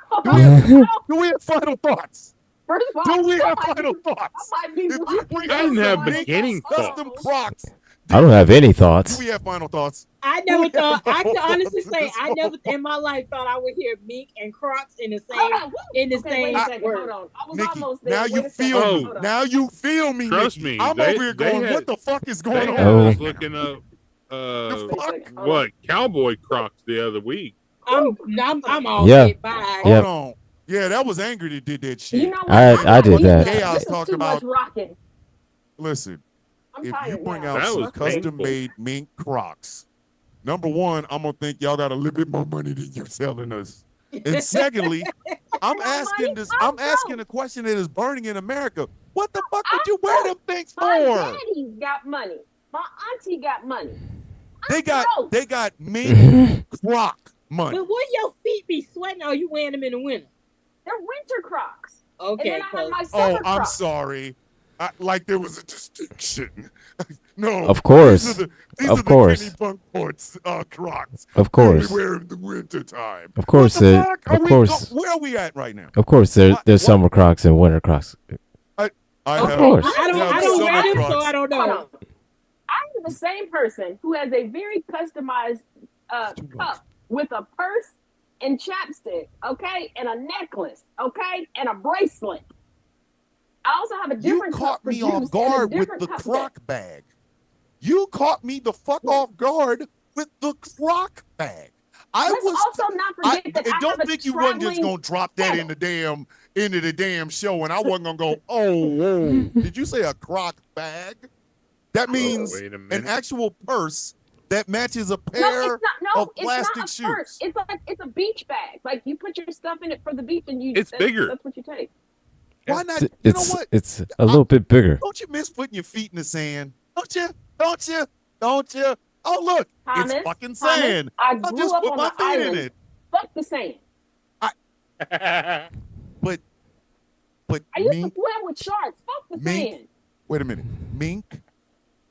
Hold do on. we have, No, do we have final thoughts? First of all, Do we I have might final be- thoughts? I might be If you rocking bring I didn't out have some some mink beginning custom thoughts. Crocs, I don't have any do thoughts. we have final thoughts? I never We thought. I have can no honestly thoughts say at this I never moment. in my life thought I would hear mink and Crocs in the Hold same on. in the Okay, same wait a second. word. Hold on. I was Nikki, almost there. now Wait you a second. feel me. Hold on. Now you feel me, Trust Nikki. me, I'm they- over here they going, had- what the fuck is They going had on? Oh. us right now? looking up The fuck? Hold on. what cowboy Crocs the other week. I'm all Yeah. set. Bye. Yeah. Hold on. Yeah, that was Angry that did that shit. You know what? I did that. Chaos This is talking too much about. rocking. Listen, I'm if you tired bring now. out That some was custom painful. made mink Crocs, number one, I'm gonna think y'all got a little bit more money than you're selling us. And secondly, I'm No asking money? this. I I'm don't. asking a question that is burning in America. What the fuck would you I wear don't. them things My for? daddy's got money. My auntie got money. They got broke. mink Croc money. But would your feet be sweating? Or are you wearing them in the winter? They're winter Crocs. Okay. And then I have my Oh, summer I'm Crocs. sorry. Like there was a distinction. No, Of course. These Of are course. the Kenny Punkport's Crocs. Of course. We wear in the winter time. Of course. What the fuck? Are Of we- course. where are we at right now? Of course. There's What- summer Crocs and winter Crocs. I Of have, course. I don't have wear summer them, so Crocs. I don't Hold know. on. I'm the same person who has a very customized cup with a purse and chapstick, okay, and a necklace, okay, and a bracelet. I also have a You different caught cup for me juice off and a guard with different the cup set. Croc bag. You caught me the fuck off guard with the Croc bag. I Let's was. also not I, forget that and I don't have a think you wasn't just traveling gonna drop that in pedal. into the damn show, and I wasn't gonna go. Oh, whoa! Did you say a Croc bag? That means Wait a an minute. actual purse that matches a No, pair it's not. No, of it's plastic not a shoes. purse. It's like it's a beach bag. Like you put your stuff in it for the beach, and you. It's that's, bigger. That's what you take. Why not? You know It's what? it's a little bit bigger. Don't you miss putting your feet in the sand? Don't you? Don't you? Don't you? Oh look, Thomas, it's fucking Thomas, sand. I I grew just up put on my the feet in island. it. Fuck the sand. But I used mink. to swim with sharks. Fuck the Mink. sand. Wait a minute. Mink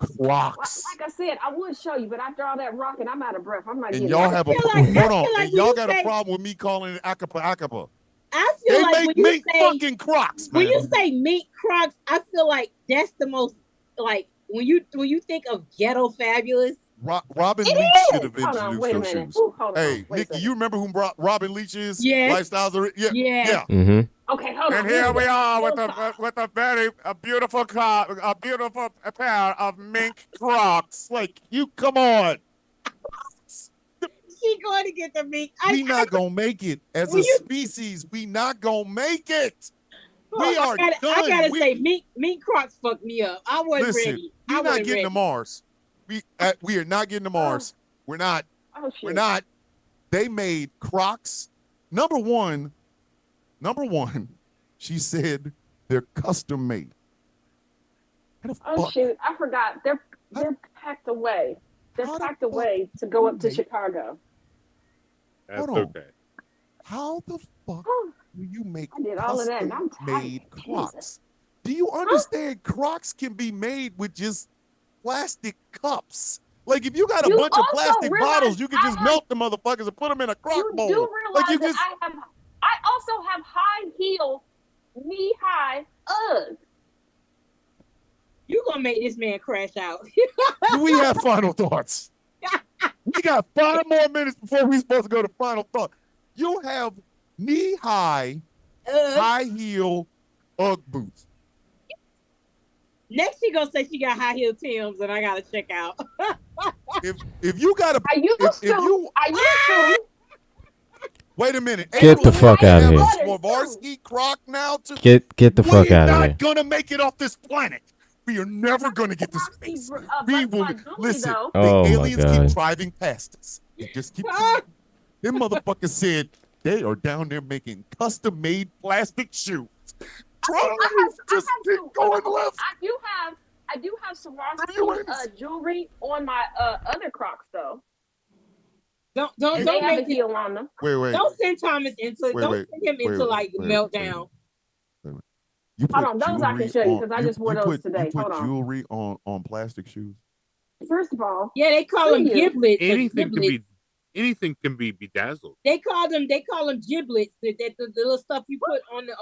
Like Crocs. I said, I would show you, but after all that rocking, I'm out of breath. I'm not And getting y'all it. have a feel like- I hold on. feel like And when y'all you got a say- problem with me calling it acapa. I feel They like make when you mink say fucking Crocs, when man. you say mink Crocs, I feel like that's the most like when you think of ghetto fabulous. Robin It Leach is! should have Hold on, introduced wait a those minute. shoes. Ooh, hold on. Hey, Wait a Nikki, second. you remember who Robin Leach is? Yes. Lifestyles are yeah. Yes. Yeah. Mm-hmm. Okay, hold on. And here we are with We'll talk. a beautiful pair of mink Crocs. Like you, come on. She going to get the mink. We not gonna make it as a Will you- species. We not gonna make it. We I are gotta, done. I gotta We- say, mink Crocs fucked me up. I wasn't Listen, ready. we're I not wasn't getting ready. to Mars. We are not getting to Mars. We're not. Oh shit. We're not. They made Crocs. Number one, she said they're custom made. How the Oh fuck- shoot, I forgot. They're packed away. They're How the packed fuck away to go up to you make- Chicago. That's Hold on. okay. How the fuck do you make I did all of that, and I'm custom-made tired. Crocs? Jesus. Do you understand Crocs can be made with just plastic cups? Like if you got a You bunch of also plastic realize bottles, you can I just have- melt the motherfuckers and put them in a Croc You bowl. do realize Like you that just I also have high heel, knee high Uggs. You gonna make this man crash out? we have final thoughts. We got 5 more minutes before we're supposed to go to final thought. You have knee-high, high heel Ugg boots. Next, she gonna say she got high heel Timbs, and I gotta check out. If you got a, I used if to. you I used to. wait a minute, Get the fuck out of here. Swarovski Croc now too. Get the fuck We're out of not here. gonna make it off this planet. We are never gonna get to space. We will listen. The Oh, my aliens God. keep driving past us. They just keep. Them motherfuckers said they are down there making custom-made plastic shoes. Just keep going left. I do have Swarovski jewelry on my other Crocs though. Don't They don't have a make it, heel on them. Wait. don't send Thomas into Wait, don't wait, send him wait, into like wait, meltdown. You Hold put on, those I can jewelry show you on- because I just wore those today. You put Hold on. jewelry on plastic shoes. First of all, Yeah, they call them Thank you. giblets. or Anything can be bedazzled. They call them giblets. The little stuff you put on the.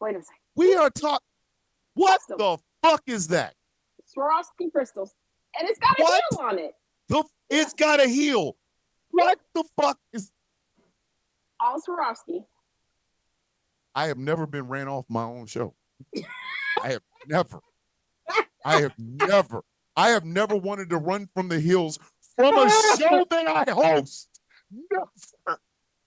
wait a second. We are talking. What Crystal. the fuck is that? Swarovski crystals, and it's got a What? heel on it. It's got a heel. What the fuck is? All Swarovski. I have never been ran off my own show. I have never. I have never wanted to run from the hills from a show that I host. Never.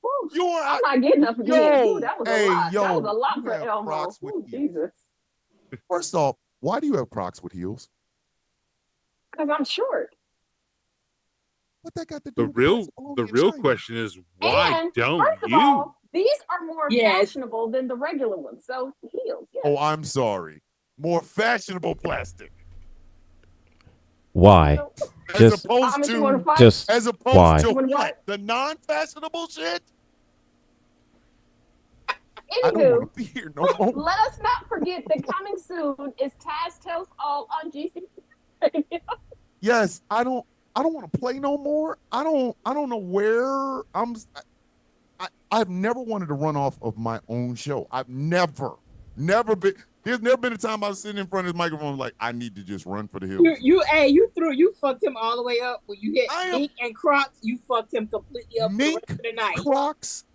Woo. You are. I'm not getting up again. Yo, Ooh, that was hey, a lot. yo, That was a lot you for have Elmo. Crocs with Ooh, heels. Jesus. First off, why do you have Crocs with heels? Because I'm short. What that got to do? The with real Crocs only the in real China? question is why And don't first of you? all, these are more Yes. fashionable than the regular ones. So heels. Yeah. Oh, I'm sorry. More fashionable plastic. Why? So, As Just- opposed Thomas, you wanna to fight? Just as opposed why? to You wanna what? fight? The non-fashionable shit? I don't Anywho, want to be here no more. let us not forget that coming soon is Taz Tells All on GC. Yes, I don't want to play no more. I don't know where I've never wanted to run off of my own show. I've never been. There's never been a time I was sitting in front of this microphone like I need to just run for the hills. You fucked him all the way up when you hit I am- Mink and Crocs. You fucked him completely up for the Mink, rest of the night. Crocs,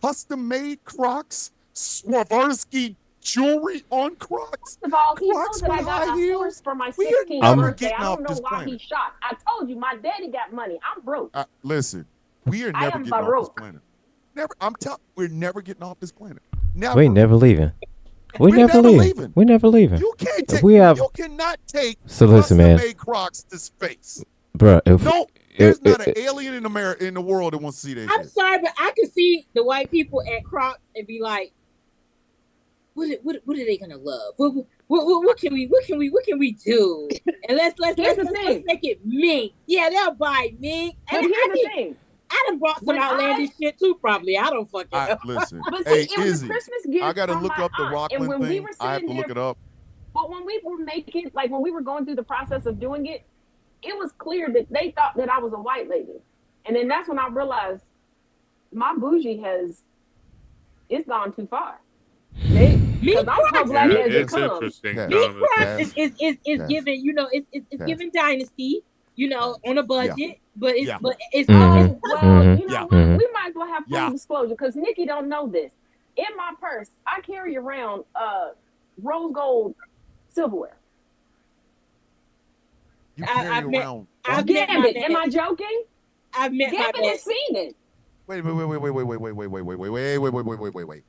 custom-made Crocs, Swarovski jewelry on Crocs. First of all, he Crocs knows that I with got high a heels? horse for my We are 16th never birthday. getting I off don't know this why planet. he shot. I told you, my daddy got money. I'm broke. Listen, we are I never am getting off this Baruch. planet. Never. We're never getting off this planet. Never. we never leaving. We We're never never leaving. leaving. We never leaving. You can't take. We have- You cannot take. So listen, man. Custom-made Crocs to space. Bruh, if No, there's not an it- alien in America in the world that wants to see that I'm shit. sorry, but I could see the white people at Crocs and be like, "What are they gonna love? What can we do? And let's Here's the thing. let's make it Mink. Yeah, they'll buy Mink. But And here's the thing. I done brought some When outlandish shit too. Probably I don't fucking know. Listen, But see, hey, it was Izzy, a Christmas gift. I gotta from look my up the aunt. And Rockland when we thing. were I have to sitting look there, it up. but when we were making, like when we were going through the process of doing it, it was clear that they thought that I was a white lady. And then that's when I realized my bougie it's gone too far. Mink Because I'm so Crocs, black Yeah, as it it's comes. interesting. Yeah. Mink Thomas. Crocs is Yes. giving, it's Yes. giving dynasty, on a budget, but it's Yeah. but it's Mhm. Oh, well, Mhm. you know Yeah. what? Mhm. We might as well have full Yeah. disclosure because Nikki don't know this. In my purse, I carry around rose gold silverware. You I- carry I've met- around. I've what? met my Gambit, dad. am I joking? I've met my Gambit dad. has seen it. Wait.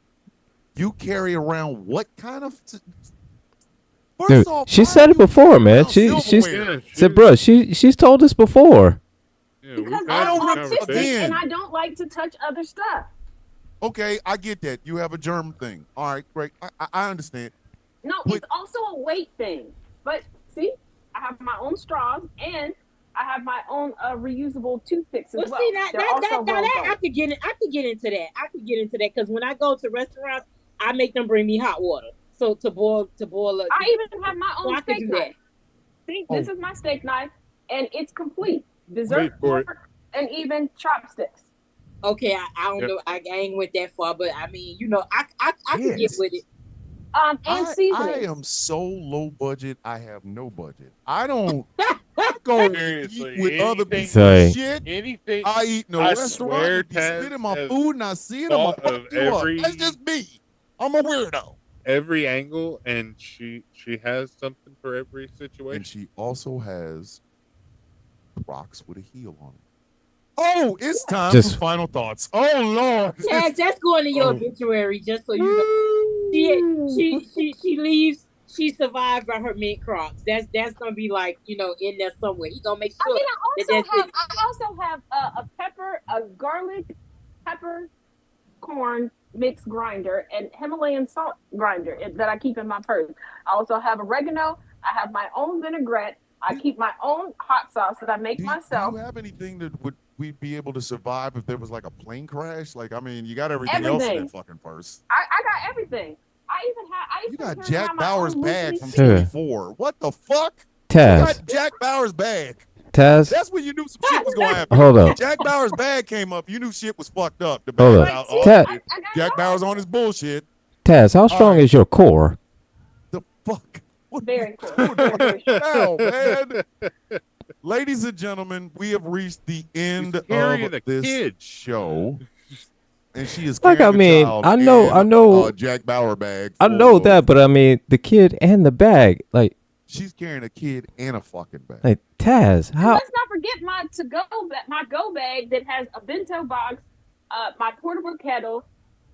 You carry around what kind of? First Dude, off, she why said are it before, you man. around She's silverware? Yeah, said, bro, she's told us before. Yeah, we've Because had I'm this autistic conversation. and I don't like to touch other stuff. Okay, I get that. You have a germ thing. All right, great. I understand. No, it's also a weight thing. But see, I have my own straws and I have my own reusable toothpicks as well. See, I could get into that. I could get into that because when I go to restaurants, I make them bring me hot water. So to boil. I even have my own steak knife. See, this is my steak knife, and it's complete. Dessert fork and even chopsticks. Okay, I don't know. I ain't went that far, but I mean, I can get with it. And seasoning. I am so low budget. I have no budget. I don't go eat with other people's shit. Anything I eat in a restaurant. I spit in my food and I see it. I'm gonna fuck you up. That's just me. I'm a weirdo. Every angle, and she has something for every situation. And she also has Crocs with a heel on it. Oh, it's time for final thoughts. Oh Lord, Taz, that's going to your obituary, just so you know. She leaves. She survived by her mint Crocs. That's gonna be like in there somewhere. He gonna make sure. I also have a garlic pepper corn mix grinder and Himalayan salt grinder that I keep in my purse. I also have oregano. I have my own vinaigrette. I keep my own hot sauce that I make myself. Do you have anything that we'd be able to survive if there was like a plane crash? Like, I mean, you got everything else in that fucking purse. I got everything. You got Jack Bauer's bag from 24. What the fuck? Taz. You got Jack Bauer's bag. Taz. That's when you knew some shit was going to happen. Hold up. Jack Bauer's bag came up. You knew shit was fucked up. The Hold bag up. out. Taz. Jack Bauer's on his bullshit. Taz, how strong is your core? The fuck? Very cool. Hell, man. Ladies and gentlemen, we have reached the end of this show. And she is like, I mean, I know Jack Bauer bag. I know that, but I mean, the kid and the bag, like she's carrying a kid and a fucking bag. Like Taz, how? Let's not forget my go bag that has a bento box, my portable kettle,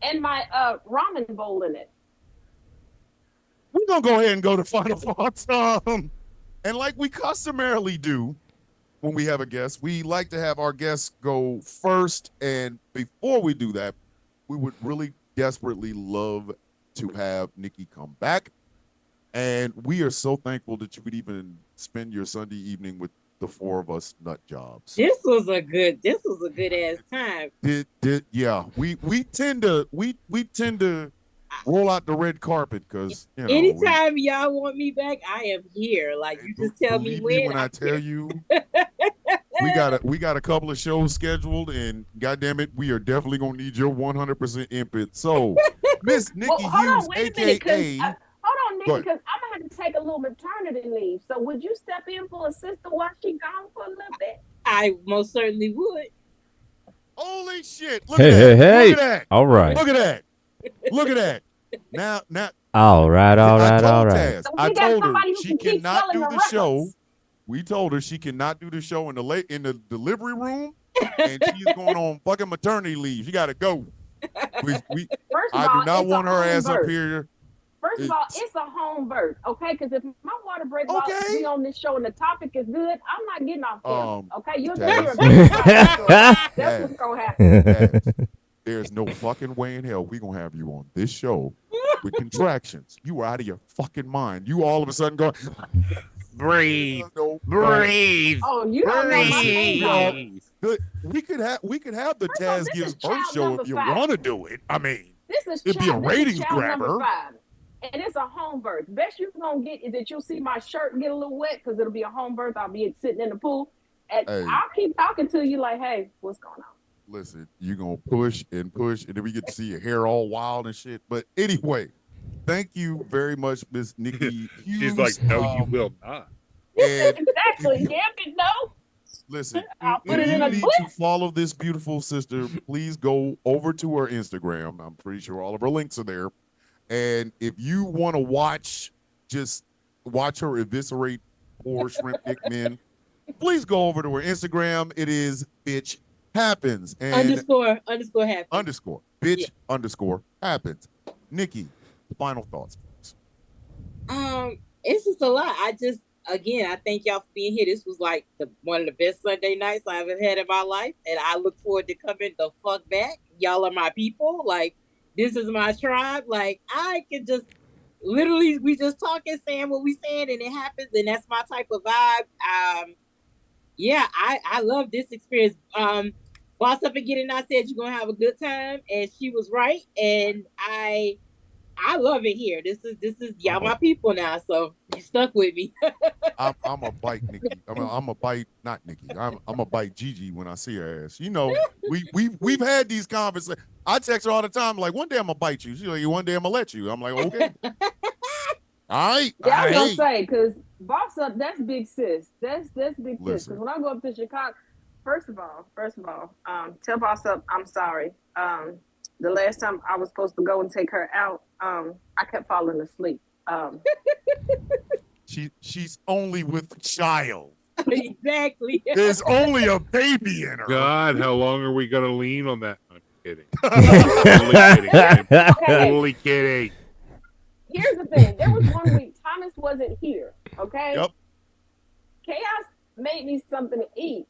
and my ramen bowl in it. We're gonna go ahead and go to final thoughts. And like we customarily do when we have a guest, we like to have our guests go first. And before we do that, we would really desperately love to have Nikki come back. And we are so thankful that you could even spend your Sunday evening with the four of us nut jobs. This was a good ass time. Yeah, we tend to roll out the red carpet because anytime y'all want me back, I am here. Like, you just tell me when. I tell you, we got a couple of shows scheduled, and goddamn it, we are definitely gonna need your 100% input. So, Miss Nikki Hughes, aka. Hold on, Nikki, because I'm gonna have to take a little maternity leave. So, would you step in for a sister while she gone for a little bit? I most certainly would. Holy shit! Look at that! Hey! Look at that! All right! Look at that! Look at that! Now. All right. Taz, I told her she cannot do the show. We told her she cannot do the show in the delivery room, and she's going on fucking maternity leave. She got to go. I do not want her ass up here. First of all, it's a home birth, okay? Because if my water breaks off be on this show and the topic is good, I'm not getting off camera, okay? You'll never That's what's gonna happen. There's no fucking way in hell we gonna have you on this show with contractions. You are out of your fucking mind. You all of a sudden go, breathe, breathe. Oh, you don't know. We could have the Taz Gives Birth show if you want to do it. I mean, it'd be a ratings grabber. And it's a home birth. Best you're gonna get is that you'll see my shirt get a little wet because it'll be a home birth. I'll be sitting in the pool, and I'll keep talking to you like, "Hey, what's going on?" Listen, you're gonna push, and then we get to see your hair all wild and shit. But anyway, thank you very much, Miss Nikki Hughes. She's like, "No, you will not." Exactly. Damn it, no. Listen, I'll put it in you a need clip. to follow this beautiful sister, please go over to her Instagram. I'm pretty sure all of her links are there. And if you want to watch her eviscerate poor shrimp dick men, please go over to her Instagram. It is bitch happens. And underscore happens. Underscore bitch underscore happens. Nikki, final thoughts, please. It's just a lot. I thank y'all for being here. This was like one of the best Sunday nights I've ever had in my life, and I look forward to coming the fuck back. Y'all are my people. Like, this is my tribe. Like, I can just literally we just talking, saying what we saying, and it happens, and that's my type of vibe. Yeah, I love this experience. Boss Up and Get It. I said you're gonna have a good time, and she was right, and I love it here. This is y'all my people now, so you stuck with me. I'm a bite Nikki. I'm a bite not Nikki. I'm a bite Gigi when I see her ass. You know, we've had these conversations. I text her all the time, like, one day I'm gonna bite you. She's like, one day I'm gonna let you. I'm like, okay. All right. Yeah, I was gonna say, because Boss Up, that's big sis. That's big sis. Because when I go up to Chicago, first of all, tell Boss Up I'm sorry. The last time I was supposed to go and take her out, I kept falling asleep. She's only with child. Exactly. There's only a baby in her. God, how long are we gonna lean on that? I'm kidding. Totally kidding. Here's the thing. There was one week Thomas wasn't here. Okay. Yep. Chaos made me something to eat.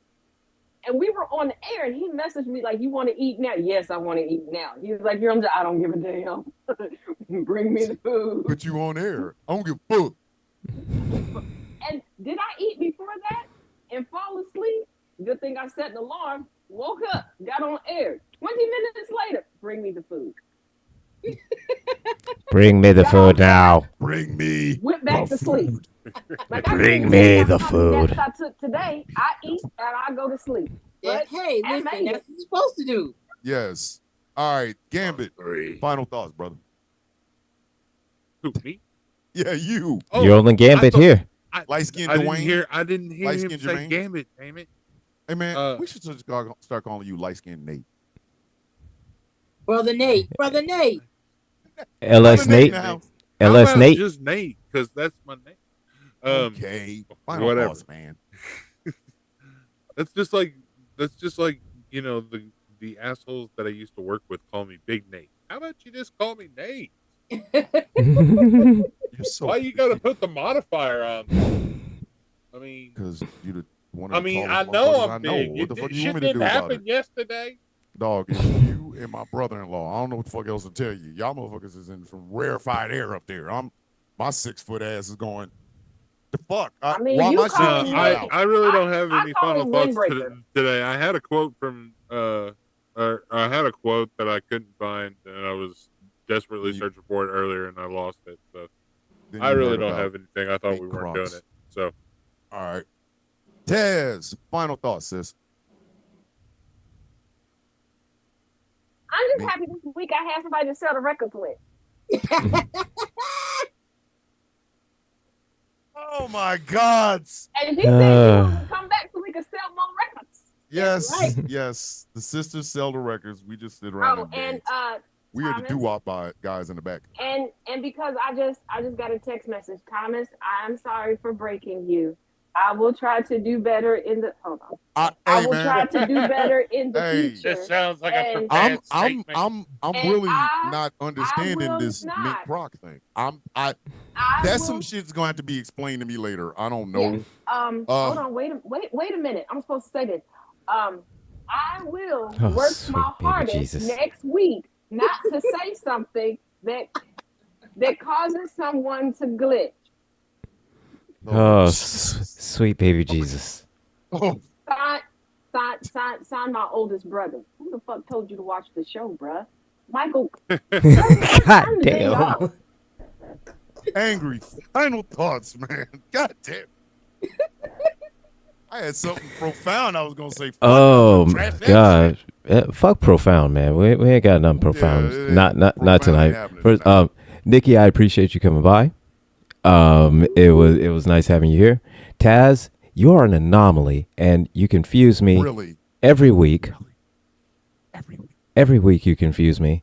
And we were on the air, and he messaged me like, "You want to eat now?" Yes, I want to eat now. He was like, I don't give a damn. Bring me the food. But you on air. I don't give a fuck. And did I eat before that and fall asleep? Good thing I set an alarm, woke up, got on air. 20 minutes later, bring me the food. Bring me the food now. Bring me. Went back to sleep. Like Bring me the food. I took today. I eat and I go to sleep. But Hey, listen, that's what you're supposed to do. Yes. All right, Gambit. Final thoughts, brother. Who, me? Yeah, you. Oh, You're only Gambit here. Light skin I Dwayne. didn't hear him say Jermaine. Gambit, damn it. Hey man, we should just start calling you light skin Nate. Brother Nate. LS Nate. How LS about Nate. just Nate, because that's my name. Okay. Final whatever. thoughts, man. That's just like you know, the assholes that I used to work with call me Big Nate. How about you just call me Nate? You're so Why you gotta put the modifier on? I mean, because you the one. I know I'm big. What the fuck do you Shit want me to do didn't about happen it? yesterday. Dog, it's you and my brother-in-law. I don't know what the fuck else to tell you. Y'all motherfuckers is in some rarefied air up there. My 6 foot ass is going. The fuck? I mean, why you my call shit me keep Nate. out? I really don't have I any call final him thoughts windbreaker. today. I had a quote from I had a quote that I couldn't find, and I was desperately searching for it earlier, and I lost it. So Then I you really heard don't about have anything. I thought Nate we weren't Cross. doing it. So All right. Taz, final thoughts, sis. I'm just happy this week I had somebody to sell the records with. Oh my God. And he said he wanted to come back so we could sell more records. Yes, Right. yes. The sisters sell the records. We just sit around. Oh, and we are the Thomas? doo-wop guys in the back. and because I just got a text message, Thomas, I'm sorry for breaking you. I will try to do better in the I will try to do better in the future. This sounds like a And prepared I'm statement. And really I- not understanding will this Mick not. Proc thing. I That's will, some shit's going to have to be explained to me later. I don't know. hold on, wait a minute. I'm supposed to say this. I will Oh, work sweet my baby hardest Jesus. next week not to say something that causes someone to glitch. Oh, sweet baby Jesus. Oh, Sign my oldest brother. Who the fuck told you to watch the show, bruh? Michael. God damn. angry final thoughts, man. God damn. I had something profound I was gonna say. Oh Trash God. Fuck profound, man. We ain't got nothing profound. it ain't not profound tonight. happening First, tonight. Nikki, I appreciate you coming by. It was nice having you here. Taz, you are an anomaly, and you confuse me Really? every week. Every week. Every week you confuse me.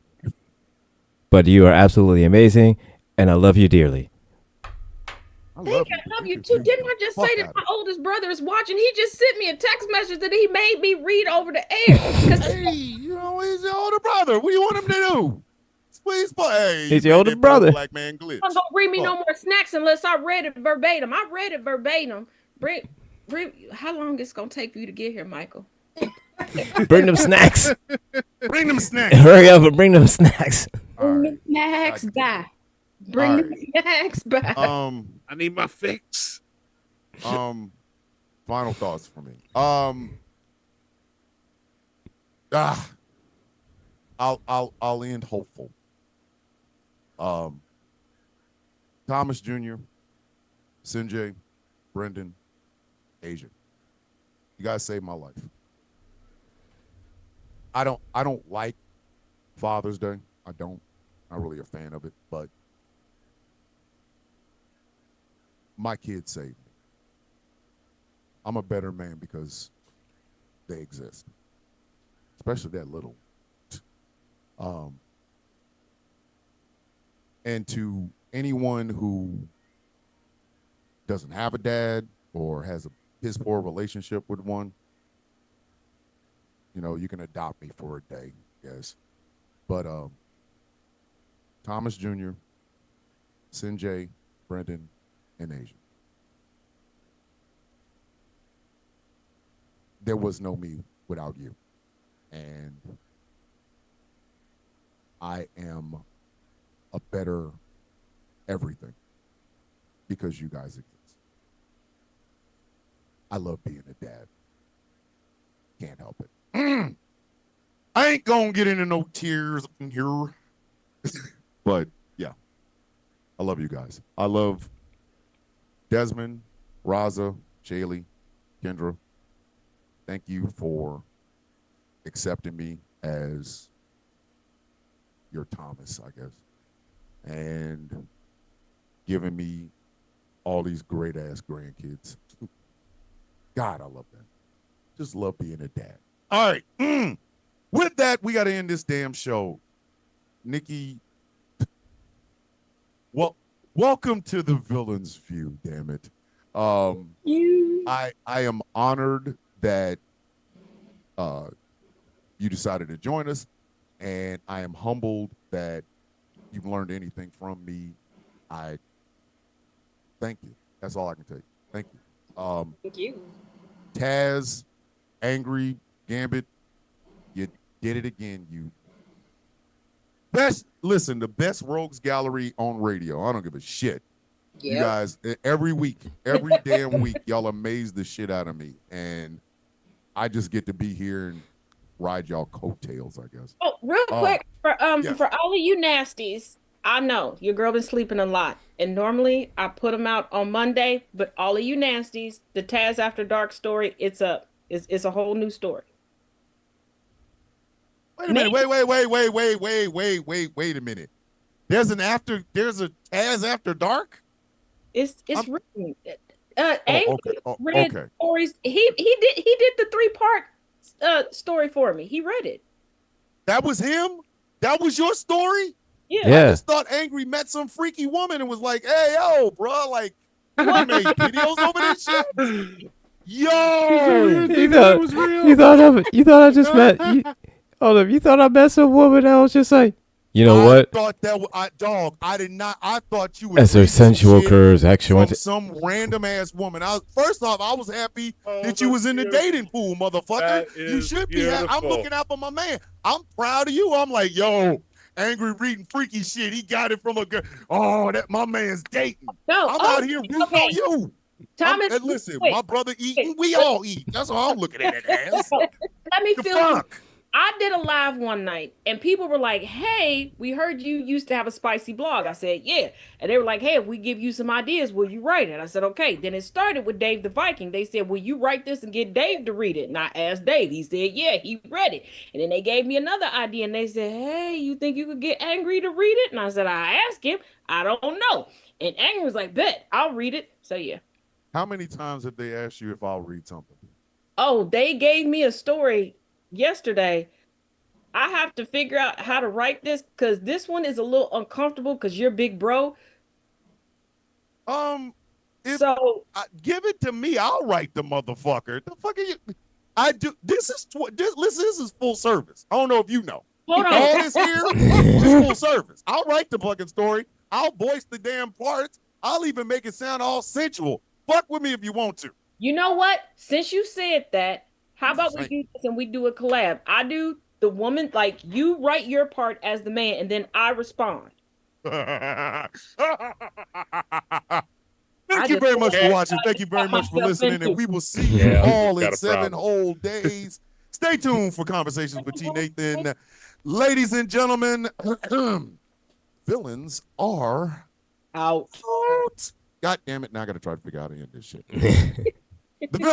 But you are absolutely amazing, and I love you dearly. I love you too. Didn't I just say that my oldest brother is watching? He just sent me a text message that he made me read over the air. Hey, you know, he's your older brother. What do you want him to do? Please, hey, He's you your made older that brother. Black man glitch. I'm gonna read me no more snacks unless I read it verbatim. I read it verbatim. Bring, how long it's gonna take for you to get here, Michael? Bring them snacks. Bring them snacks. Hurry up and bring them snacks. All right. Snacks, guy. Bring All the snacks back. I need my fix. Final thoughts for me. I'll end hopeful. Thomas Jr., Sinjay, Brendan, Asia. You guys saved my life. I don't like Father's Day. I don't. Not really a fan of it, but my kids saved me. I'm a better man because they exist, especially that little. And to anyone who doesn't have a dad or has a piss poor relationship with one, you know, you can adopt me for a day, yes. But Thomas Jr., Sinjay, Brendan, and Asia. There was no me without you. And I am a better everything because you guys exist. I love being a dad. Can't help it. I ain't gonna get into no tears in here. But yeah, I love you guys. I love Desmond, Raza, Shaylee, Kendra. Thank you for accepting me as your Thomas, I guess, and giving me all these great ass grandkids. God, I love that. Just love being a dad. All right. With that, we got to end this damn show. Nikki, well, welcome to the Villain's View, damn it. I am honored that you decided to join us, and I am humbled that you've learned anything from me. I thank you. That's all I can tell you. Thank you. Thank you. Taz, Angry, Gambit, you did it again. You the best rogues gallery on radio. I don't give a shit. Yep. You guys, every week, every damn week, y'all amaze the shit out of me. And I just get to be here and ride y'all coattails, I guess. Oh, real quick, for all of you nasties, I know your girl been sleeping a lot. And normally I put them out on Monday, but all of you nasties, the Taz After Dark story, it's up. It's a whole new story. Wait a minute. Wait a minute. There's a Taz After Dark? It's written. Okay. Stories. He did the 3-part story for me. He read it. That was him? That was your story? Yeah. I just thought Angry met some freaky woman and was like, hey, yo, bro, like, you made videos over this shit? Yo! You thought I just met hold up, you thought I met some woman that was just like, you know what? I did not. I thought you were. As her sensual curves actually went to some random ass woman. First off, I was happy that you was in the dating pool, motherfucker. You should be. I'm looking out for my man. I'm proud of you. I'm like, yo, Angry reading freaky shit. He got it from a girl. Oh, that my man's dating. No, I'm out here rooting on you. Thomas, listen, my brother eating. We all eat. That's how I'm looking at it as. Let me feel. I did a live one night and people were like, hey, we heard you used to have a spicy blog. I said, yeah. And they were like, hey, if we give you some ideas, will you write it? I said, okay. Then it started with Dave the Viking. They said, will you write this and get Dave to read it? And I asked Dave. He said, yeah, he read it. And then they gave me another idea and they said, hey, you think you could get Angry to read it? And I said, I asked him. I don't know. And Angry was like, bet, I'll read it. So yeah. How many times have they asked you if I'll read something? Oh, they gave me a story yesterday. I have to figure out how to write this because this one is a little uncomfortable because you're big bro. Give it to me. I'll write the motherfucker. The fuck are you? I do. This is full service. I don't know if you know. Hold on. All this here is full service. I'll write the fucking story. I'll voice the damn parts. I'll even make it sound all sensual. Fuck with me if you want to. You know what? Since you said that, how about we do this and we do a collab? I do the woman, like you write your part as the man, and then I respond. Thank you very much for watching. Thank you very much for listening. And we will see you all in 7 whole days. Stay tuned for Conversations with T. Nathan. Ladies and gentlemen, villains are out. God damn it. Now I got to try to figure out how to end this shit. The villain